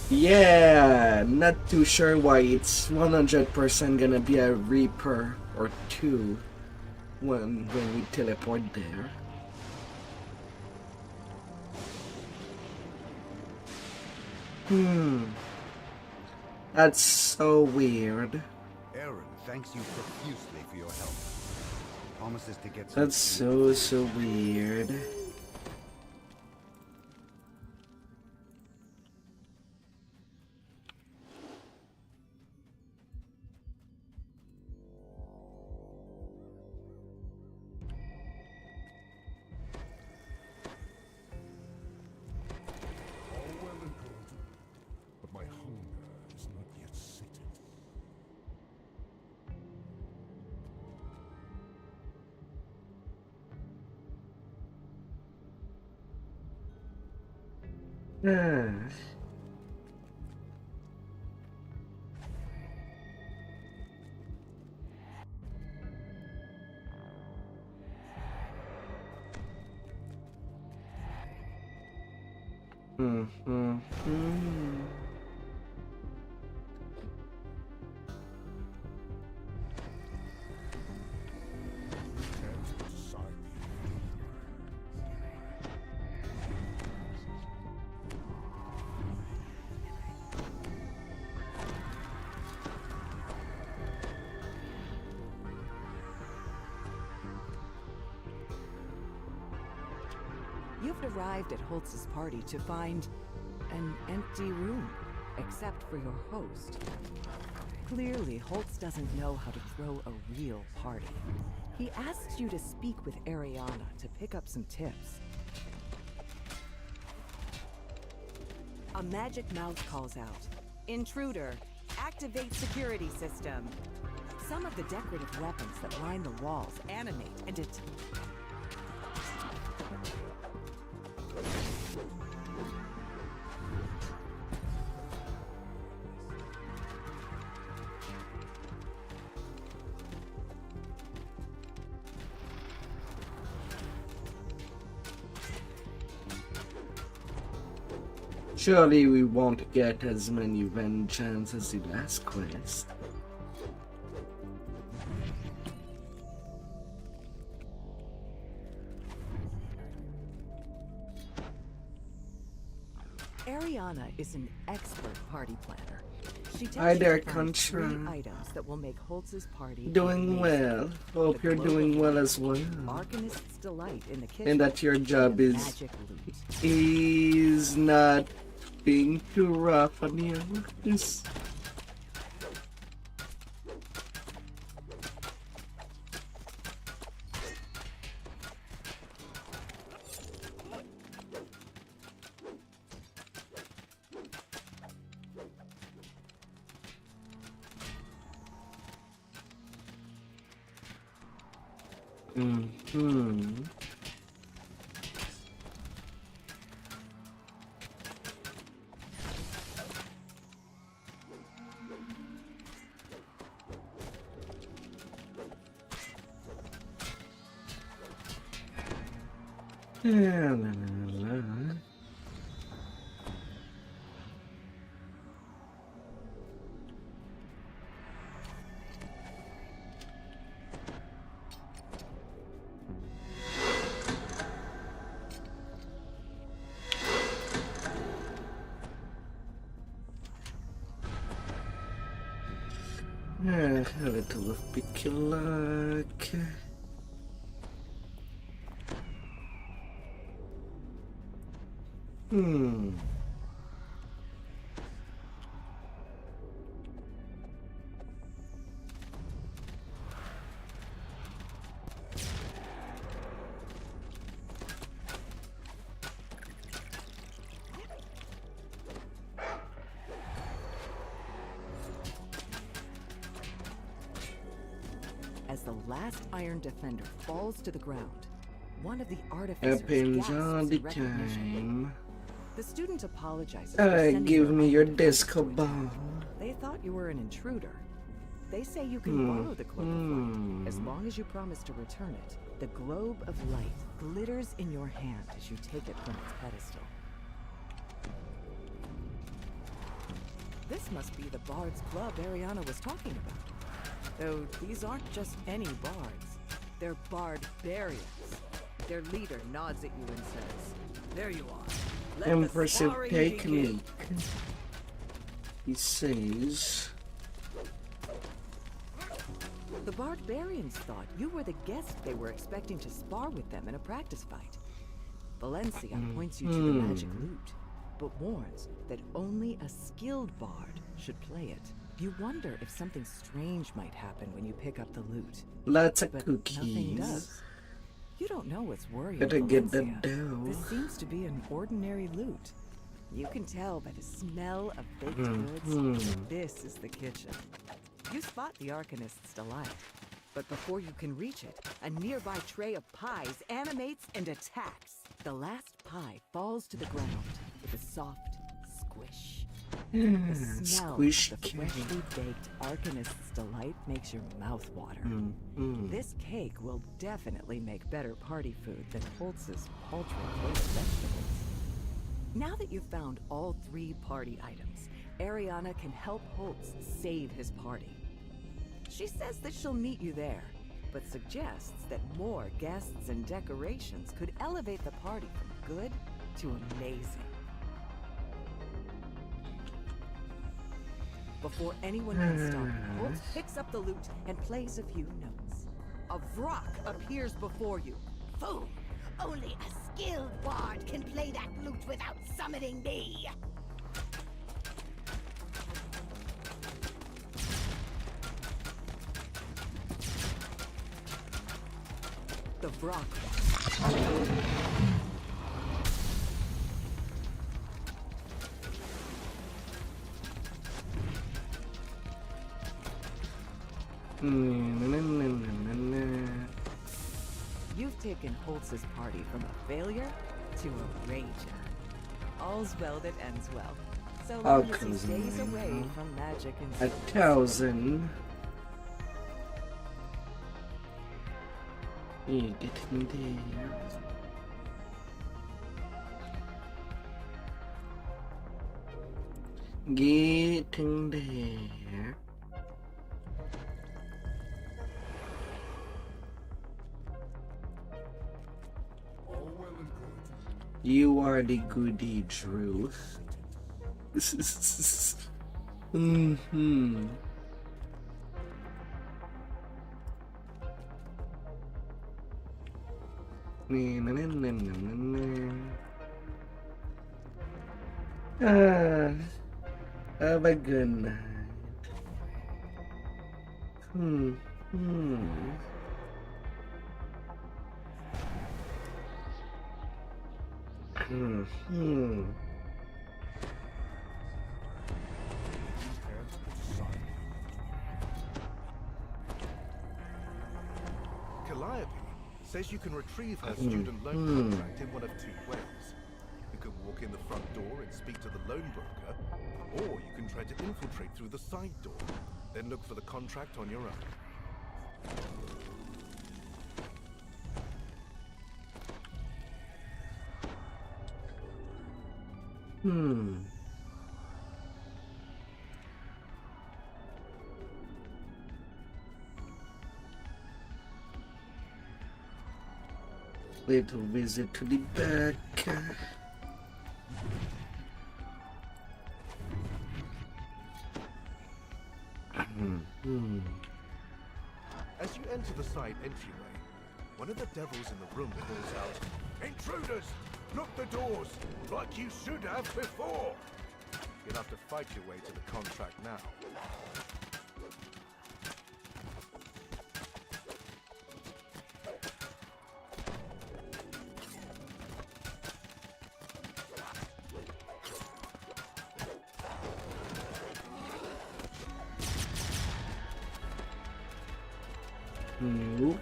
Yeah, not too sure why it's 100% gonna be a Reaper or two when we teleport there. That's so weird. Aaron thanks you profusely for your help. Promises to get some That's so weird. All well and good, but my hunger is not yet sated. Can't decide You've arrived at Holtz's party to find an empty room, except for your host. Clearly, Holtz doesn't know how to throw a real party. He asks you to speak with Ariana to pick up some tips. A magic mouth calls out, "Intruder, activate security system." Some of the decorative weapons that line the walls animate and it... Surely we won't get as many vengeance as the last quest. Ariana is an expert party planner. She Hi tells you there, to find three Contra. items that will make Holtz's party Doing amazing. well. Hope The you're glow doing of well as well. Arcanist's delight in the kitchen. And that your job and is magic loot. is not being too rough on you. Just la, la, la. A little of picky luck. As the last iron defender falls to the ground, one of the artificers Happens gasps all in the recognition. time. The student apologizes for sending Give you me out your to the disco forest. ball. They thought you were an intruder. They say you can borrow the cloak of light as long as you promise to return it. The globe of light glitters in your hand as you take it from its pedestal. This must be the Bard's Club Ariana was talking about. Though these aren't just any bards. They're barbarians. Their leader nods at you and says, "There you are. Let the Impressive sparring technique. begin." He says, The barbarians thought you were the guest they were expecting to spar with them in a practice fight. Valencia points you to the magic lute, but warns that only a skilled bard should play it. You wonder if something strange might happen when you pick up the lute. lots of But nothing cookies. does. You don't know what's worrying Gotta get the Valencia. dough. This seems to be an ordinary lute. You can tell by the smell of baked goods that this is the kitchen. You spot the Arcanist's delight, but before you can reach it, a nearby tray of pies animates and attacks. The last pie falls to the ground with a soft squish. The smell Squish of the freshly baked Arcanist's delight makes your mouth water. This cake will definitely make better party food than Holtz's paltry roast vegetables. Now that you've found all 3 party items, Ariana can help Holtz save his party. She says that she'll meet you there, but suggests that more guests and decorations could elevate the party from good to amazing. Before anyone can stop, Holtz picks up the lute and plays a few notes. A Vrock appears before you. Fool! Only a skilled bard can play that lute without summoning me! The Vrock. You've taken Holtz's party from a failure to a rager. All's well that ends well. So long as he stays away from magic and 1,000. You getting there? Getting there. You are the goody Drew. Mm-hmm. Have a good night. Calliope says you can retrieve her student loan contract in one of 2 ways. You can walk in the front door and speak to the loan broker, or you can try to infiltrate through the side door, then look for the contract on your own. Little visit to the back. As you enter the side entryway, one of the devils in the room calls out, "Intruders! Lock the doors, like you should have before!" You'll have to fight your way to the contract now. Nope.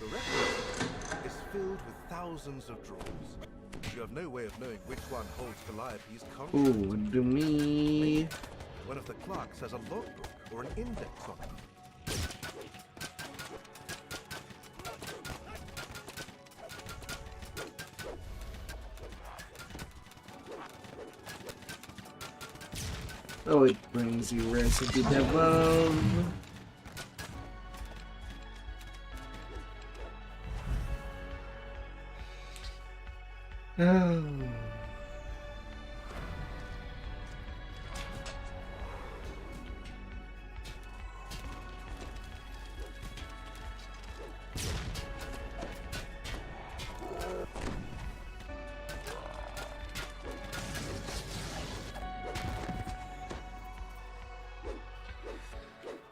The record is filled with thousands of drawers. You have no way of knowing which one holds Calliope's contract. Ooh, do me. One of the clerks has a logbook or an index on it. Oh, it brings you recipe devil. Oh.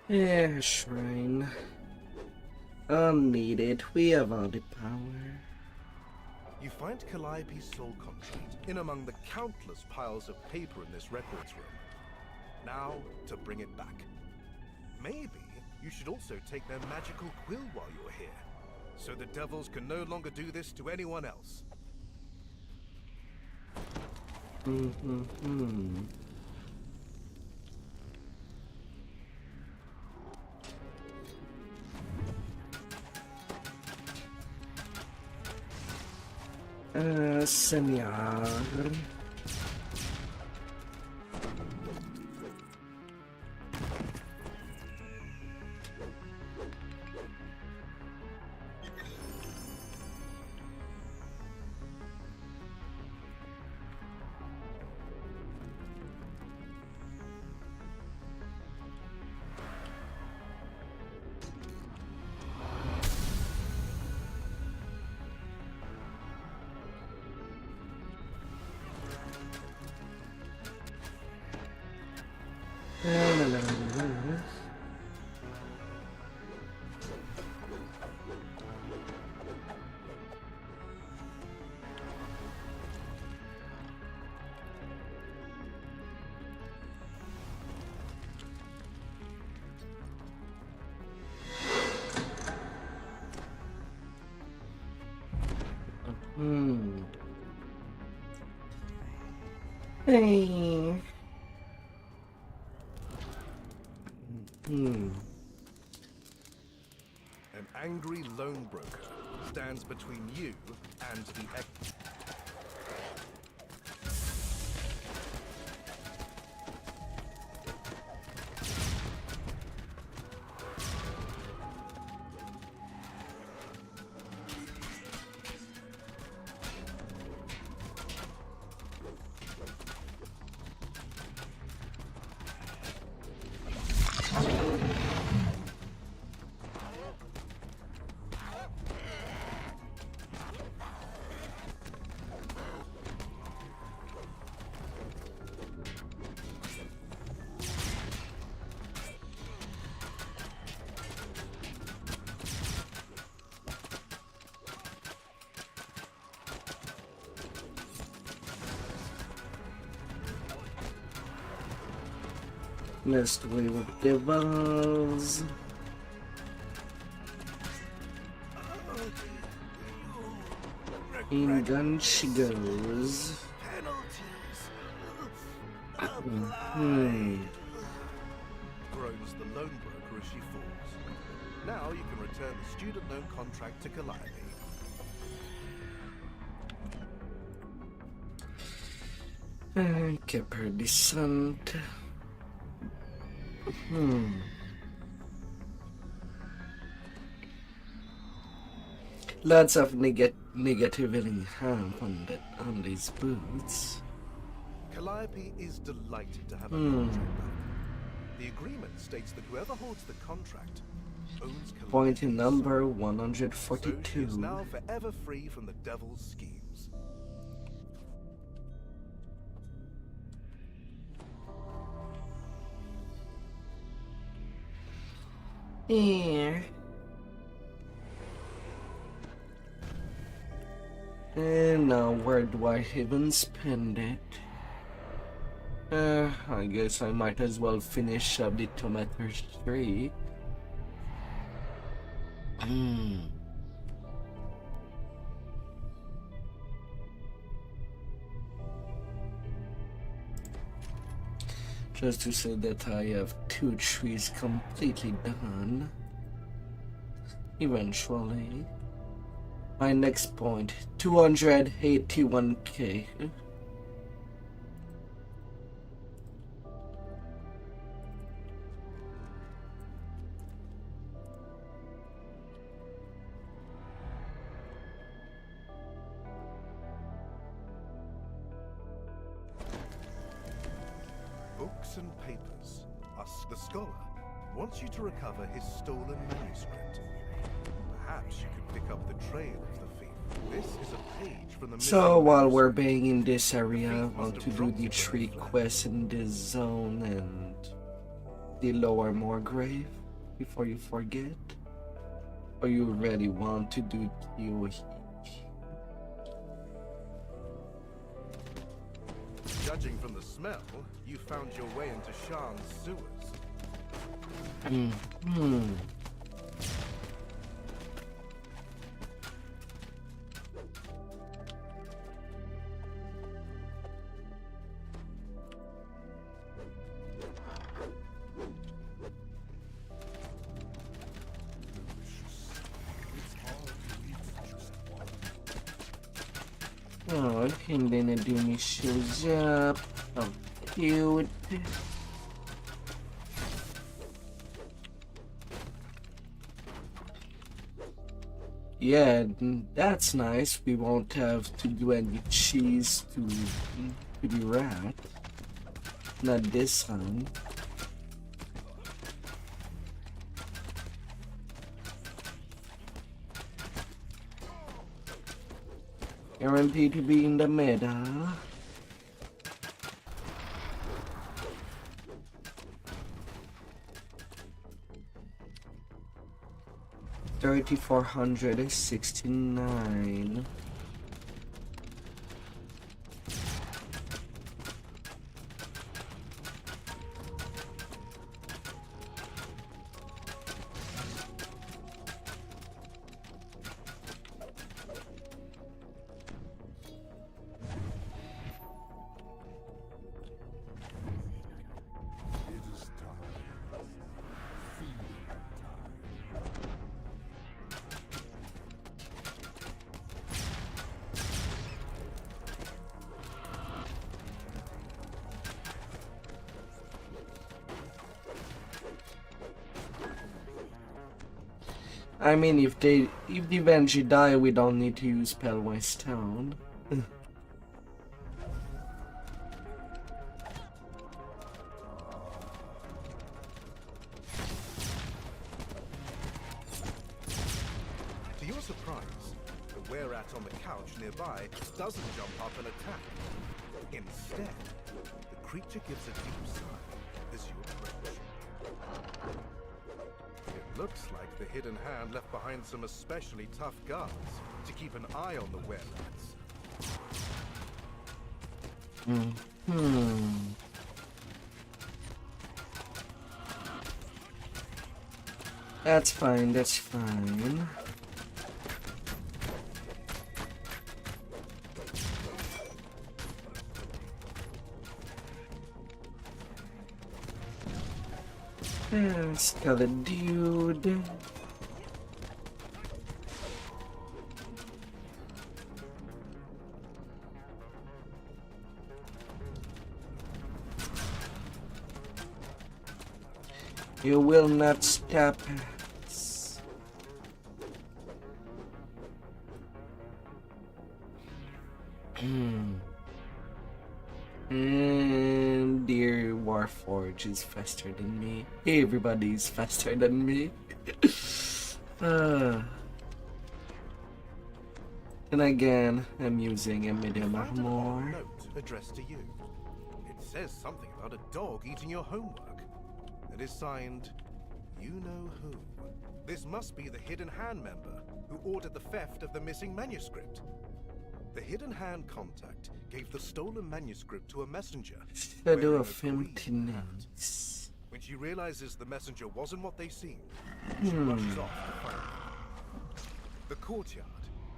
Yeah, shrine. Unneeded. We have all the power. You find Calliope's soul contract in among the countless piles of paper in this records room. Now, to bring it back. Maybe you should also take their magical quill while you're here, so the devils can no longer do this to anyone else. Senor. Hey. An angry lone broker stands between you and the Next wave of devils. In gun she goes. groans the lone broker as she falls. Now you can return the student loan contract to Calliope. Keep her decent. Lots of negativity on these boots. Calliope is delighted to have a contract back. The agreement states that whoever holds the contract owns Calliope's Point number soul. 142. So she is now forever free from the devil's schemes. Here. And now where do I even spend it? I guess I might as well finish up the tomato tree. Just to say that I have 2 trees completely done. Eventually. My next point, 281k. Books and papers. The scholar wants you to recover his stolen manuscript. Perhaps you could pick up the trail of the thief. This is a page from the So missing while we're manuscript. being in this area, I want to do the 3 quests in this zone and the lower Moorgrave before you forget. Or you really want to do you? Judging from the smell, you found your way into Shan's sewers. Oh, and then a Doomy shows up. Oh, cute. Yeah, that's nice. We won't have to do any cheese to the rat. Not this time. Guaranteed to be in the middle. $3,469. I mean, if the Venji die, we don't need to use Pellwise Town. To your surprise, the were-rat on the couch nearby doesn't jump up and attack. Instead, the creature gives a deep sigh as you approach. It looks like the hidden hand left behind some especially tough guards to keep an eye on the were-rats. That's fine, that's fine. Let's got a dude. You will not stop us. And dear Warforge is faster than me. Everybody's faster than me. And again, I'm using a medium Found an odd armor. note addressed to you. It says something about a dog eating your homework. It is signed, you know who. This must be the Hidden Hand member who ordered the theft of the missing manuscript. The Hidden Hand contact gave the stolen manuscript to a messenger. Shadow wearing of a green hat. Emptiness. When she realizes the messenger wasn't what they seemed, she rushes off to find them. The courtyard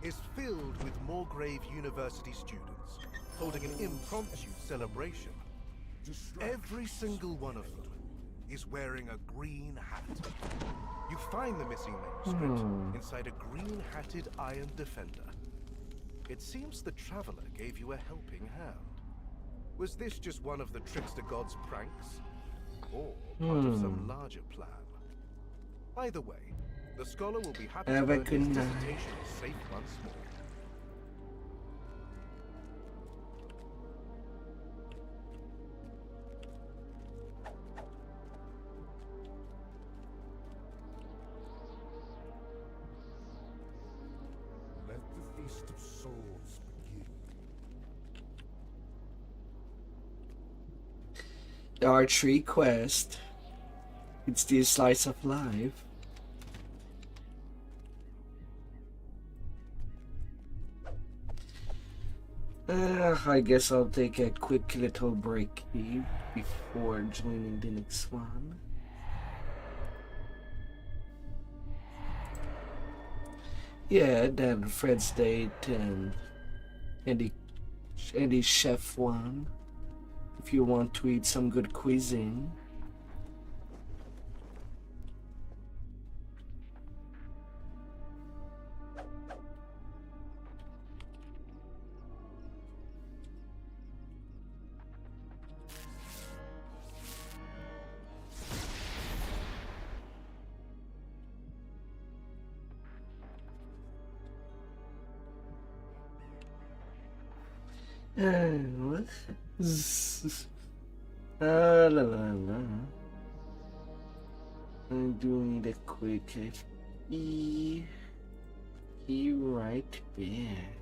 is filled with Morgrave University students holding an impromptu celebration. Every single one of them is wearing a green hat. You find the missing manuscript inside a green-hatted iron defender. It seems the Traveler gave you a helping hand. Was this just one of the Trickster God's pranks? Or part of some larger plan? Either way, the Scholar will be happy to Have a learn his good night. dissertation is safe once more. Let the Feast of Souls begin. The archery quest. It's the slice of life. I guess I'll take a quick little break before joining the next one. Yeah, then Fred's Date and the Chef one. If you want to eat some good cuisine. What? La la la. I'm doing the quick be right back.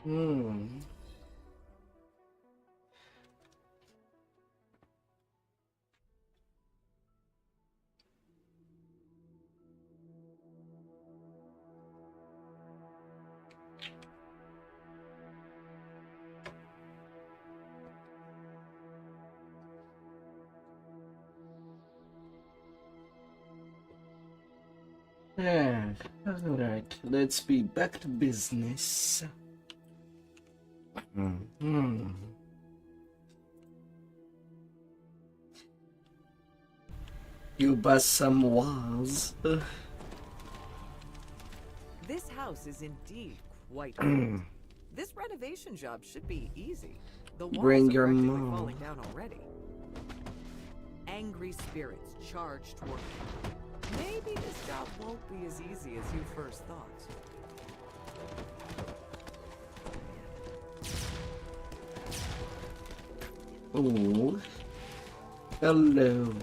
Hmm. Yeah, alright, let's be back to business. Hmm. You bust some walls. This house is indeed quite old. This renovation job should be easy. The walls Bring are your practically mom. falling down already. Angry spirits charge toward you. Maybe this job won't be as easy as you first thought. Oh. Hello.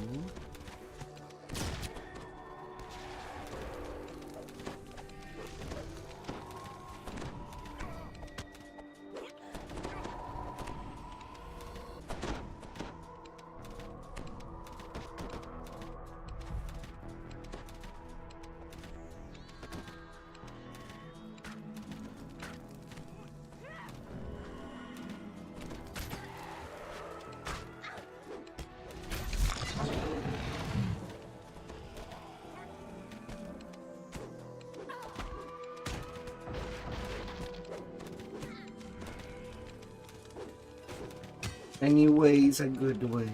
Anyways, a good way.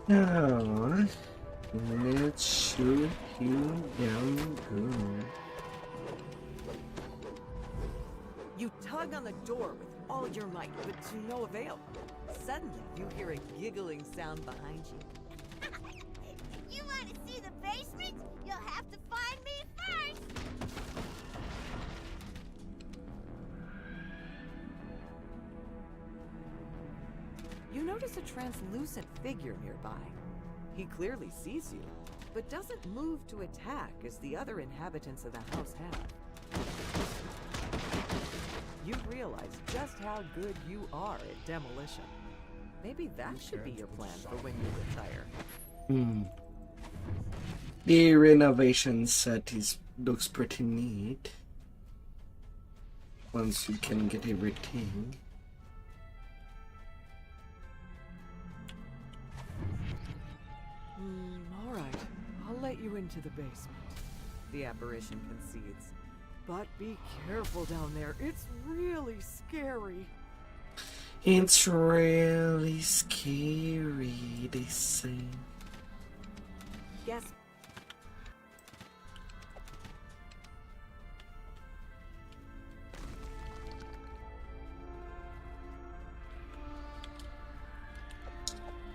Now, let's shoot you down good. You tug on the door with all your might, but to no avail. Suddenly, you hear a giggling sound behind you. You want to see the basement? You'll have to find me first! You notice a translucent figure nearby. He clearly sees you, but doesn't move to attack as the other inhabitants of the house have. You realize just how good you are at demolition. Maybe that should be your plan for when you retire. The renovation set looks pretty neat. Once you can get everything. Alright, I'll let you into the basement. The apparition concedes. But be careful down there, it's really scary. It's really scary, they say. Guess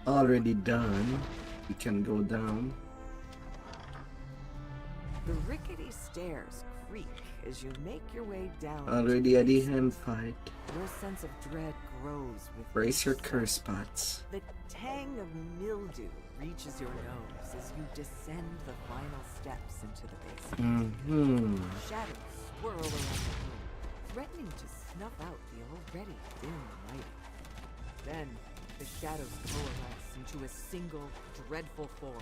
Already done. You can go down. the rickety stairs creak as you make your way down. Already at the hand fight. Your sense of dread grows with Brace your each curse step. spots. The tang of mildew reaches your nose as you descend the final steps into the basement. Shadows swirl around the room, threatening to snuff out the already dim lighting. Then, the shadows coalesce into a single, dreadful form.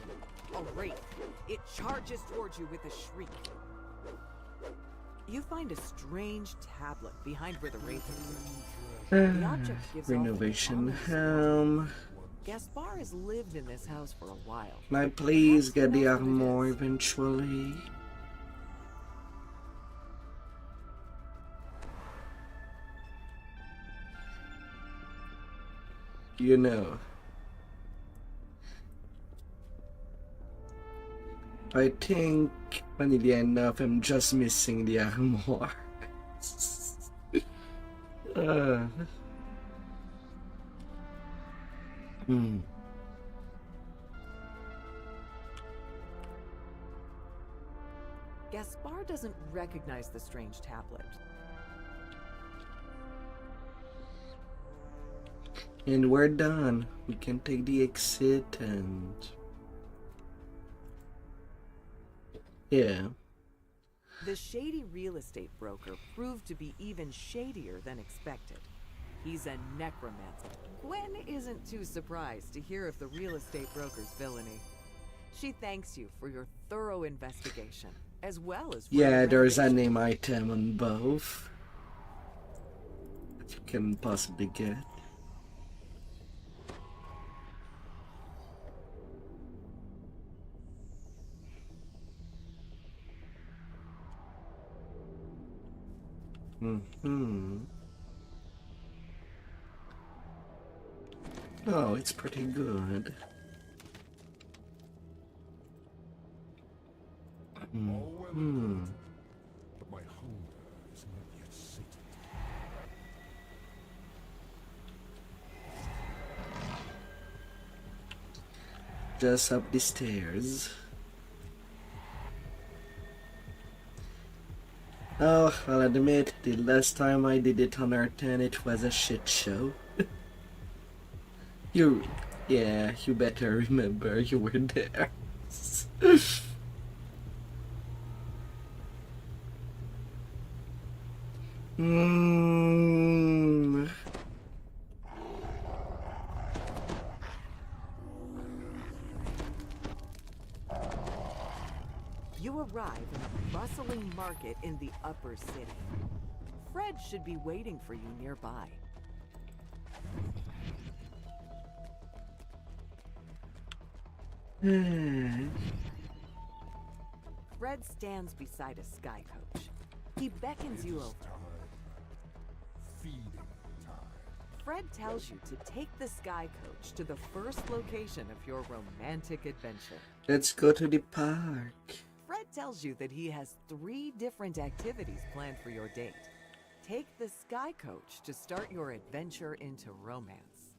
A wraith. It charges towards you with a shriek. You find a strange tablet behind where the wraith is. The object gives off an Renovation ominous helm. Gaspar has lived in this house for a while. Can I please get the Perhaps he knows what it armor is. eventually? You know, I think vanilla enough. I'm just missing the armor. Gaspar doesn't recognize the strange tablet. And we're done. We can take the exit and... yeah. The shady real estate broker proved to be even shadier than expected. He's a necromancer. Gwen isn't too surprised to hear of the real estate broker's villainy. She thanks you for your thorough investigation, as well as for Yeah, your there's a renovation. name item on both that you can possibly get. Oh, it's pretty good. But my hunger is not yet sated. Just up the stairs. Oh, I'll admit, the last time I did it on R10, it was a shit show. Yeah, you better remember you were there. You arrive in a bustling market in the upper city. Fred should be waiting for you nearby. Fred stands beside a sky coach. He beckons you over. Feeding time. Fred tells you to take the sky coach to the first location of your romantic adventure. Let's go to the park. Fred tells you that he has 3 different activities planned for your date. Take the sky coach to start your adventure into romance.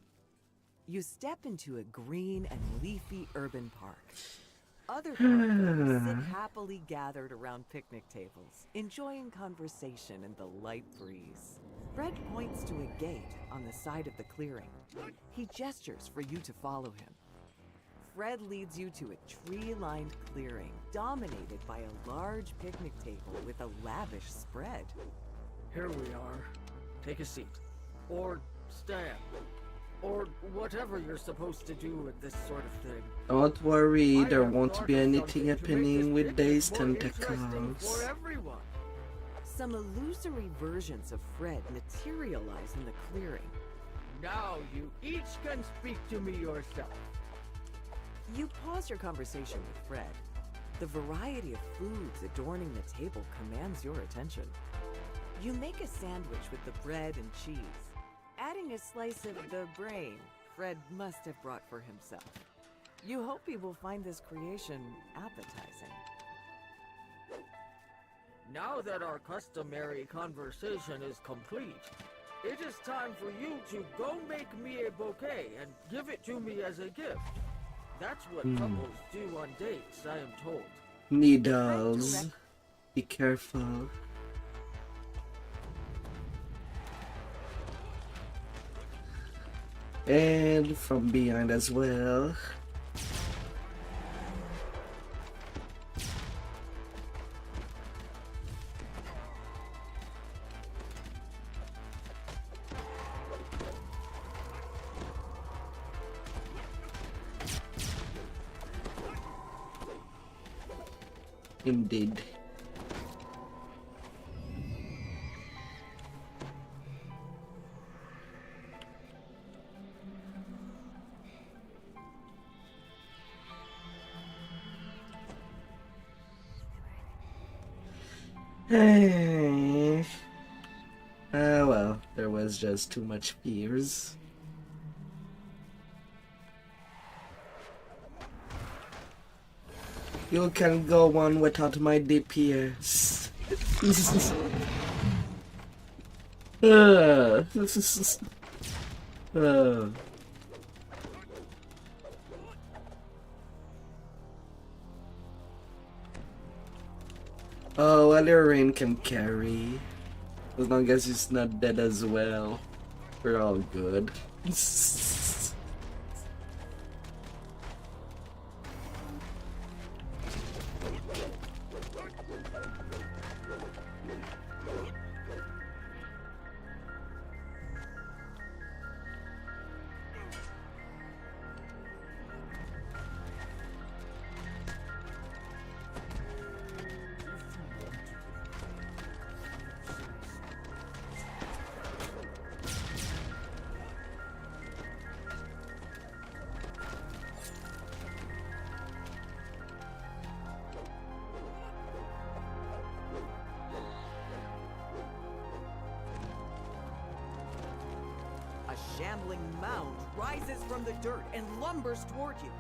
You step into a green and leafy urban park. Other parkgoers sit happily gathered around picnic tables, enjoying conversation in the light breeze. Fred points to a gate on the side of the clearing. He gestures for you to follow him. Fred leads you to a tree-lined clearing, dominated by a large picnic table with a lavish spread. Here we are. Take a seat. Or stand. Or whatever you're supposed to do with this sort of thing. Don't worry, there I have won't thought be of anything something to make happening this with picnic these more interesting tentacles. for everyone. Some illusory versions of Fred materialize in the clearing. Now you each can speak to me yourself. You pause your conversation with Fred. The variety of foods adorning the table commands your attention. You make a sandwich with the bread and cheese, adding a slice of the brain Fred must have brought for himself. You hope he will find this creation appetizing. Now that our customary conversation is complete, it is time for you to go make me a bouquet and give it to me as a gift. That's what couples do on dates, I am told. Needles. Be careful. And from behind as well. Indeed. Well, there was just too much fears. You can go on without my DPS. Oh, well, your rain can carry. As long as he's not dead as well, we're all good. A shambling mound rises from the dirt and lumbers toward you.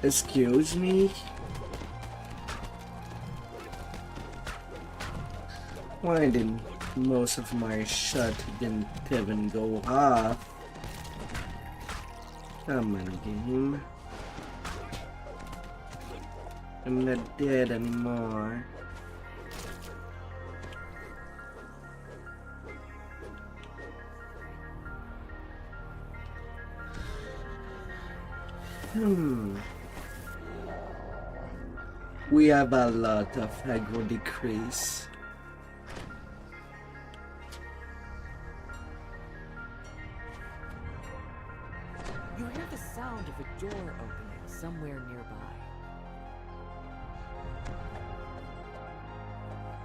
Excuse me? Why didn't most of my shot didn't even go off? Come on, game. I'm not dead anymore. We have a lot of aggro decrease. You hear the sound of a door opening somewhere nearby.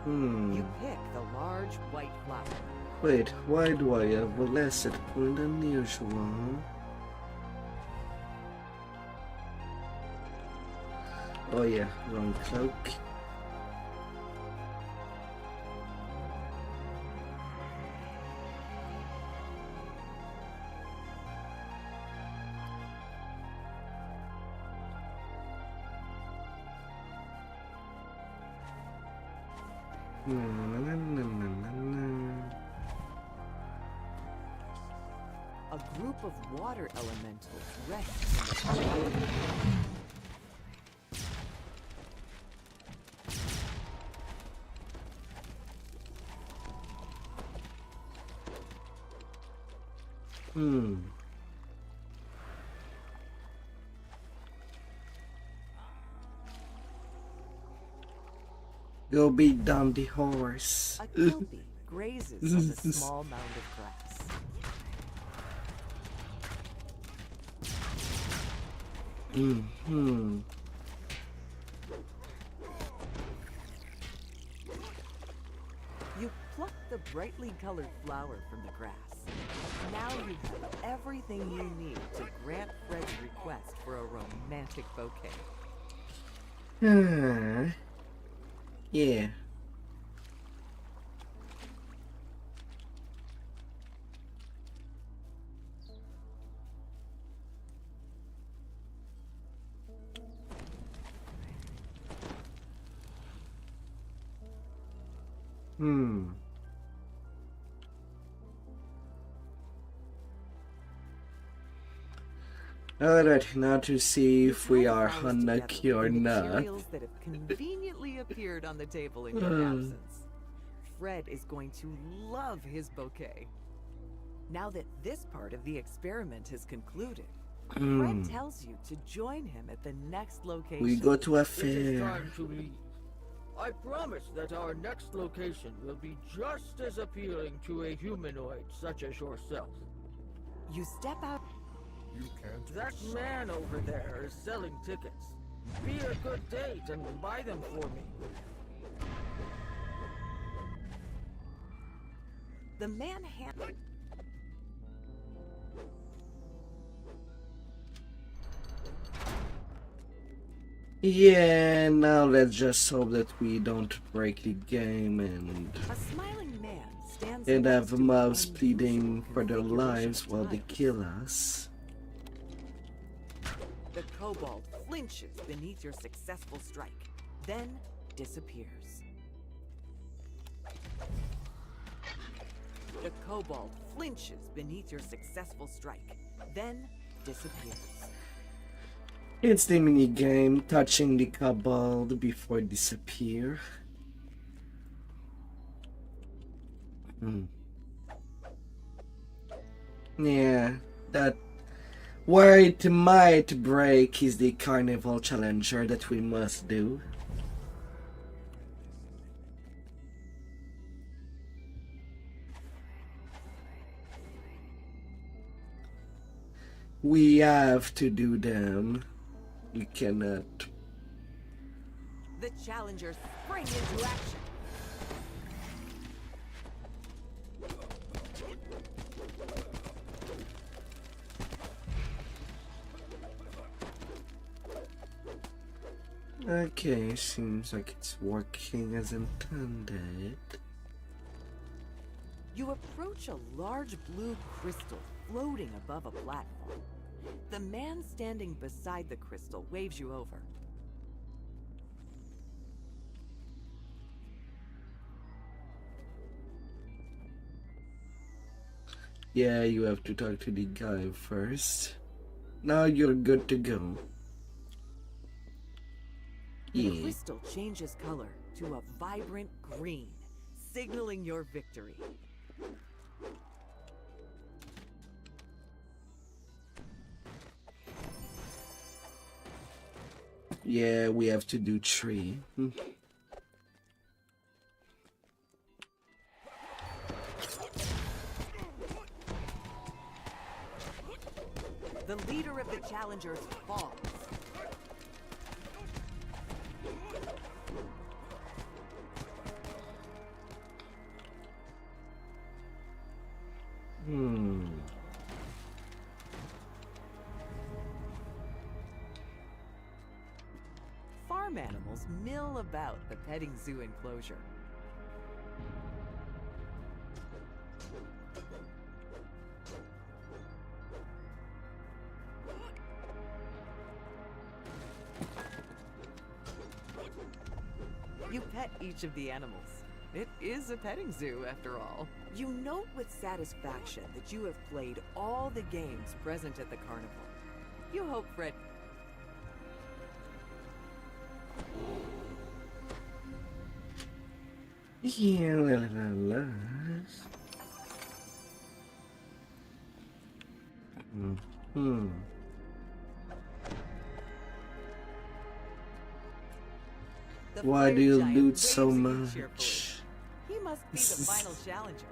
You pick the large white flower. Wait, why do I have a less hit point than usual? Oh yeah, wrong cloak. A group of water elementals rest in the ground. Go beat down the horse. A kelpie grazes on the small mound of grass. You pluck the brightly colored flower from the grass. Now you have everything you need to grant Fred's request for a romantic bouquet. Yeah. Alright, now to see if we are unlucky or not. Materials that have conveniently appeared on the table in your absence. Fred is going to love his bouquet. Now that this part of the experiment has concluded, Fred tells you to join him at the next location. We go to a It is fair. time to leave. I promise that our next location will be just as appealing to a humanoid such as yourself. You step out. You can't. That man over there is selling tickets. Be a good date and buy them for me. The man handles. Yeah, now let's just hope that we don't break the game and A smiling man stands have next to an mouths unusual pleading for their configuration lives of while they tiles. kill us. The kobold flinches beneath your successful strike, then disappears. The kobold flinches beneath your successful strike, then disappears. It's the mini game, touching the kobold before disappear. Yeah, that where it might break is the carnival challenger that we must do. We have to do them. We cannot. The challengers spring into action. Okay, seems like it's working as intended. You approach a large blue crystal floating above a platform. The man standing beside the crystal waves you over. Yeah, you have to talk to the guy first. Now you're good to go. The crystal changes color to a vibrant green, signaling your victory. Yeah, we have to do 3. The leader of the challengers falls. Farm animals mill about the petting zoo enclosure. You pet each of the animals. It is a petting zoo, after all. You note with satisfaction that you have played all the games present at the carnival. You hope Fred... Yeah, la. Why do you loot so much? He must be the final challenger.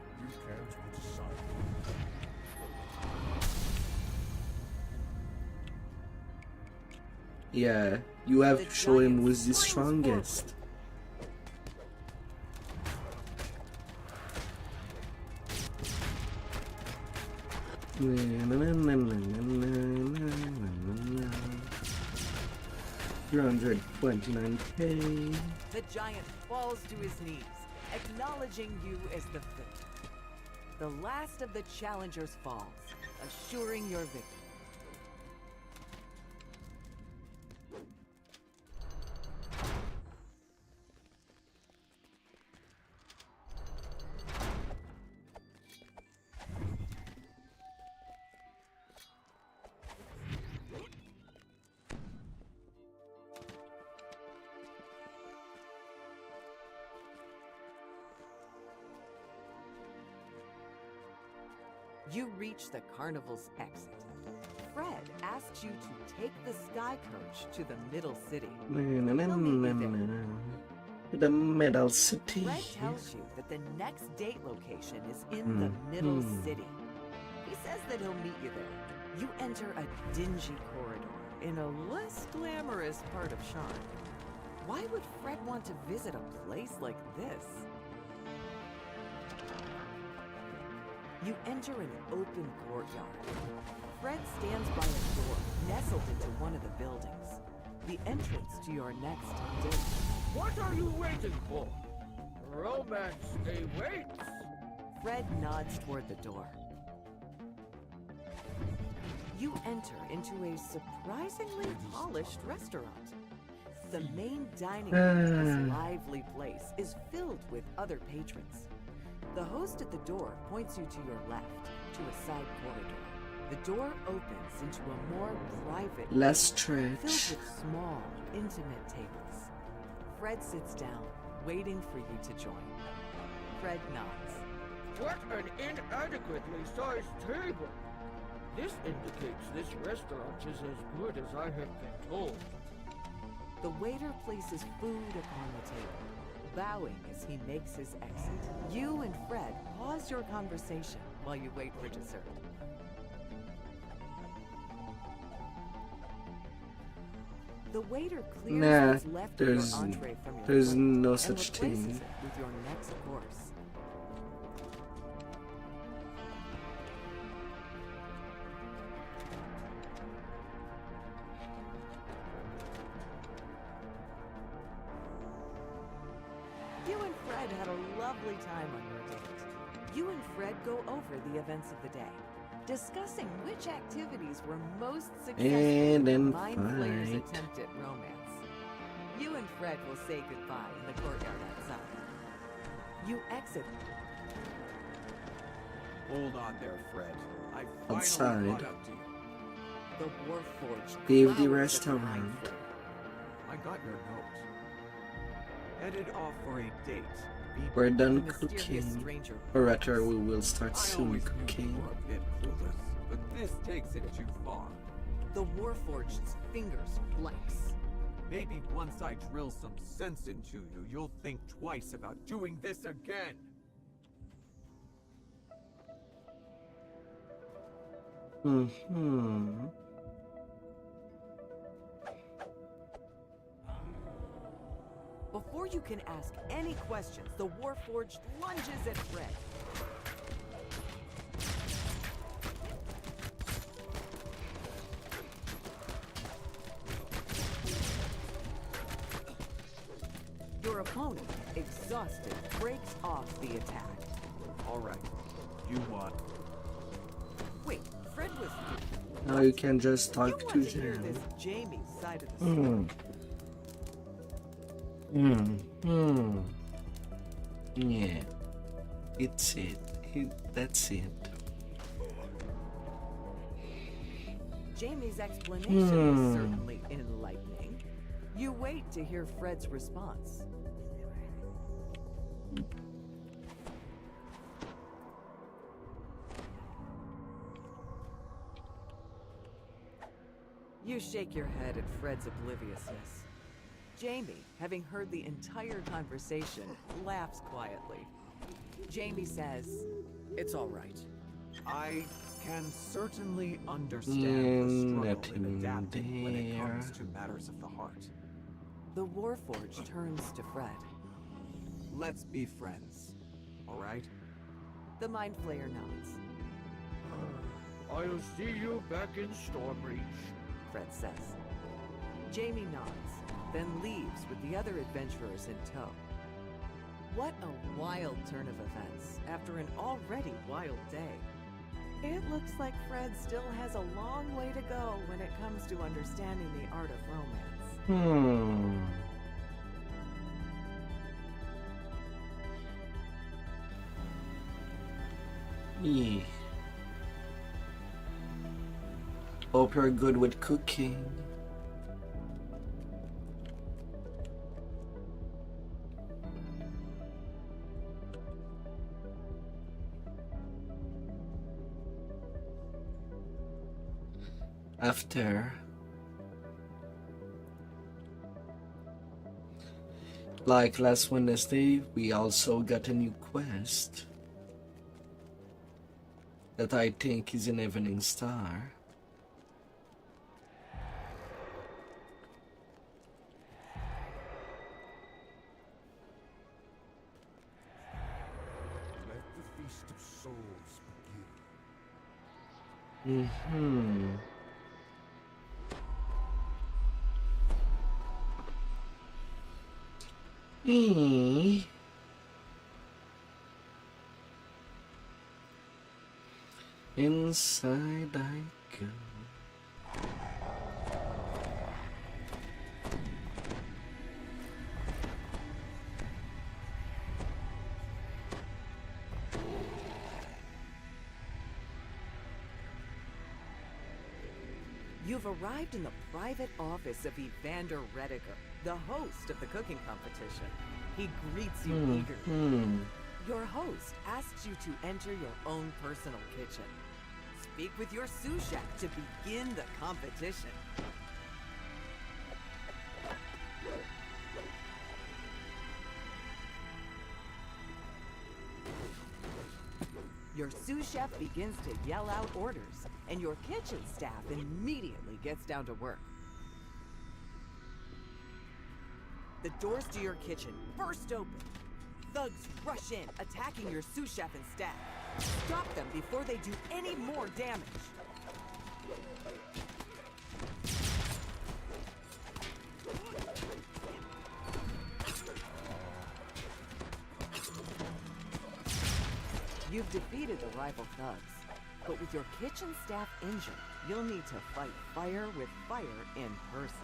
Yeah, you have to show him who's the strongest. $329K. The giant falls to his knees, acknowledging you as the victor. The last of the challengers falls, assuring your victory. You reach the carnival's exit. Fred asks you to take the sky coach to the middle city. The middle city. Fred tells you that the next date location is in the middle city. He says that he'll meet you there. You enter a dingy corridor in a less glamorous part of Sharn. Why would Fred want to visit a place like this? You enter an open courtyard. Fred stands by a door, nestled into one of the buildings. The entrance to your next date. What are you waiting for? Romance awaits. Fred nods toward the door. You enter into a surprisingly polished restaurant. The main dining room of this lively place is filled with other patrons. The host at the door points you to your left, to a side corridor. the door opens into a more private Less room, filled stretch. with small, intimate tables. Fred sits down, waiting for you to join. Fred nods. What an inadequately sized table! This indicates this restaurant is as good as I have been told. The waiter places food upon the table, bowing as he makes his exit. You and Fred pause your conversation while you wait for dessert. The waiter clears Nah, what's left of there's- your entree from your there's plate no and such replaces thing. it with your next course. You and Fred had a lovely time on your date. You and Fred go over the events of the day, discussing which activities were most successful And then in Mind Flayer's fight. attempt at romance. You and Fred will say goodbye in the courtyard outside. You exit. Hold on there, Fred. I finally Outside. caught up to you. The Warforged Leave the glowers at the Mind restaurant. Flayer. I got your note. Headed off for a date. Be We're The done mysterious cooking. stranger Or rather, we will start I soon always knew you cooking. were a bit clueless, but this takes it too far. The Warforged's fingers flex. Maybe once I drill some sense into you, you'll think twice about doing this again. Mm-hmm. Before you can ask any questions, the Warforged lunges at Fred. Your opponent, exhausted, breaks off the attack. All right, you won. Wait, Fred was... Now you can just You talk to want to hear him. this Jamie's side of the story. Yeah. It's it. That's it. Jamie's explanation is certainly enlightening. You wait to hear Fred's response. You shake your head at Fred's obliviousness. Jamie, having heard the entire conversation, laughs quietly. Jamie says, "It's all right." I can certainly understand the struggle nothing in adapting when it there. comes to matters of the heart. The Warforged turns to Fred. Let's be friends, all right? The Mind Flayer nods. I'll see you back in Stormreach. Fred says. Jamie nods, then leaves with the other adventurers in tow. What a wild turn of events after an already wild day. It looks like Fred still has a long way to go when it comes to understanding the art of romance. Yeah. Hope you're good with cooking. After, like last Wednesday, we also got a new quest that I think is an Evening Star. Let the feast of souls begin. Inside I go. You've arrived in the private office of Evander Rediger, the host of the cooking competition. He greets you eagerly. Your host asks you to enter your own personal kitchen. Speak with your sous chef to begin the competition. Your sous chef begins to yell out orders, and your kitchen staff immediately gets down to work. The doors to your kitchen burst open. Thugs rush in, attacking your sous chef and staff. Stop them before they do any more damage. You've defeated the rival thugs, but with your kitchen staff injured, you'll need to fight fire with fire in person.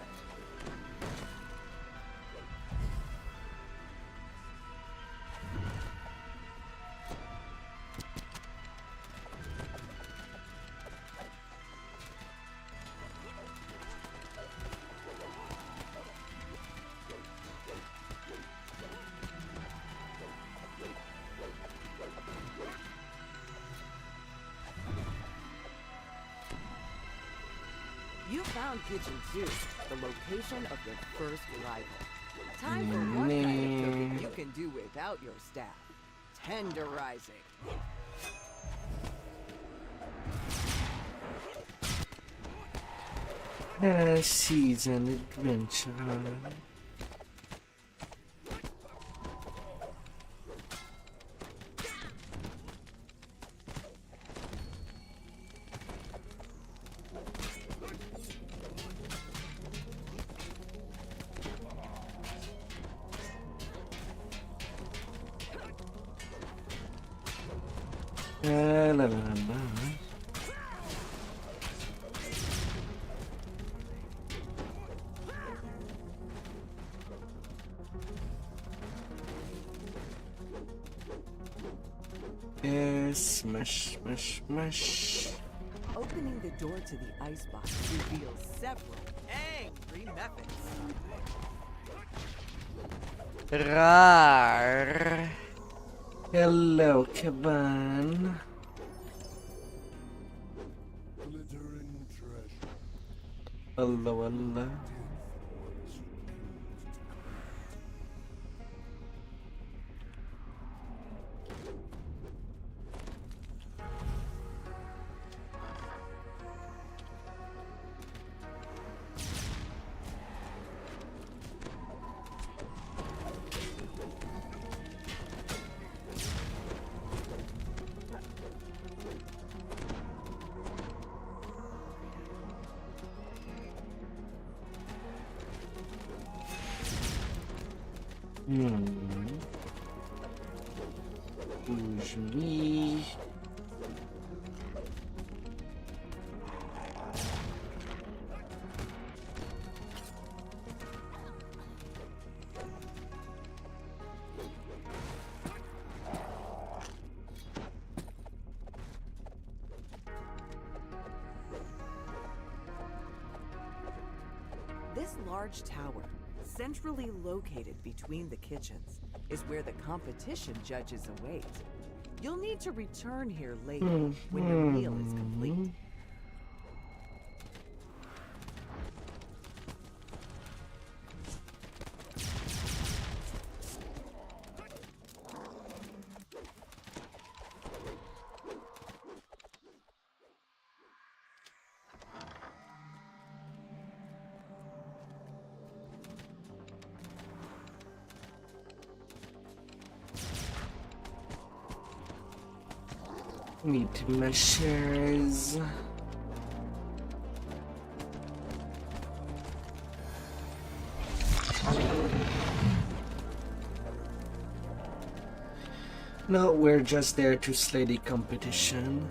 You found Kitchen 2, the location of your first rival. Time for one kind of cooking you can do without your staff. Tenderizing. Season adventure. La la la. Smash, smash, smash. Opening the door to the icebox reveals several angry methods. Rar. Hello, Kaban. Glittering treasure. Hello, hello. Usually. This large tower, centrally located between the kitchens, is where the competition judges await. You'll need to return here later when your meal is complete. Meat measures. No, we're just there to slay the competition.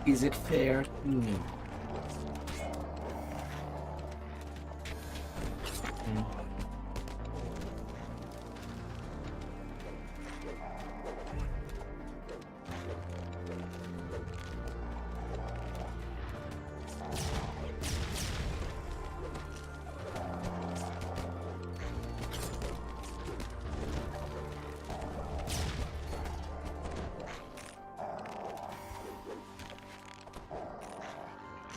Is it fair? No.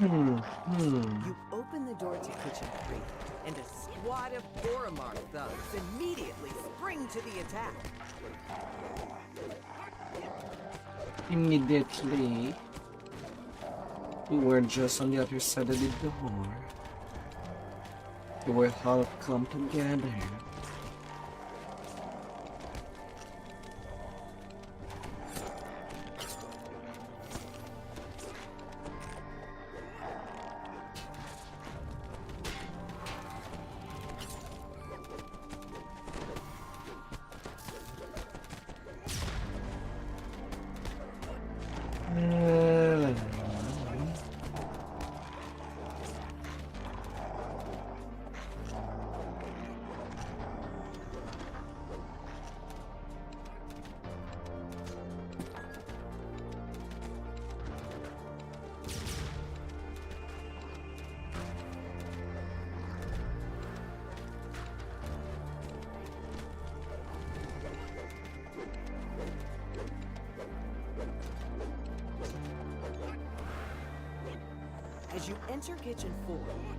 You open the door to Kitchen 3, and a squad of Boramark thugs immediately spring to the attack. Immediately, we were just on the other side of the door. We were all come together. As you enter Kitchen 4,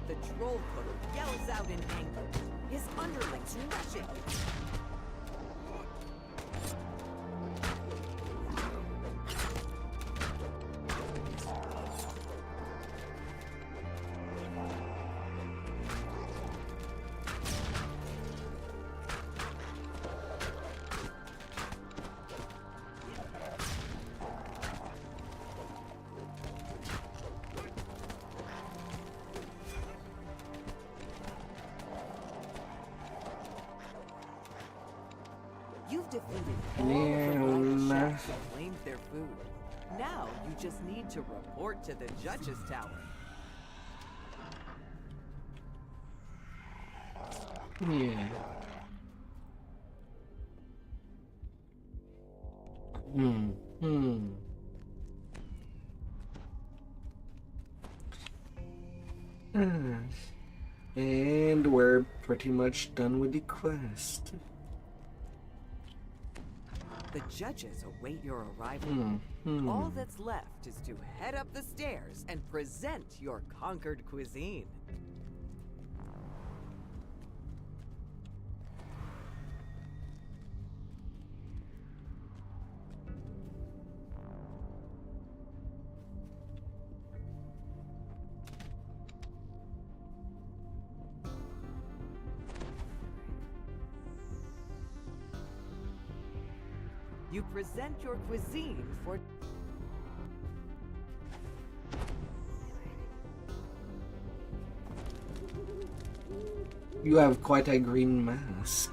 the troll cook yells out in anger. His underlings rush at you. You've defeated all of the rival chefs who claimed their food. Now you just need to report to the judge's tower. Yeah. And we're pretty much done with the quest. The judges await your arrival. All that's left is to head up the stairs and present your conquered cuisine. You present your cuisine for... You have quite a green mask.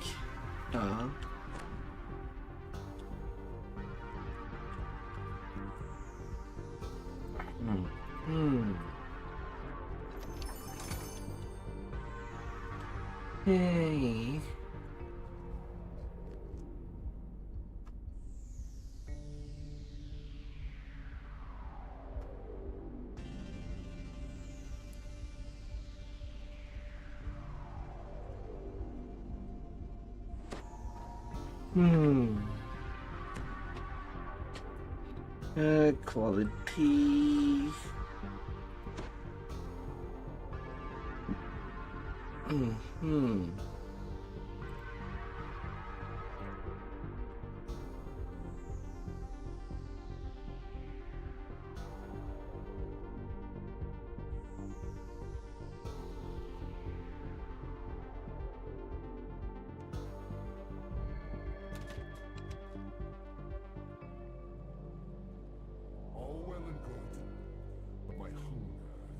Hey. Quality. All well and good, but my hunger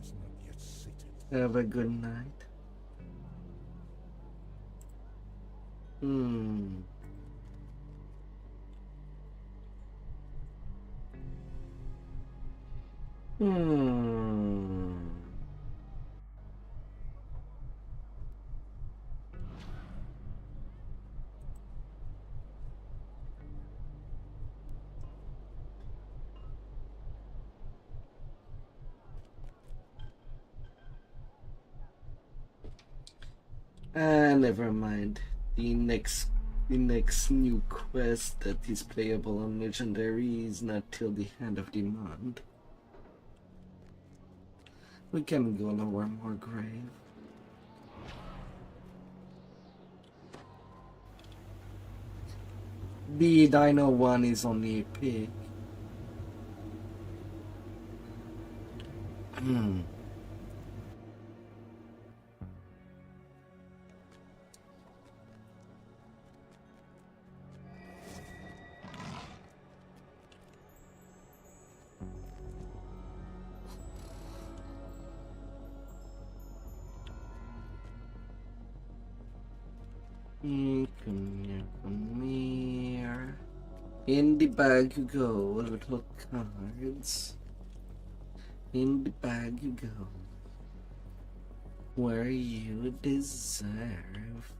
is not yet sated. Have a good night. Never mind. The next new quest that is playable on Legendary is not till the end of the month. We can go lower more grave. The Dino one is only epic. Come here. In the bag you go, little cards. In the bag you go. Where you deserve.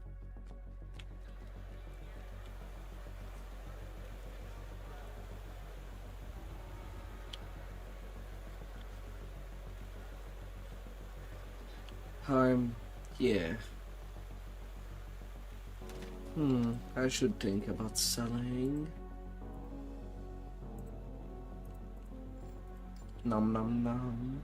Harm, yeah. I should think about selling. Nom nom nom.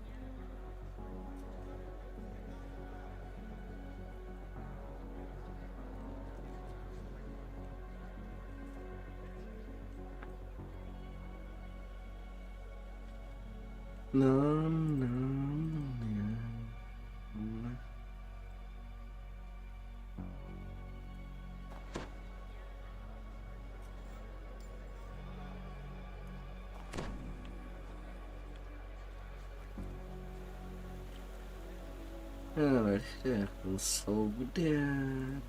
Nom nom nom. Alright, yeah, we'll solve that.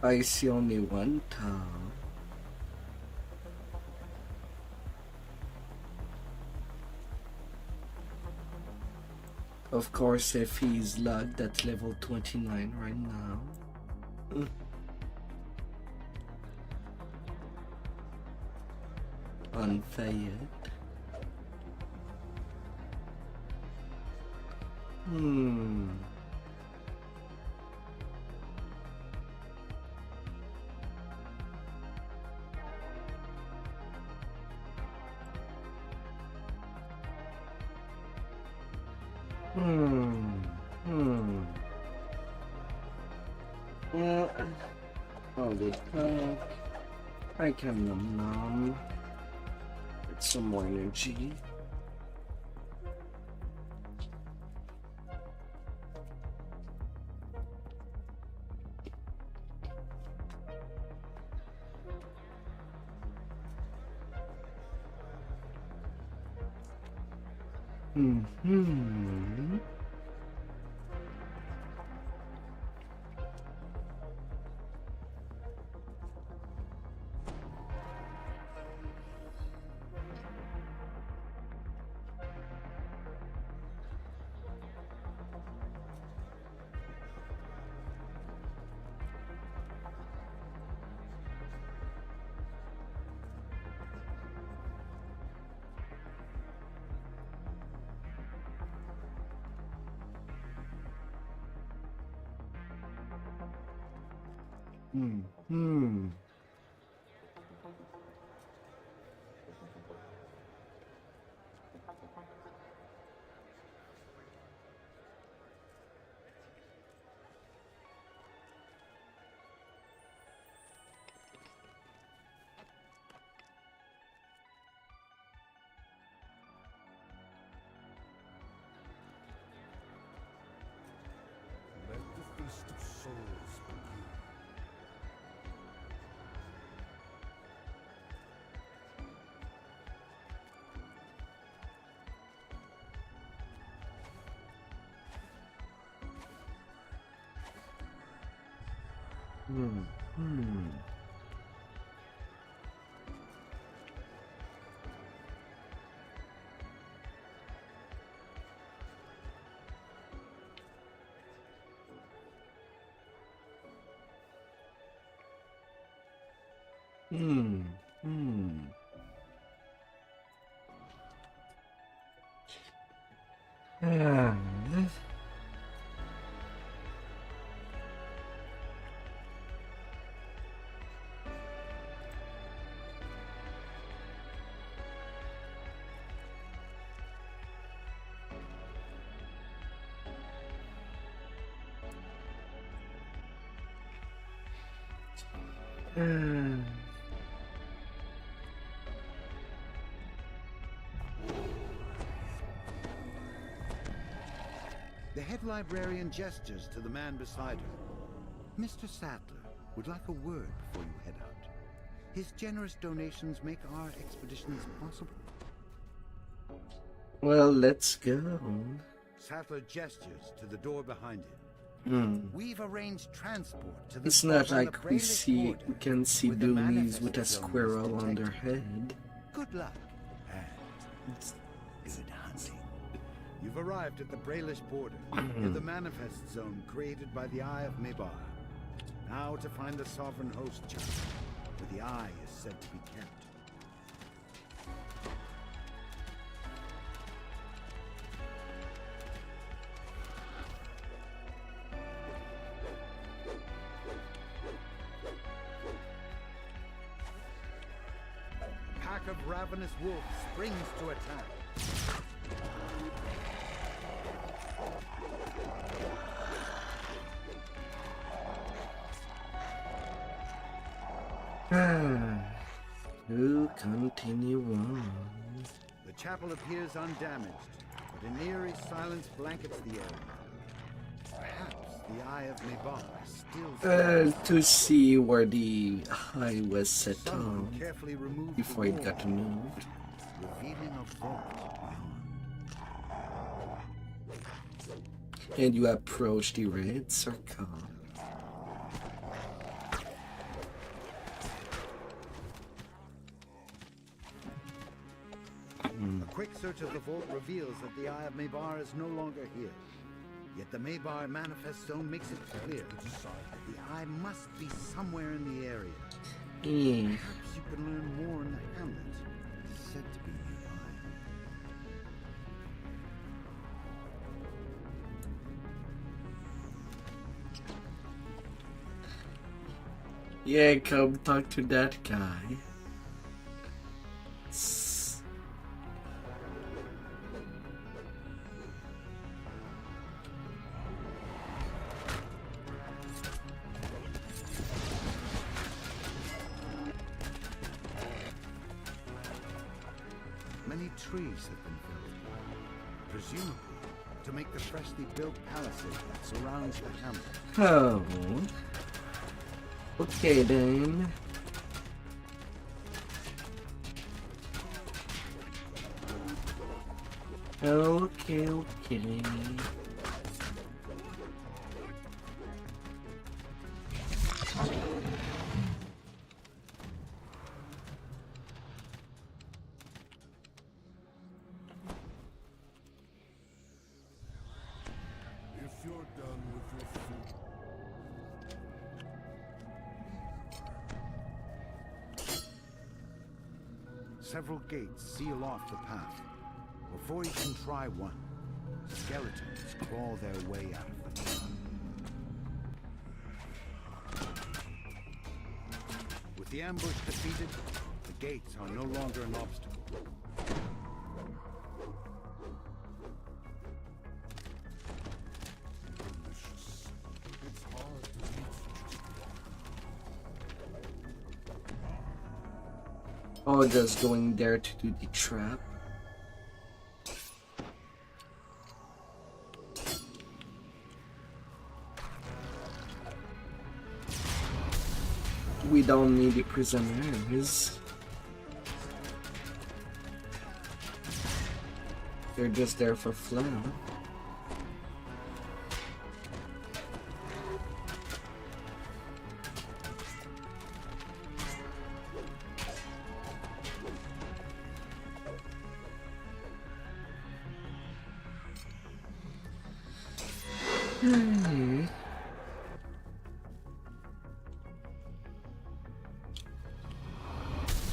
I see only one town. Of course, if he's logged at level 29 right now. Unfair. All the talk. I can numb. Get some more energy. Hmm. Let the feast of souls begin. Hmm. Hmm. Hmm. Ah. The head librarian gestures to the man beside her. Mr. Sattler would like a word before you head out. His generous donations make our expeditions possible. Well, let's go. Sattler gestures to the door behind him. We've arranged transport to the It's spot not on the like we Brayless can see where the Doonies manifest with a zone was squirrel on their detected. head. Good luck and good hunting. You've arrived at the Brayless border, near the manifest zone created by the Eye of Mebar. Now to find the sovereign host chart, where the Eye is said to be kept. A pack of ravenous wolves springs to attack. To continue on. The chapel appears undamaged, but an eerie silence blankets the area. Perhaps the Eye of Mebar still To see where the eye was set Someone on carefully removed before the it got wall, moved. revealing a vault beyond. And you approach the red circle. A quick search of the vault reveals that the Eye of Mebar is no longer here. Yet the Mebar Manifest Zone makes it clear that the Eye must be somewhere in the area. Perhaps you can learn more in the hamlet. It is said to be nearby. Yeah, come talk to that guy. Many trees have been felled, presumably to make the freshly built palisade that surrounds the hamlet. Oh. Okay then. Okay. If you're done with your food, Several gates seal off the path. Before you can try one, skeletons crawl their way out of the the ambush defeated, the gates are no longer an obstacle. Oh, just going there to do the trap. We don't need the prisoners. They're just there for fun.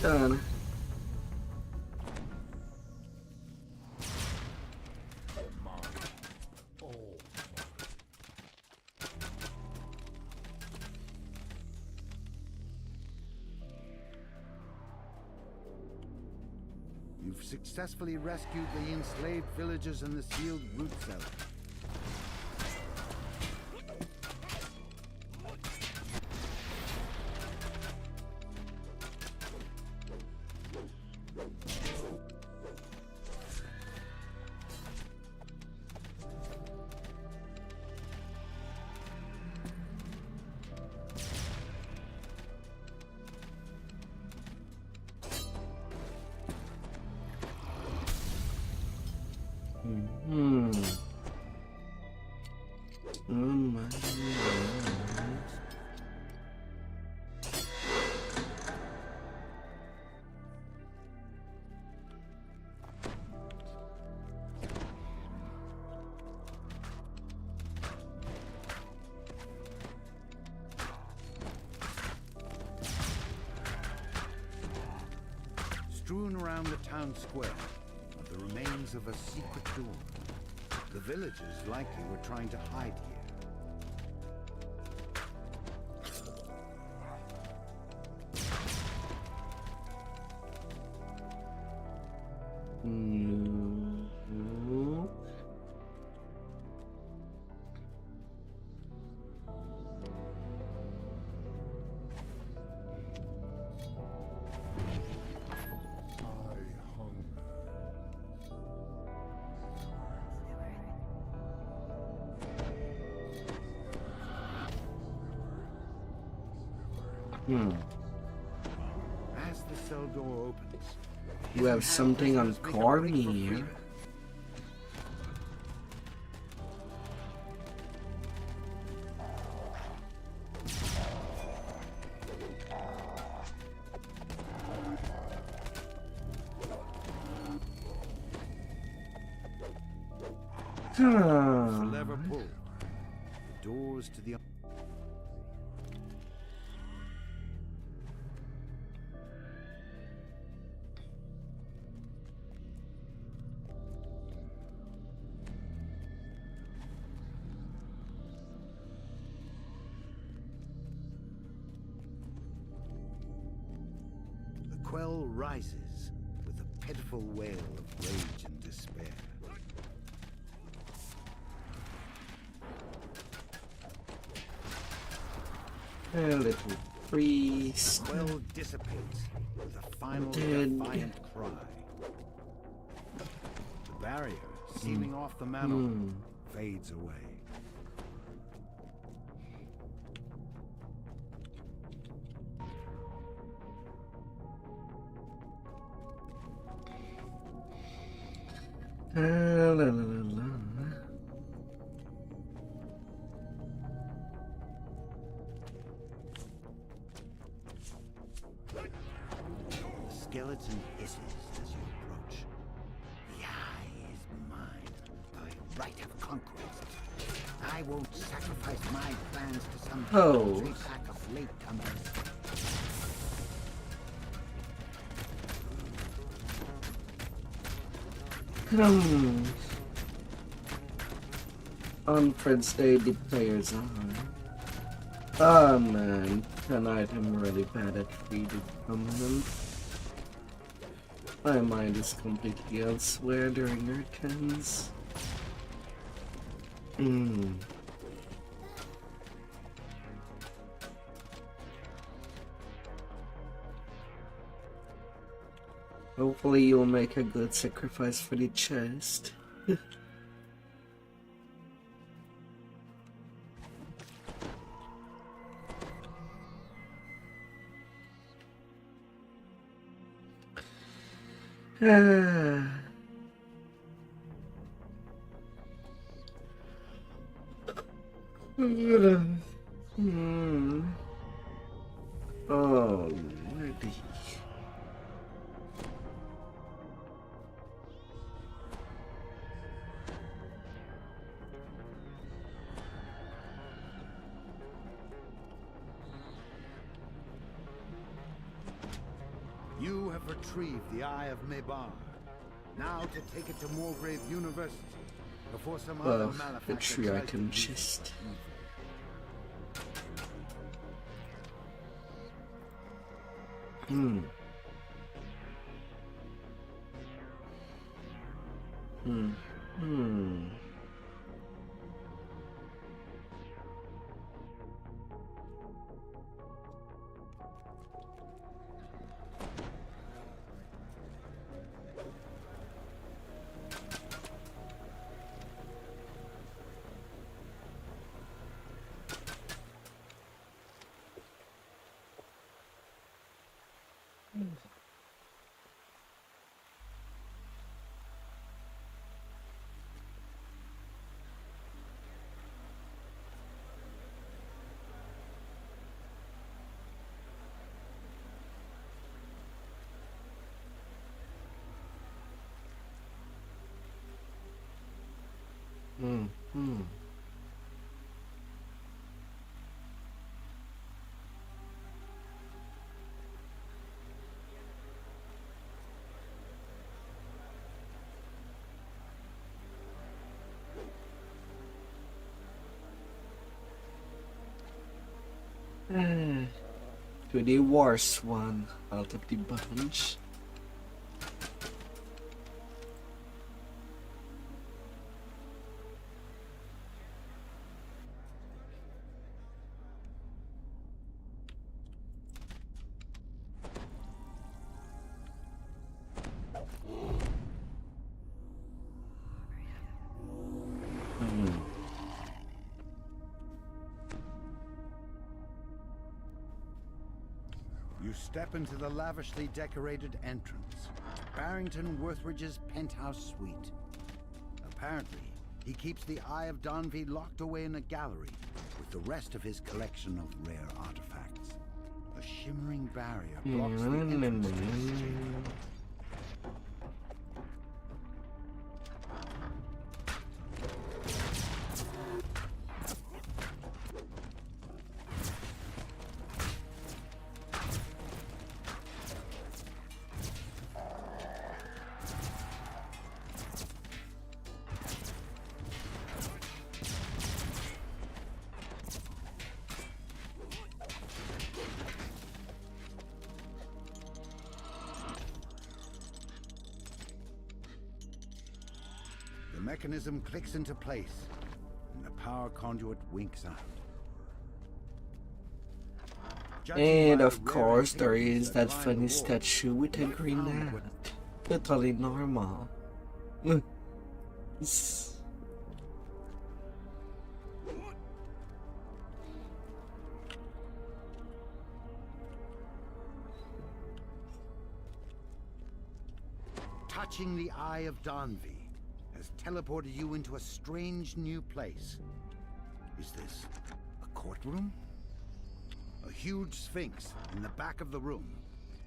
Done. You've successfully rescued the enslaved villagers in the sealed root cellar. Oh my God. Strewn around the town square are the remains of a secret door. The villagers likely were trying to hide here. As the cell door opens, You have something on Corny here. the lever pulled. The doors to the quell rises with a pitiful wail of rage and despair. A little priest. The quell dissipates with a final Dead. defiant cry. The barrier, sealing off the mantle, fades away. La, la, la, la. The skeleton hisses as you approach. The eye is mine by right of conquest. I won't sacrifice my plans to some paltry pack of latecomers. On Fred's Day, the players are. Oh man, tonight I'm really bad at reading comment. My mind is completely elsewhere during our turns. Hopefully you'll make a good sacrifice for the chest. Alrighty. You have retrieved the Eye of Mebar. Now to take it to Moorgrave University before some other The malefactor tree tries item to use it. chest. To the worst one out of the bunch. You step into the lavishly decorated entrance, Barrington Worthridge's penthouse suite. Apparently, he keeps the Eye of Donvi locked away in a gallery with the rest of his collection of rare artifacts. A shimmering barrier blocks the entrance to this chamber. The mechanism clicks into place, and the power conduit winks out. And of course, there is that funny statue with a green hat. Totally normal. Touching the Eye of Donvi has teleported you into a strange new place. Is this a courtroom? A huge sphinx in the back of the room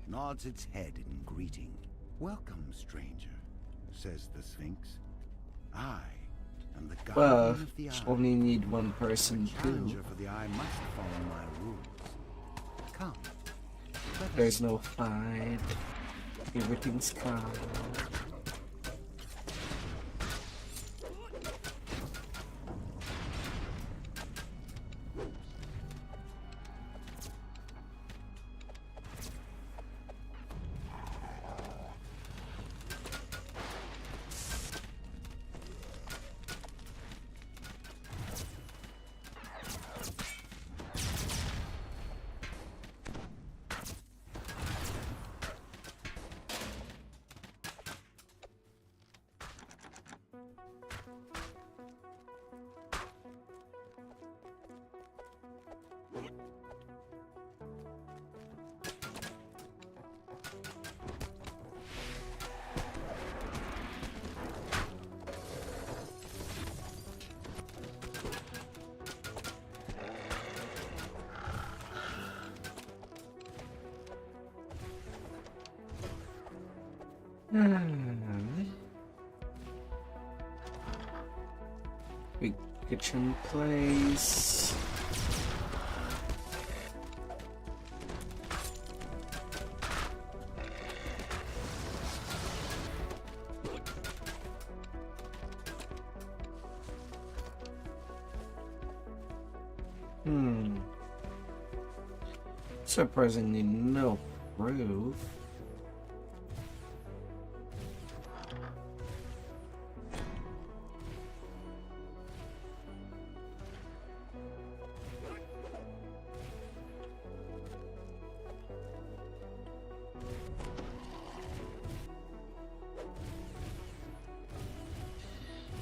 nods its head in greeting. "Welcome, stranger," says the sphinx. "I am the guardian of the Eye. Only need one person The too. challenger for the Eye must follow my rules. Come. let us There's no fight. Everything's calm. Big kitchen place. Surprisingly, no roof.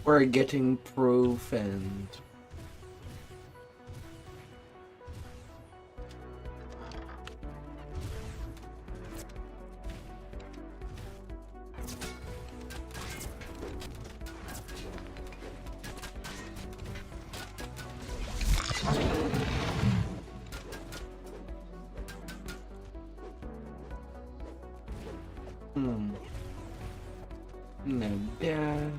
We're getting proof and no doubt.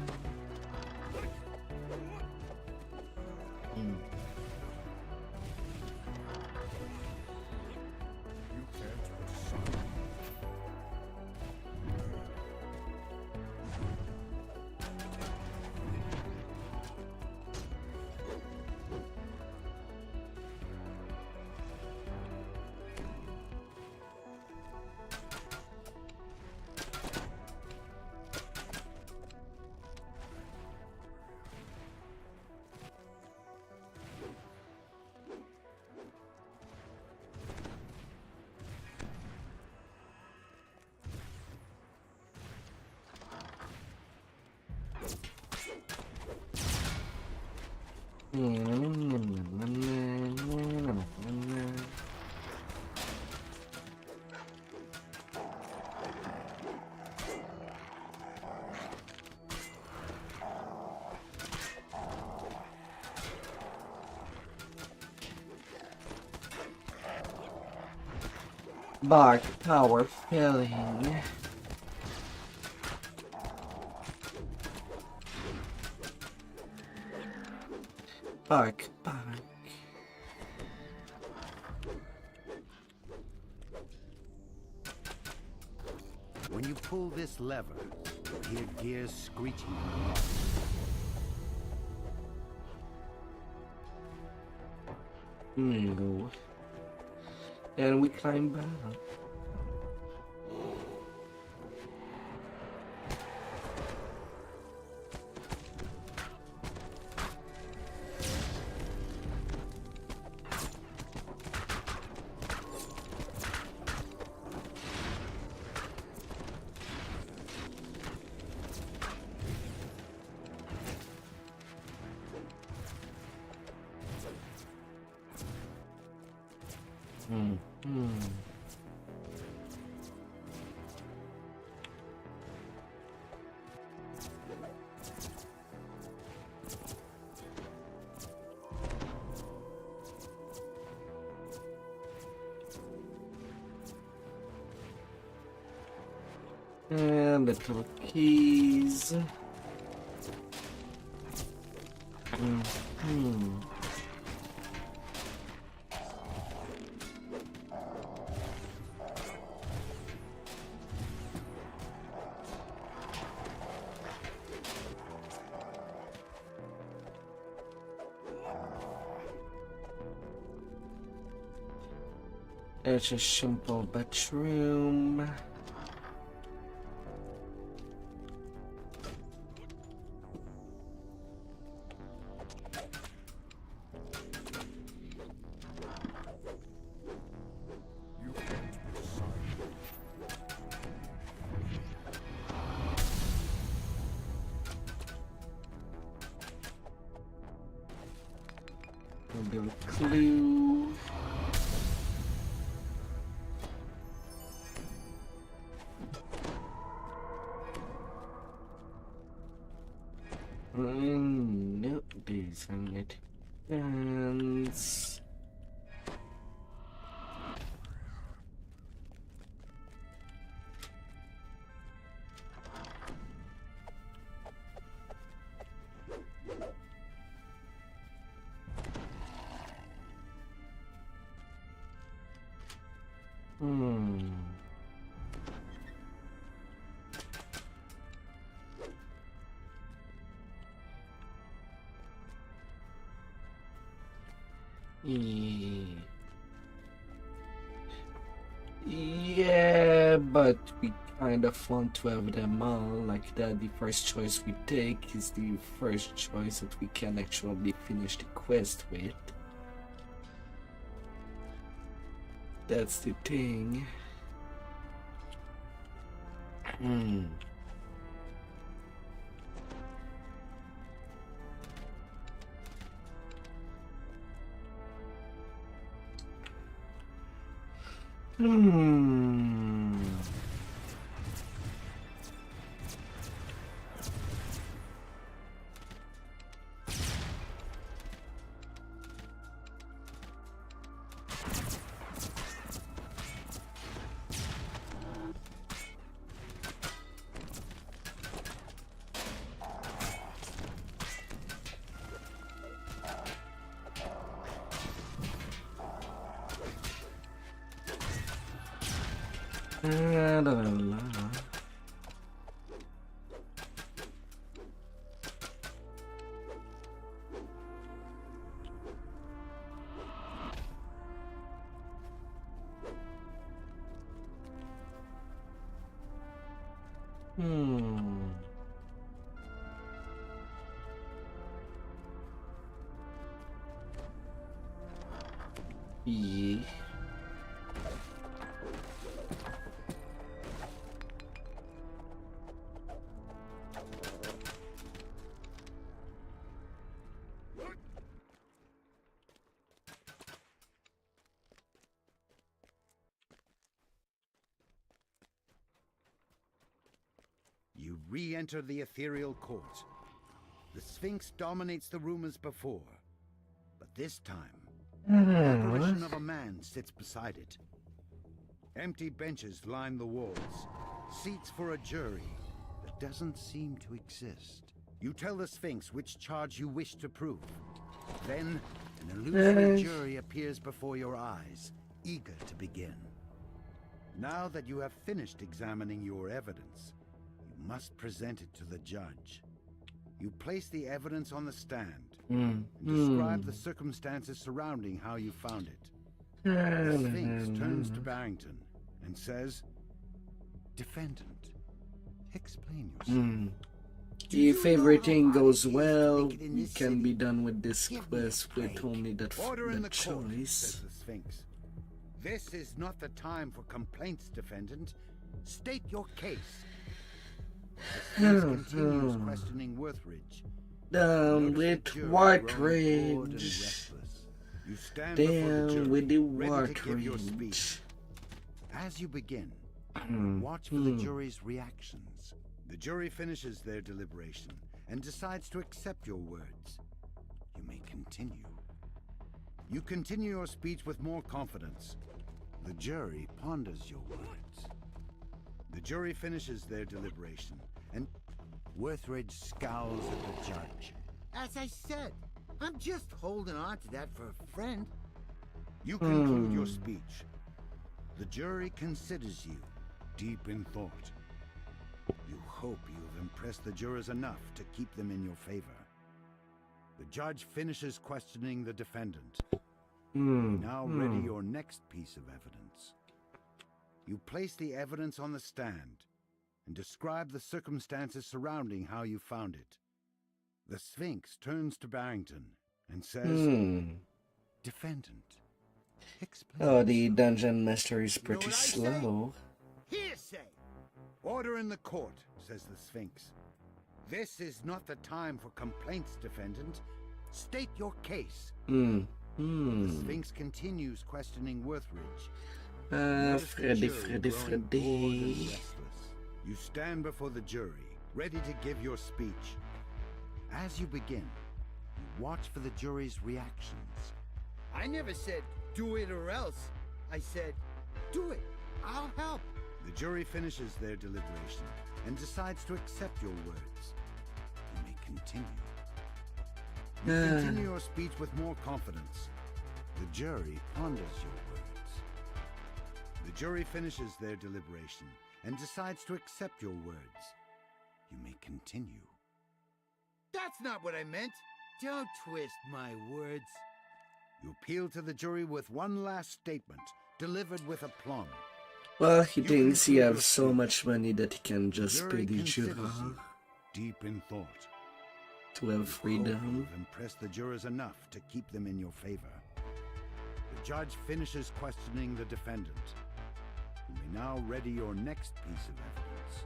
Bark power filling. Bark. When you pull this lever, you'll hear gears screeching. No. And we climb back. And little keys. It's a simple bedroom. Maybe a clue. Nope, these are not fans. Yeah, but we kind of want to have them all like that. The first choice we take is the first choice that we can actually finish the quest with. That's the thing. La, la, la. Yeah. You re-enter the ethereal court. The Sphinx dominates the room as before, but this time, an apparition of a man sits beside it. Empty benches line the walls, seats for a jury that doesn't seem to exist. You tell the Sphinx which charge you wish to prove. Then, an illusory jury appears before your eyes, eager to begin. Now that you have finished examining your evidence, you must present it to the judge. You place the evidence on the stand and describe the circumstances surrounding how you found it. The Sphinx turns to Barrington and says, "Defendant, explain yourself." If everything goes well, we can be done with this quest with only that choice. Says the Sphinx. "This is not the time for complaints, defendant. State your case." The Sphinx continues questioning Worthridge. Down with Worthridge. You stand before the jury, with the ready to give your Worthridge. speech. As you begin, watch for the jury's reactions. The jury finishes their deliberation and decides to accept your words. You may continue. You continue your speech with more confidence. The jury ponders your words. The jury finishes their deliberation, and Worthridge scowls at the judge. As I said, I'm just holding on to that for a friend. You conclude your speech. The jury considers you, deep in thought. You hope you have impressed the jurors enough to keep them in your favor. The judge finishes questioning the defendant. Now ready your next piece of evidence. You place the evidence on the stand and describe the circumstances surrounding how you found it. The Sphinx turns to Barrington and says, "Defendant, explain." Oh, the dungeon master is pretty slow. Hearsay! "Order in the court," says the Sphinx. "This is not the time for complaints, defendant. State your case." The Sphinx continues questioning Worthridge. Freddy. You stand before the jury, ready to give your speech. As you begin, you watch for the jury's reactions. I never said, do it or else. I said, do it. I'll help. The jury finishes their deliberation and decides to accept your words. You may continue. You continue your speech with more confidence. The jury ponders your words. The jury finishes their deliberation and decides to accept your words. You may continue. That's not what I meant. Don't twist my words. You appeal to the jury with one last statement, delivered with aplomb. Well, he You thinks he conclude has your so speech. much money that he can just pay the considers juror you deep in thought. to have Hope freedom. you've impressed the jurors enough to keep them in your favor. The judge finishes questioning the defendant. You may now ready your next piece of evidence.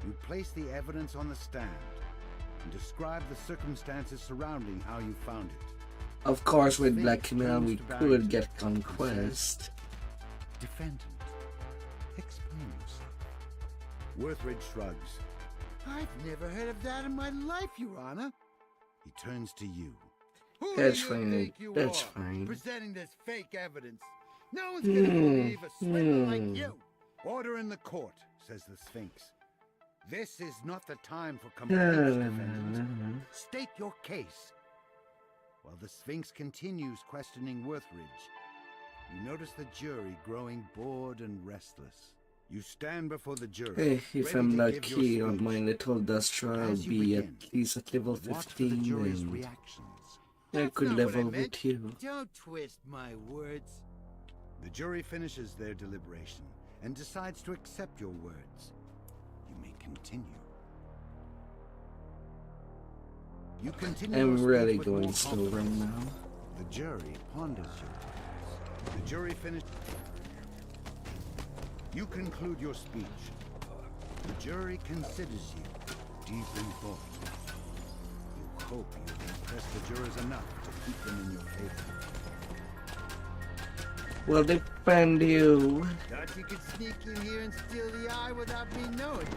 You place the evidence on the stand and describe the circumstances surrounding how you found it. Of course, with Sphinx blackmail, turns we to could Barrington get and conquest. Defendant, explain yourself. Worthridge shrugs. I've never heard of that in my life, Your Honor. He turns to you. Who That's do you fine, think you that's are, fine. presenting this fake evidence? No one's gonna believe a swindler like you. Order in the court, says the Sphinx. This is not the time for complaints, defendant. State your case. While the Sphinx continues questioning Worthridge, you notice the jury growing bored and restless. You stand before the jury. Hey, if ready I'm to give your lucky on speech. my little dust trial, I'll As you be begin, at least at level watch for the 15 jury's and reactions. I That's could not what I level meant. with you. Don't twist my words. The jury finishes their deliberation and decides to accept your words. You may continue. You continue. your I'm speech really with going more slow right confidence. now. The jury ponders your words. The jury finished. You conclude your speech. The jury considers you deep in thought. You hope you've impressed the jurors enough to keep them in your favor. Will defend you. Thought you could sneak in here and steal the eye without me knowing.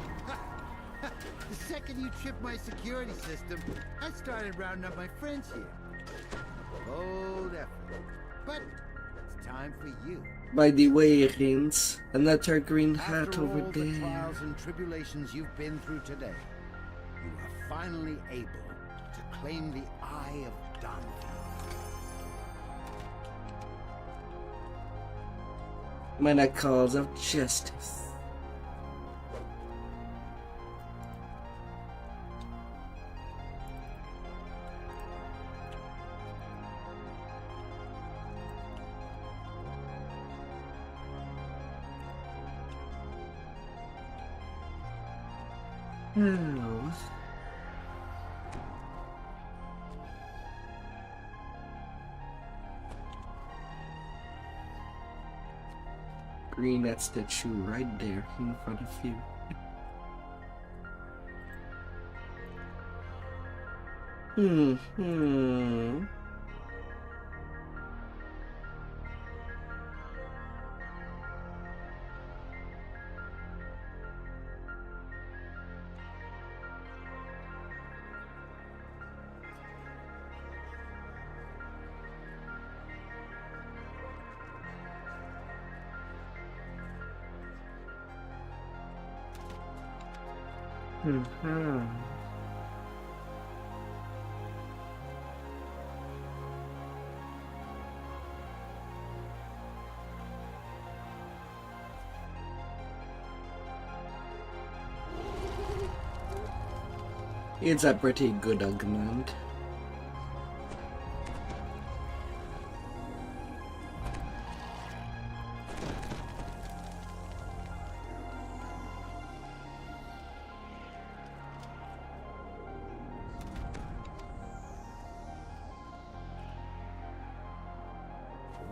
The second you tripped my security system, I started rounding up my friends here. Bold effort. But it's time for you. By the way, Rins, another green hat After over all the there. trials and tribulations you've been through today, you are finally able to claim the Eye of Dante. Minor cause of justice. Oh. Green, that statue right there in front of you. Hmm. It's a pretty good argument.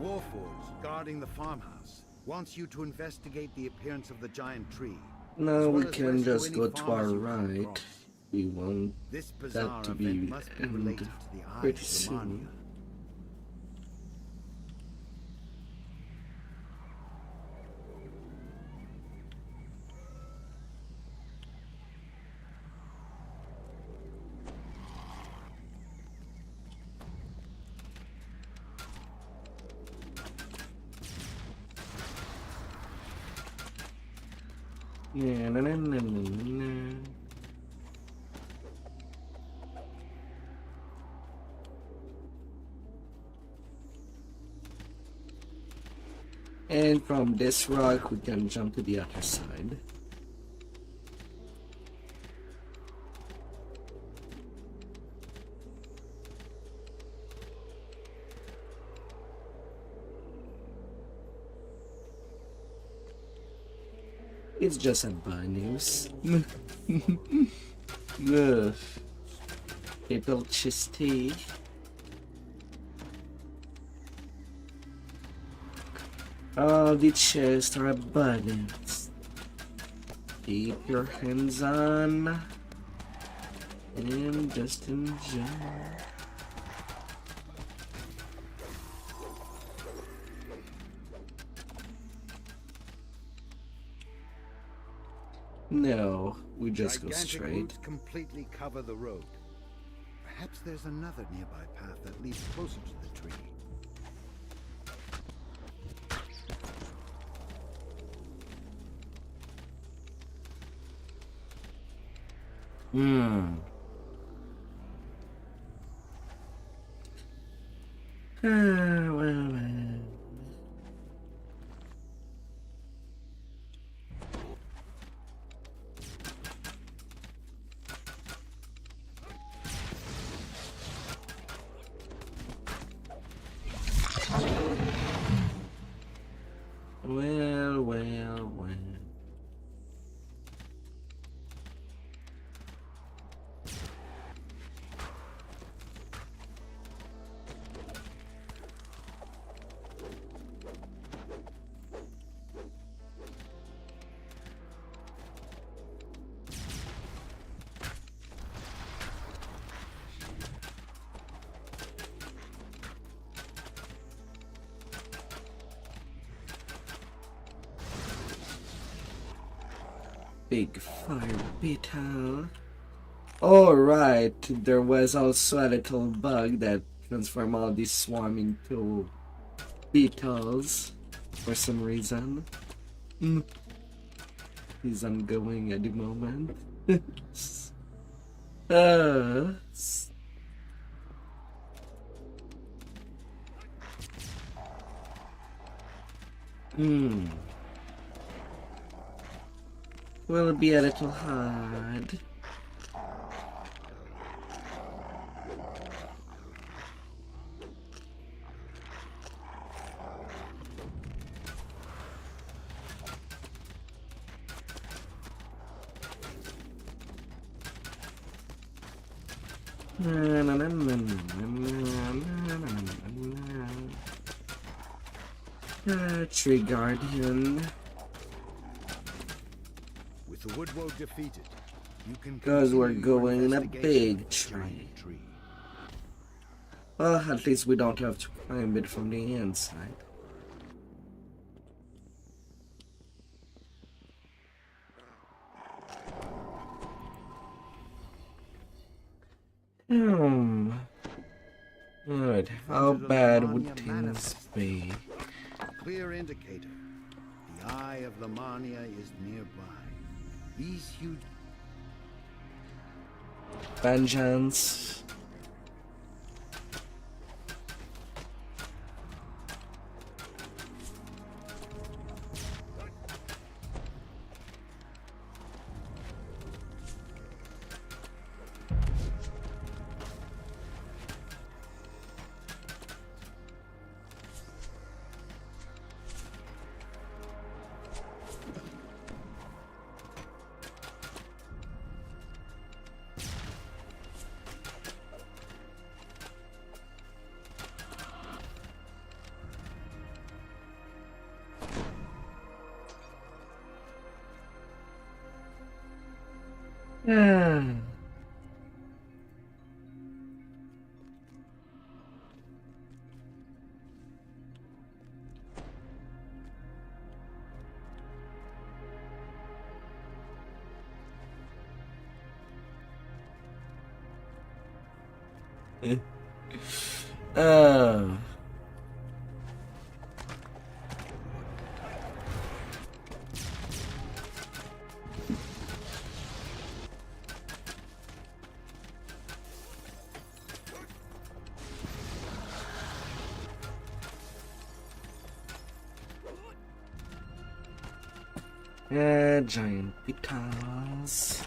Warforged, guarding the farmhouse, wants you to investigate the appearance of the giant tree. Now as well we as can rescue just any go to our farmers you come right. across. We want This bizarre that to event be must be end related to the Eye pretty of soon. Romania. Yeah, na na na na na. And from this rock, we can jump to the other side. It's just a bad news. Ugh. People chisty. All the chests are abundant. Keep your hands on and just enjoy. No, we just go Gigantic straight. roots completely cover the road. Perhaps there's another nearby path that leads closer to the tree. Well. Well. Big fire beetle. Alright, there was also a little bug that transformed all these swarm into beetles for some reason. He's ongoing at the moment. Will be a little hard. Tree Guardian. With the Woodwoe defeated, you can Because we're continue your going in a investigation big of the tree. giant tree. Well, at least we don't have to climb it from the inside. Alright, how bad would things be? Clear indicator. The eye of the Mania is nearby. These huge Vengeance. Oh. Giant beetles.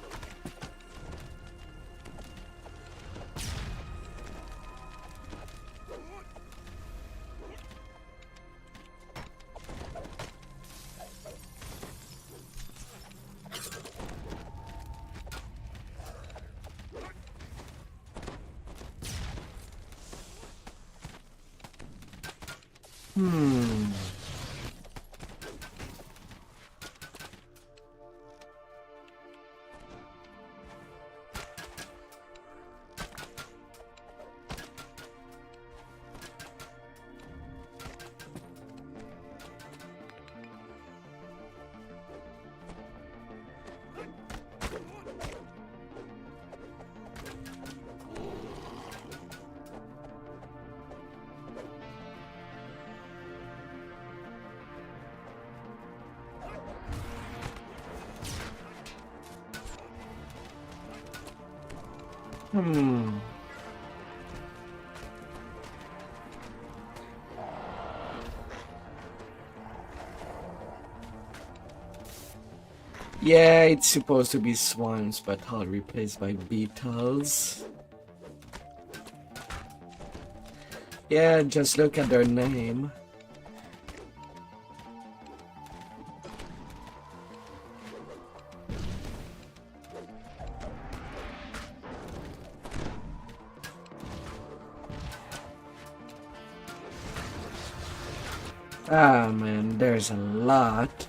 Hmm. Hmm. Yeah, it's supposed to be swans, but all replaced by beetles. Yeah, just look at their name. Ah man, there's a lot.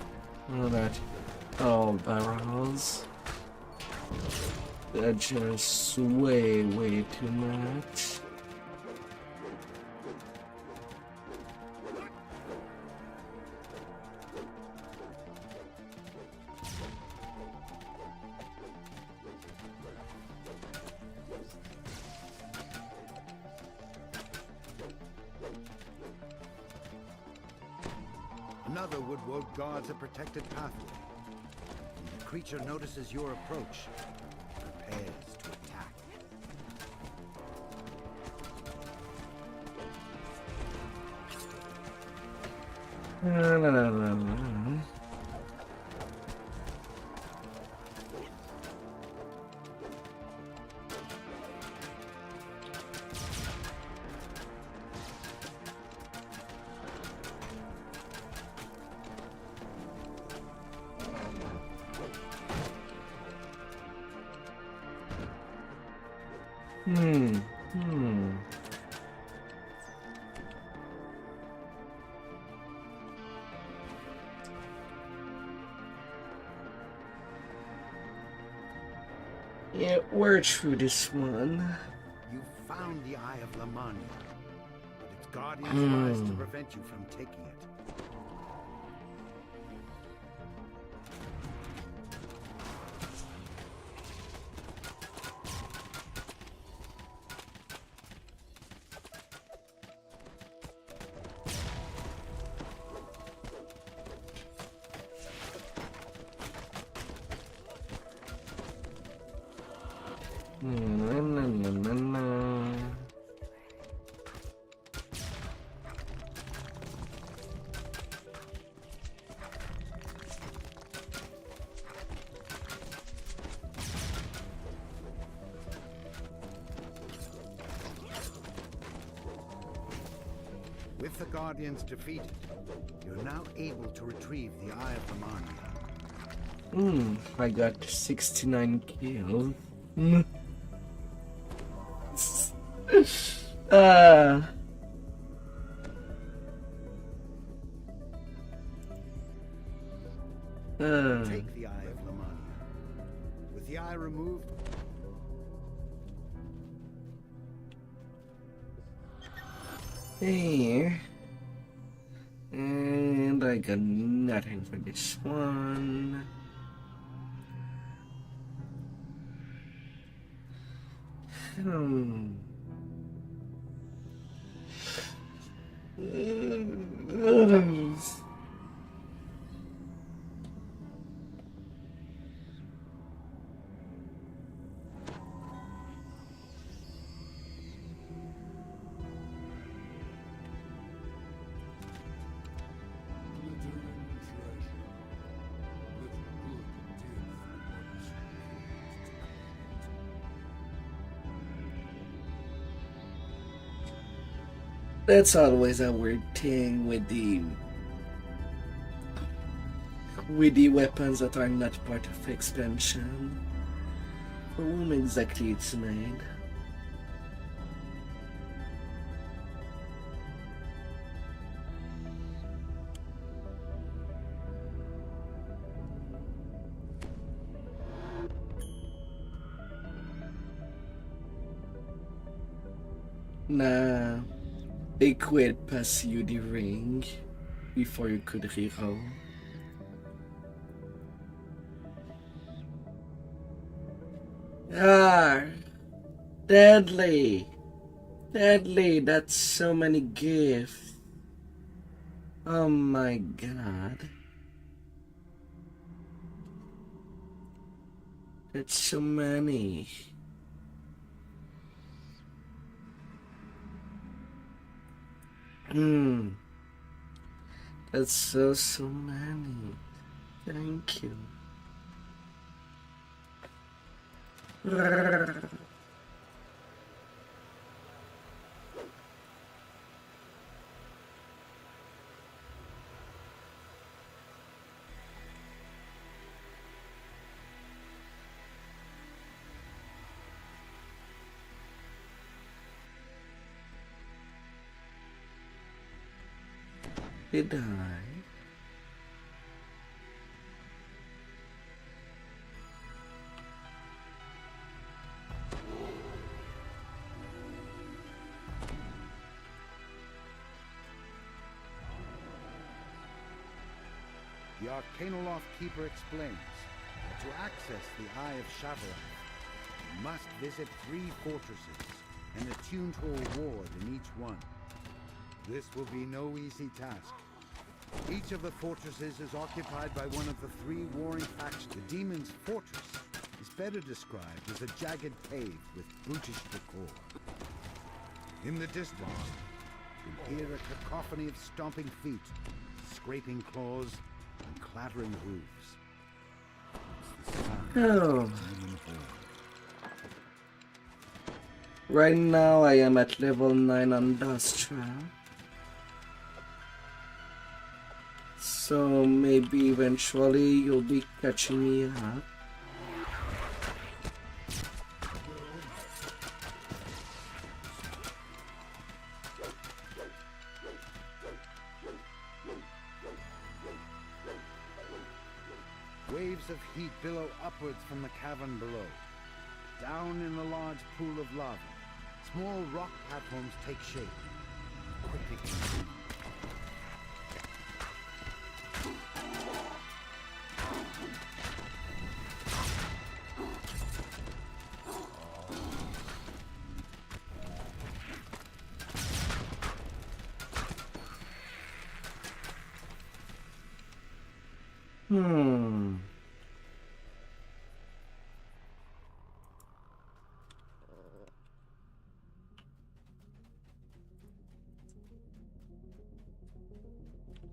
Look at all barrels. That's just way too much. Another woodwort guards a protected pathway. When the creature notices your approach, it prepares to attack. La, la, la, la, la. Yeah, we're through this one. You found the Eye of Lamania, but its guardians rise to prevent you from taking it. With the Guardians defeated, you're now able to retrieve the Eye of Lamania. I got 69 kills. Take the Eye of Lamania. With the eye removed, Here. And I got nothing for this one. That's always a weird thing with the weapons that are not part of expansion. For whom exactly it's made. Nah, they quit pass you the ring before you could reroll. Ah, deadly! Deadly, that's so many gifts. Oh my god. That's so many. That's so many. Thank you. Did I? The Arcanoloft Keeper explains that to access the Eye of Shavarath, you must visit 3 fortresses and attune to a ward in each one. This will be no easy task. Each of the fortresses is occupied by one of the 3 warring factions. The Demon's Fortress is better described as a jagged cave with brutish decor. In the distance, you hear a cacophony of stomping feet, scraping claws, and clattering hooves. It's the sound of Oh. the demon horde. Right now I am at level 9 on Dostra. So maybe eventually you'll be catching me up. Waves of heat billow upwards from the cavern below. Down in the large pool of lava, small rock platforms take shape. Quickly consumed.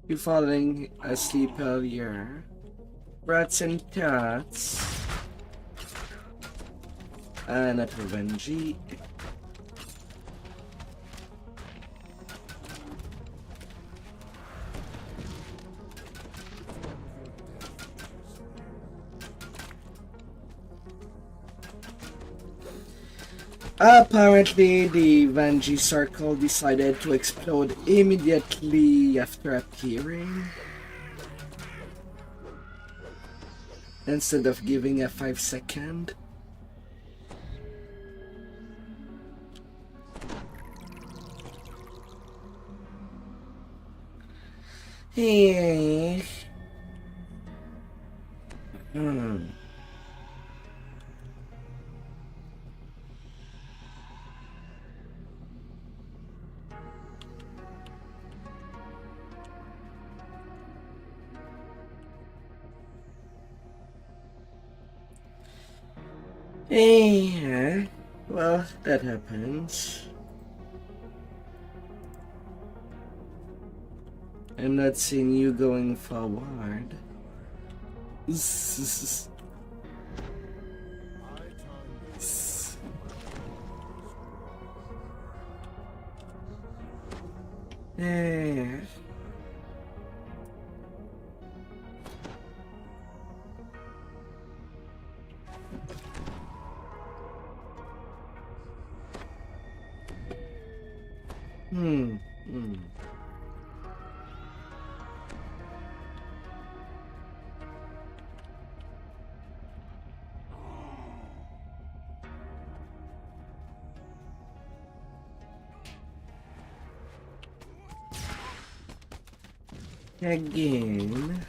You falling asleep earlier. Rats and cats. Not revenge. Apparently, the Vanji circle decided to explode immediately after appearing, instead of giving a 5-second. Hey. Yeah, well, that happens. I'm not seeing you going forward. Yeah. Again.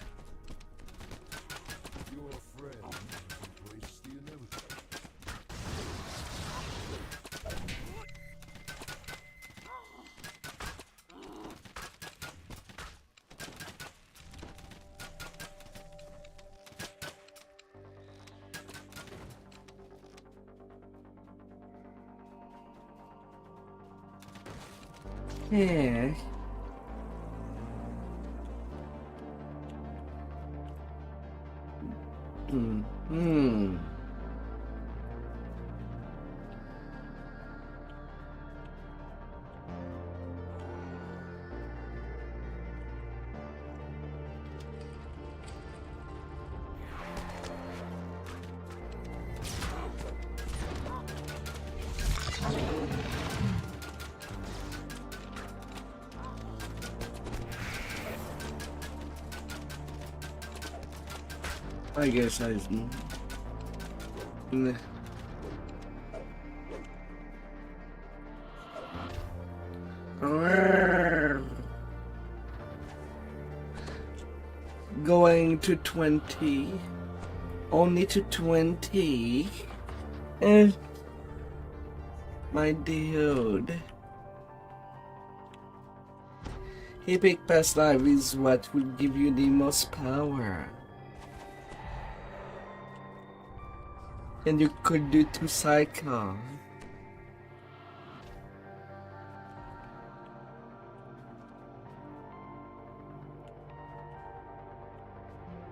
Yeah. Hmm. I guess I. Going to 20. Only to 20. My dude. Epic Past Life is what will give you the most power. And you could do 2 cycles.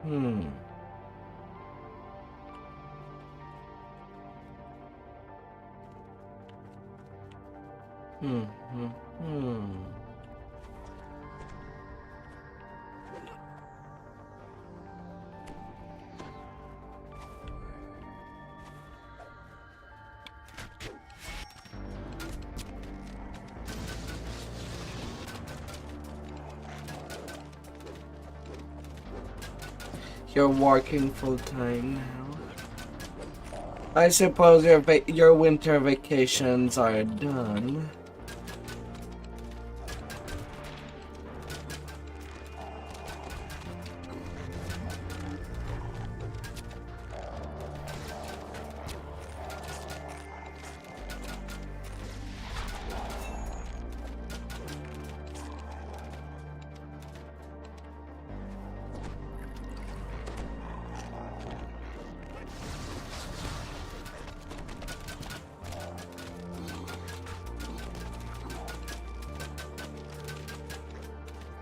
Hmm. You're working full time now. I suppose your winter vacations are done.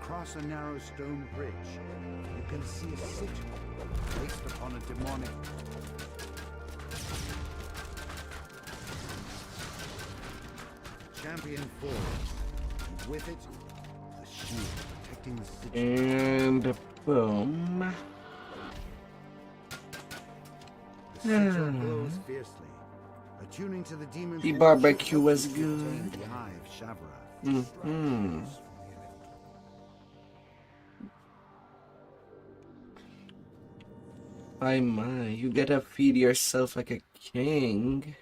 Across a narrow stone bridge, you can see a sigil placed upon a demonic. Champion forged, and with it, the shield protecting the sigil. And boom. The sigil glows fiercely, attuning to the demon. The barbecue was good. The eye of Shavarath. My, you gotta feed yourself like a king.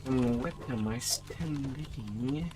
What am I standing?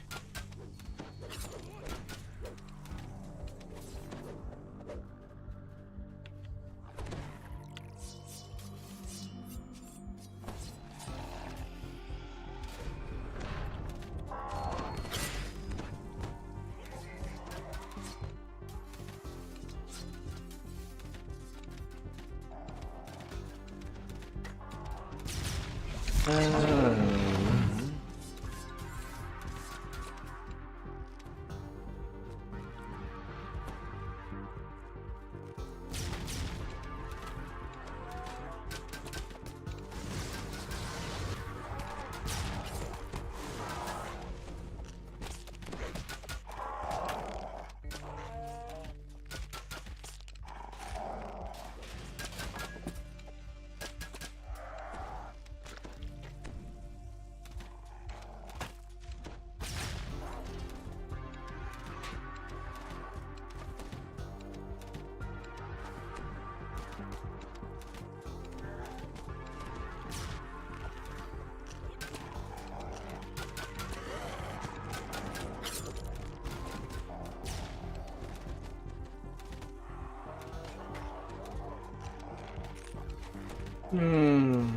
Hmm.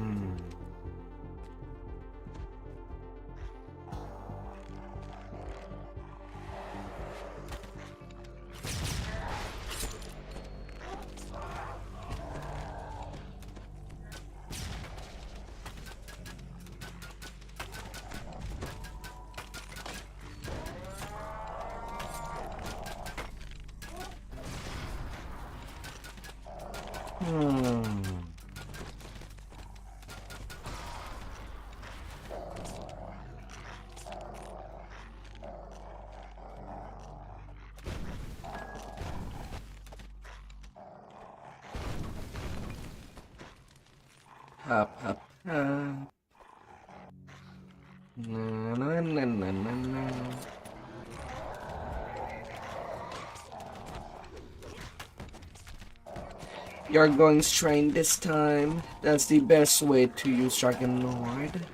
Hop, hop, hop. Na, na, na, na, na, na. You're going straight this time. That's the best way to use Dragon Lord.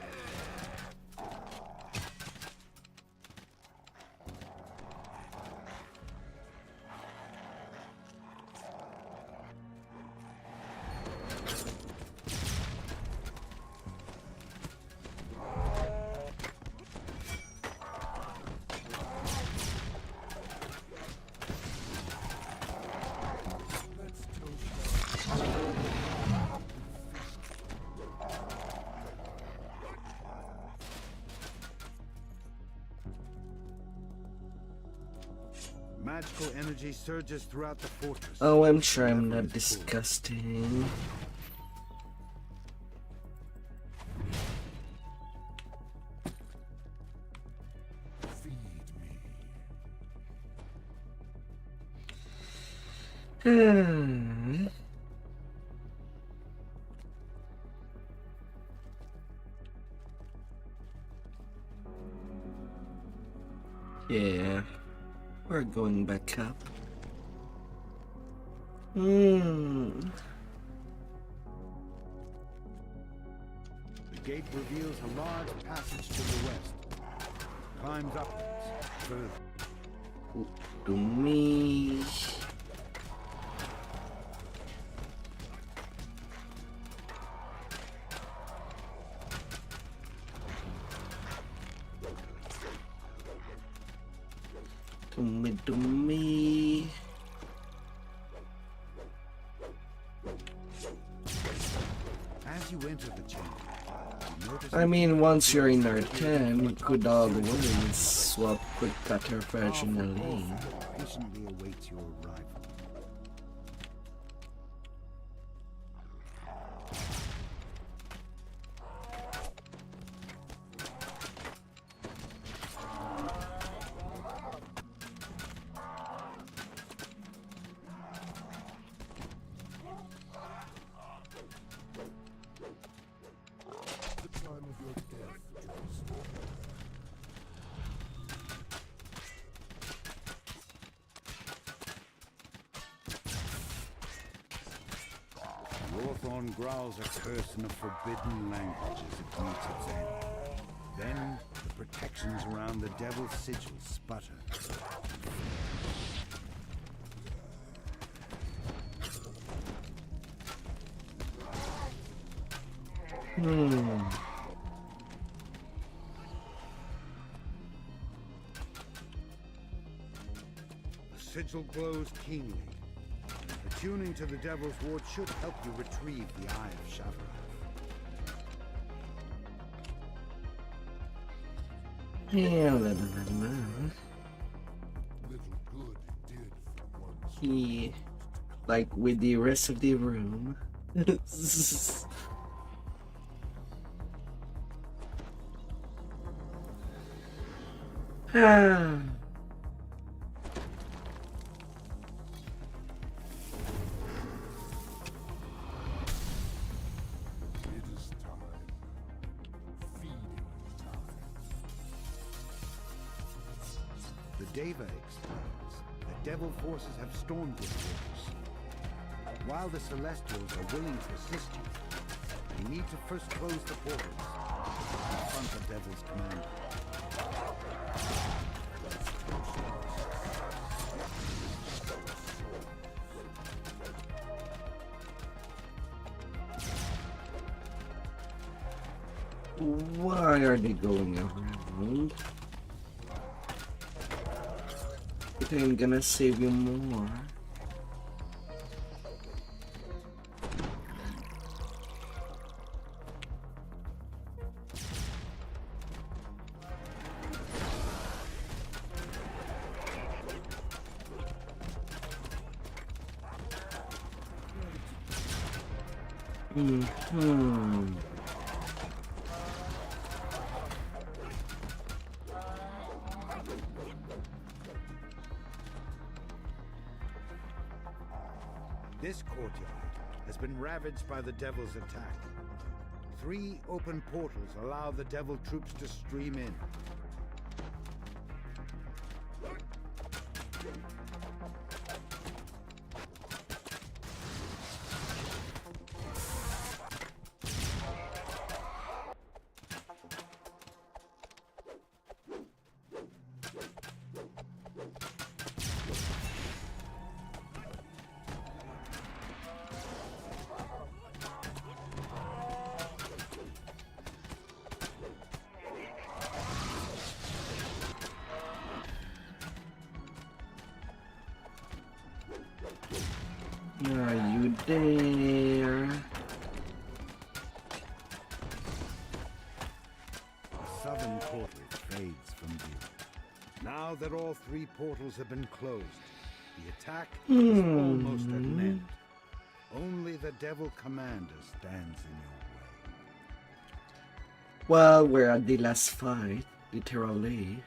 Magical energy surges throughout the fortress. Oh, I'm sure I'm not disgusting. Yeah, we're going back up. The gate reveals a large passage to the west. Climbs upwards further. To me. To me. As you enter the chamber, you notice I mean, once you're in our 10, you could always swap quick cutter occasionally. patiently awaits your arrival. Rawthorn growls a curse in a forbidden language as it meets its end. Then, the protections around the devil's sigil sputter. The sigil glows keenly. Attuning to the Devil's Ward should help you retrieve the Eye of Shavra. Yeah, he, like with the rest of the room. Deva explains, the devil forces have stormed this fortress. While the Celestials are willing to assist you, you need to first close the portals and confront the devil's commander. Why are they going around? It ain't gonna save you more. This courtyard has been ravaged by the Devil's attack. 3 open portals allow the Devil troops to stream in. Are you there? The southern portal fades from view. Now that all 3 portals have been closed, the attack is almost at an end. Only the Devil Commander stands in your way. Well, we're at the last fight, literally.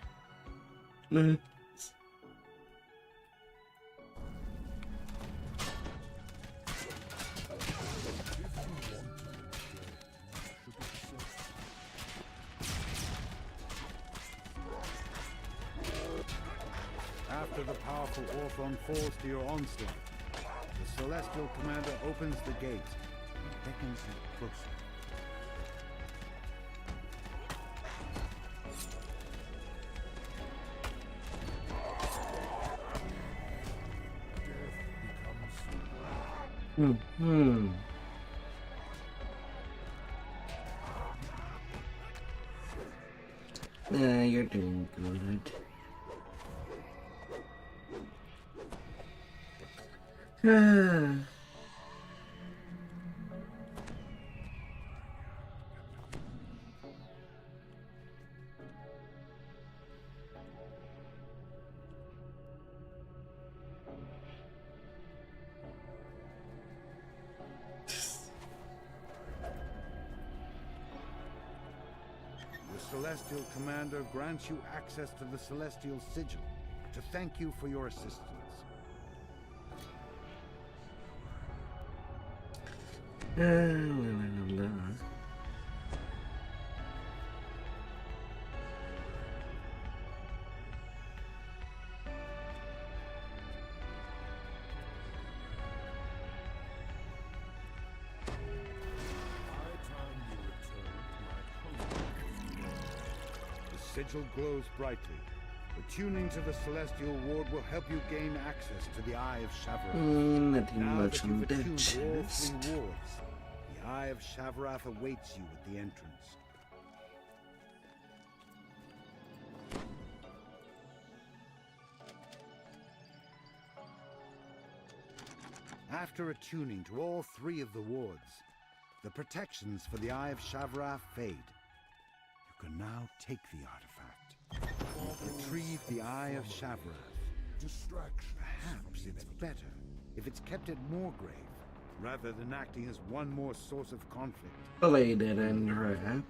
After the powerful Orthon falls to your onslaught, the Celestial Commander opens the gate and beckons you closer. You're doing good. The Celestial Commander grants you access to the Celestial Sigil to thank you for your assistance. The sigil glows brightly. Attuning to the Celestial Ward will help you gain access to the Eye of Shavarath. Nothing Now much that on you've that attuned to all chest. 3 wards, the Eye of Shavarath awaits you at the entrance. After attuning to all 3 of the wards, the protections for the Eye of Shavarath fade. You can now take the artifact. Retrieve the Eye of Shavarath. Perhaps it's better if it's kept at Moorgrave, rather than acting as one more source of conflict. Play that and rap.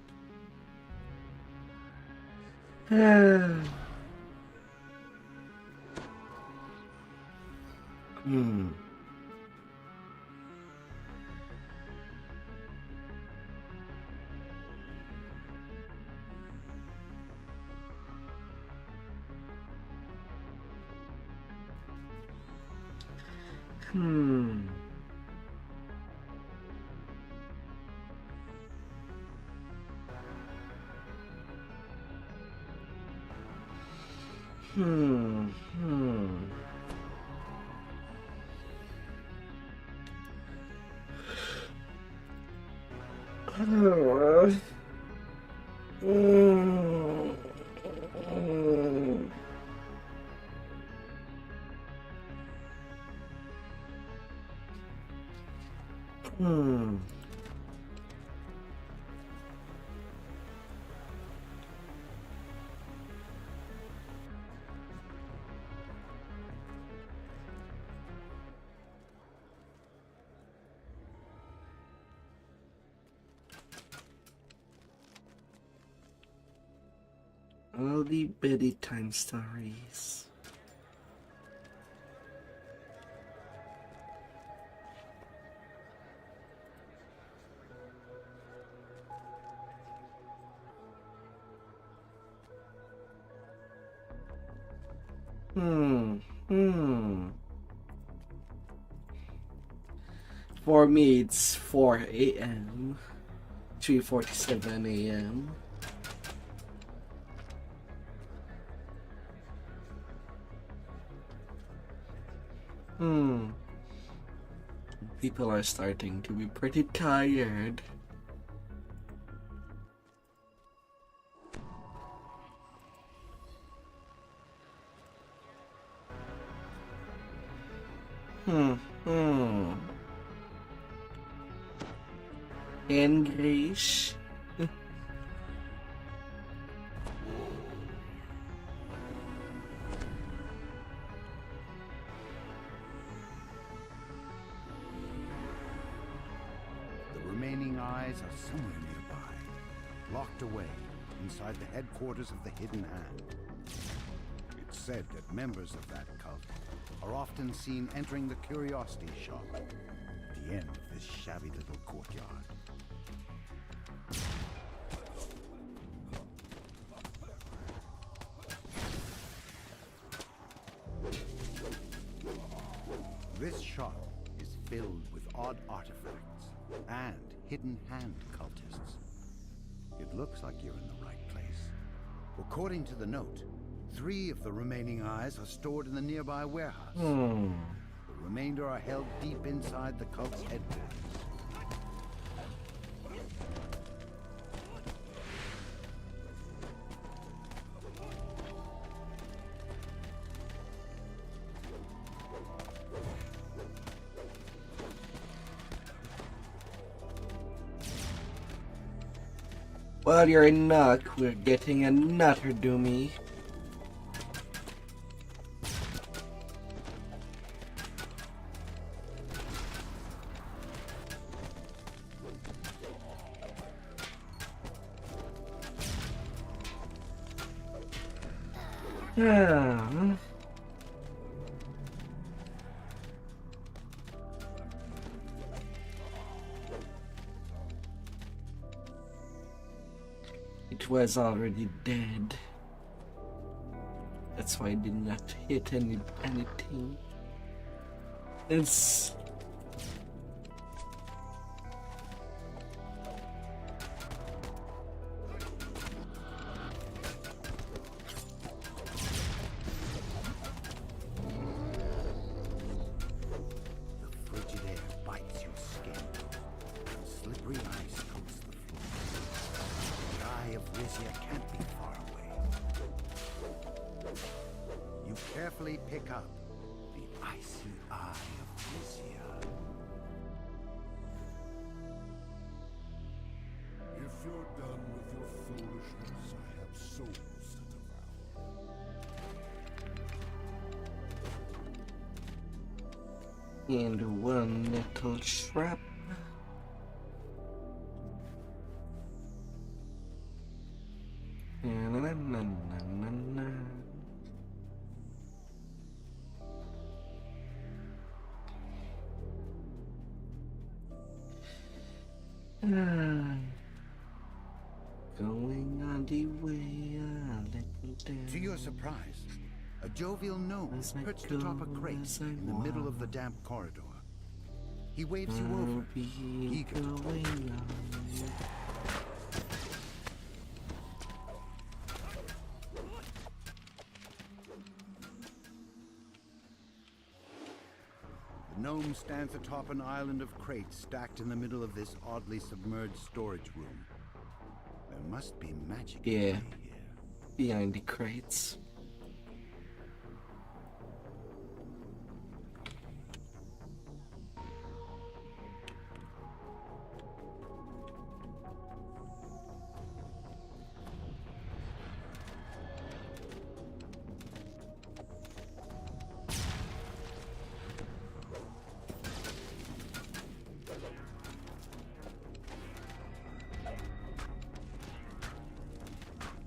All the bedtime stories. For me, it's 4 a.m. 3:47 a.m. People are starting to be pretty tired. English. Remaining eyes are somewhere nearby, locked away inside the headquarters of the Hidden Hand. It's said that members of that cult are often seen entering the curiosity shop at the end of this shabby little courtyard. This shop is filled with odd artifacts and Hidden Hand cultists. It looks like you're in the right place. According to the note, 3 of the remaining eyes are stored in the nearby warehouse. The remainder are held deep inside the cult's headquarters. Well, you're in luck. We're getting another Doomy. It was already dead. That's why I did not hit anything. It's carefully pick up the icy eye of Lysia. If you're done with your foolishness, I have souls to devour. and one little trap. Going on the way, to your surprise, a jovial gnome perched atop a crate in the middle of the damp corridor. He waves you over, eager to play. The gnome stands atop an island of crates stacked in the middle of this oddly submerged storage room. They're must be magic. Yeah, behind the crates.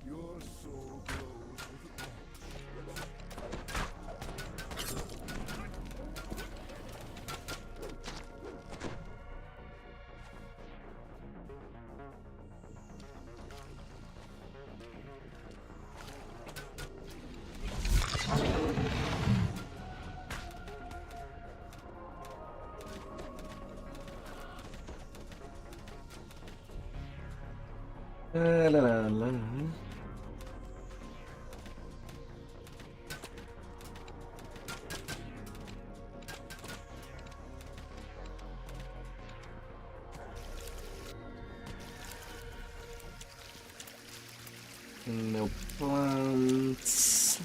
Your soul glows with La la la. No plants.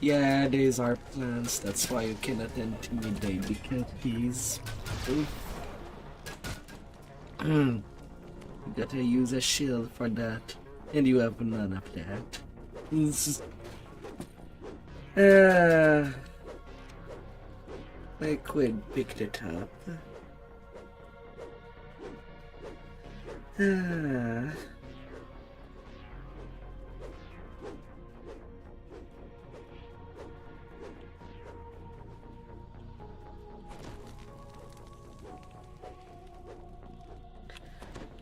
Yeah, these are plants, that's why you cannot intimidate the cookies. You gotta use a shield for that, and you have none of that. I could pick it up.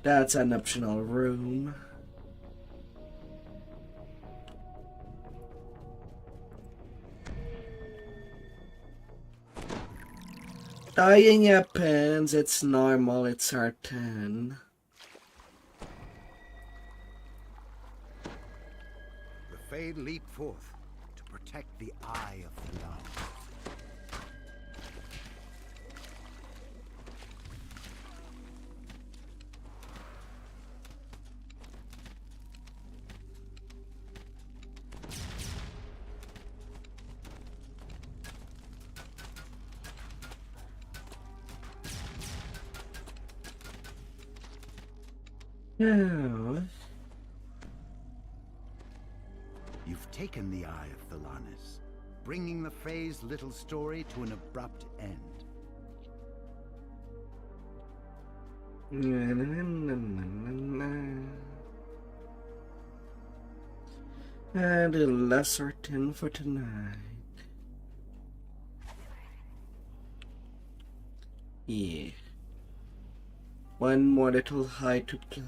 That's an optional room. Dying happens, it's normal, it's our turn. The Fade leap forth to protect the eye of the law. No. You've taken the eye of Thelanis, bringing the Fae's little story to an abrupt end. And a lesser 10 for tonight. Yeah. One more little high to play.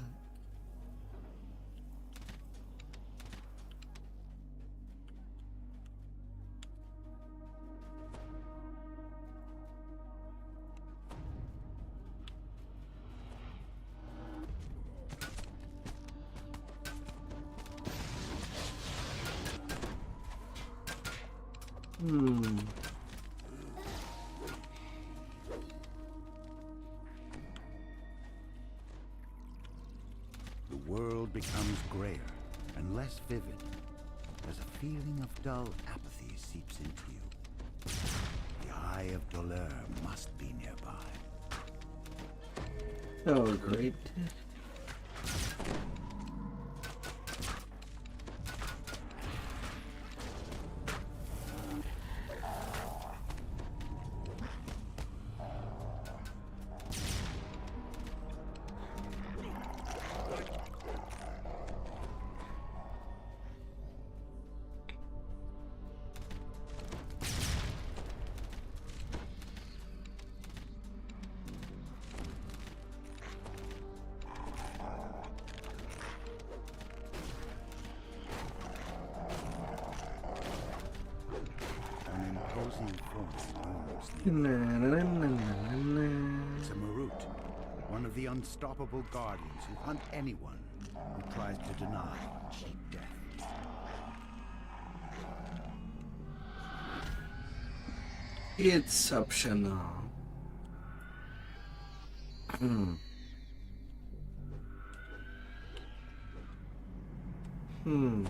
The world becomes grayer and less vivid as a feeling of dull apathy seeps into you. The Eye of Dolor must be nearby. Oh, great. opposing force looms Na, near. na, na, na, na, It's a Marut, one of the unstoppable guardians who hunt anyone who tries to deny or cheat death. It's optional. Hmm. Hmm.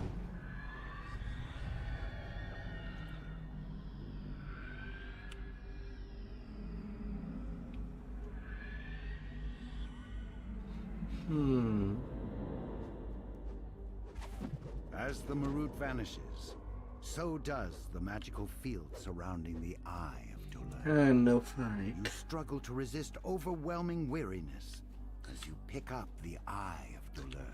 Hmm. As the Marut vanishes, so does the magical field surrounding the Eye of Doler. And no fight. You struggle to resist overwhelming weariness as you pick up the Eye of Doler.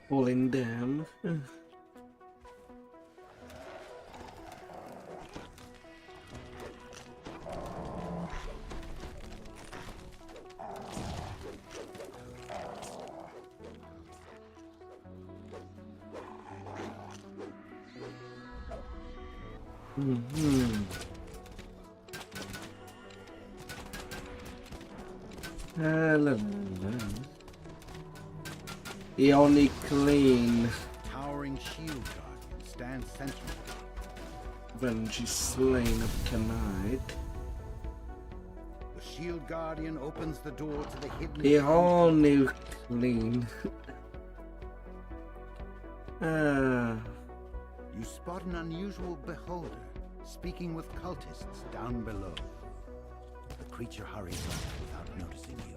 Pulling them. Mm-hmm. La, la, la. The only clean Towering shield guardian stands central. when she's slain of tonight. The shield guardian opens the door to the hidden. The only clean. You spot an unusual beholder speaking with cultists down below. The creature hurries off without noticing you.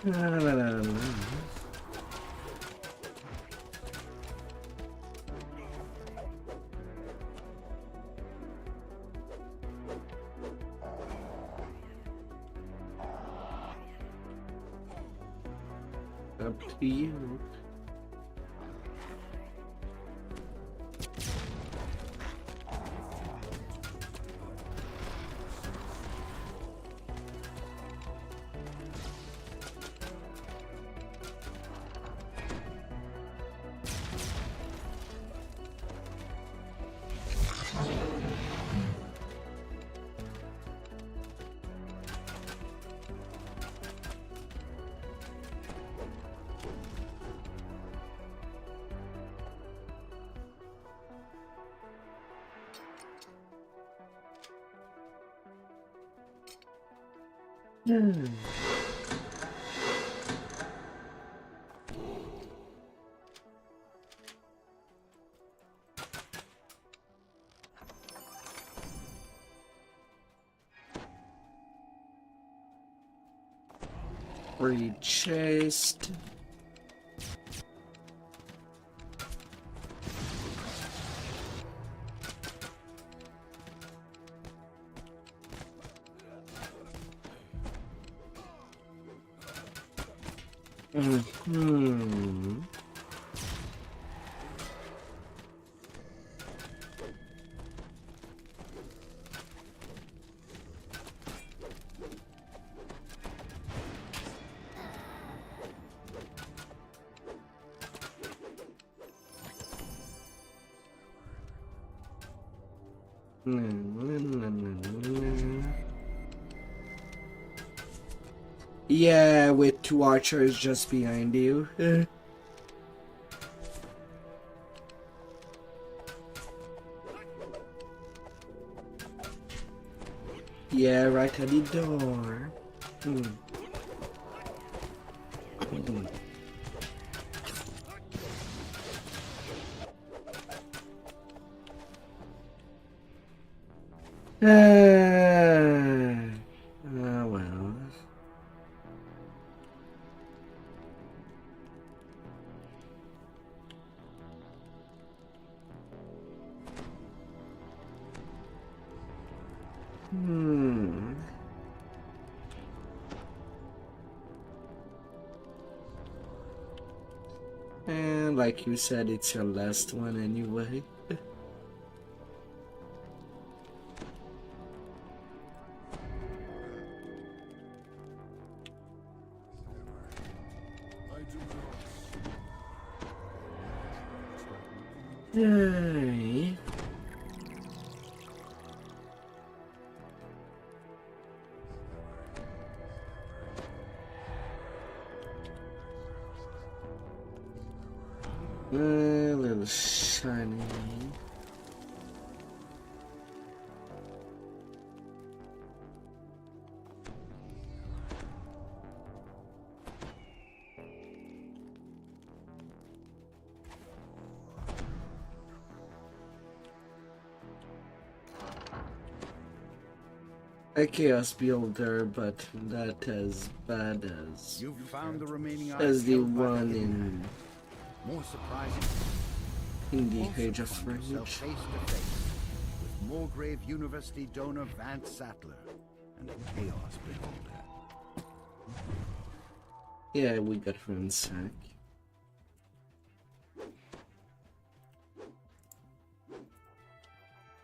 La, la, la, la. Up to you. Free chest. Hmm. Yeah, with two archers just behind you. Yeah, right at the door. Oh well. Like you said, it's your last one anyway. Yay. A little shiny. A chaos builder, but not as bad as You've found the remaining the held by one hidden in hand. More surprising, the also Age of find yourself Rage. face to face with Mulgrave University donor Vance Sattler and a chaos beholder. Yeah, we got ransack.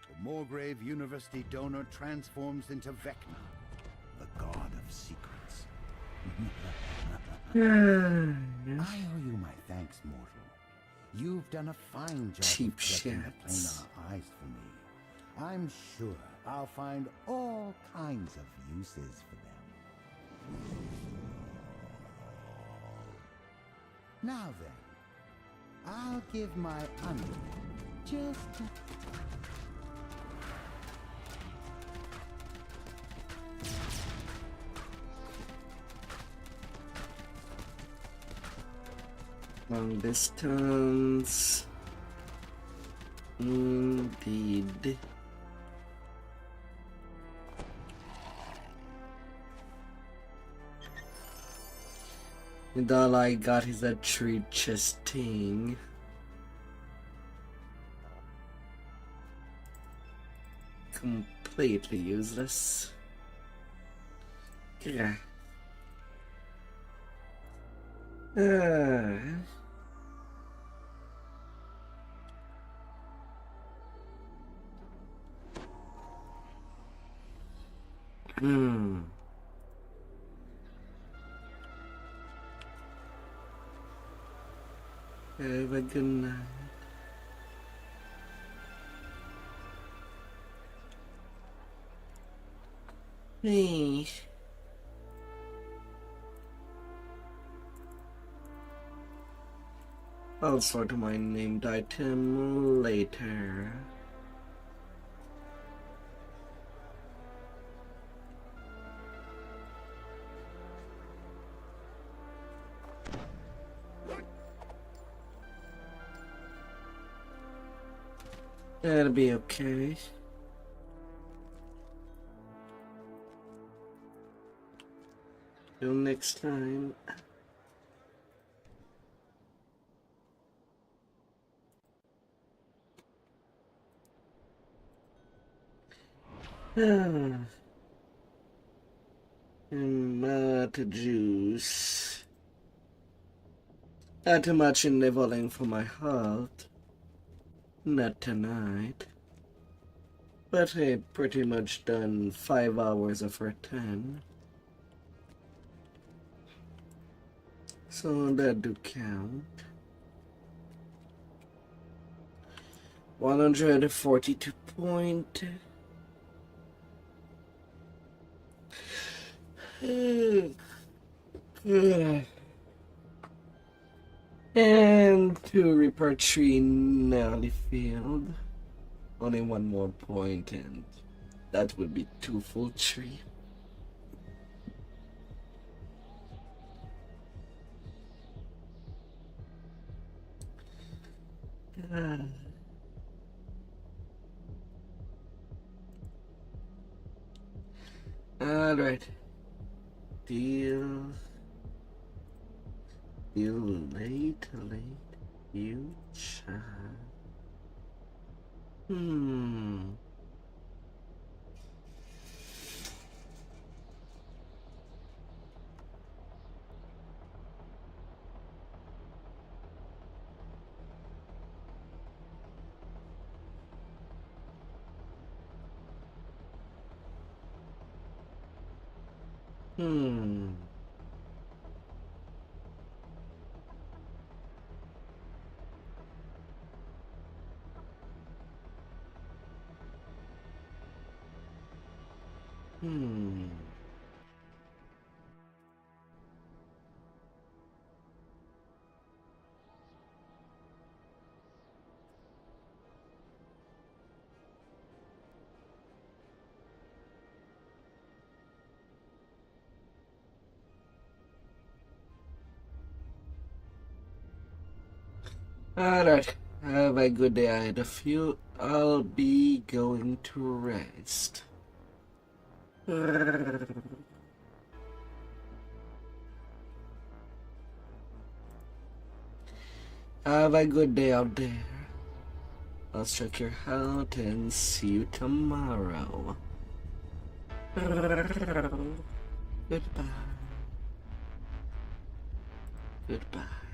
The Mulgrave University donor transforms into Vecna, the god of secrets. I owe you my thanks, mortal. You've done a fine job Cheap of collecting the shots. planar eyes for me. I'm sure I'll find all kinds of uses for them. Now then, I'll give my underling just a... Long distance. Indeed. And all I got is a tree chest thing. Completely useless. Yeah. Have a good night. Hey. I'll sort my named item later. That'll be okay. Till next time. And not juice. Not too much enabling for my heart. Not tonight. But I pretty much done 5 hours of her 10. So that do count. 142 point. And 2 repair tree nearly failed. Only 1 more point and that would be 2 full tree. Alright. Deal late, you child. Hmm. Hmm. Alright, have a good day ahead of you. I'll be going to rest. Have a good day out there. I'll check your out and see you tomorrow. Goodbye. Goodbye.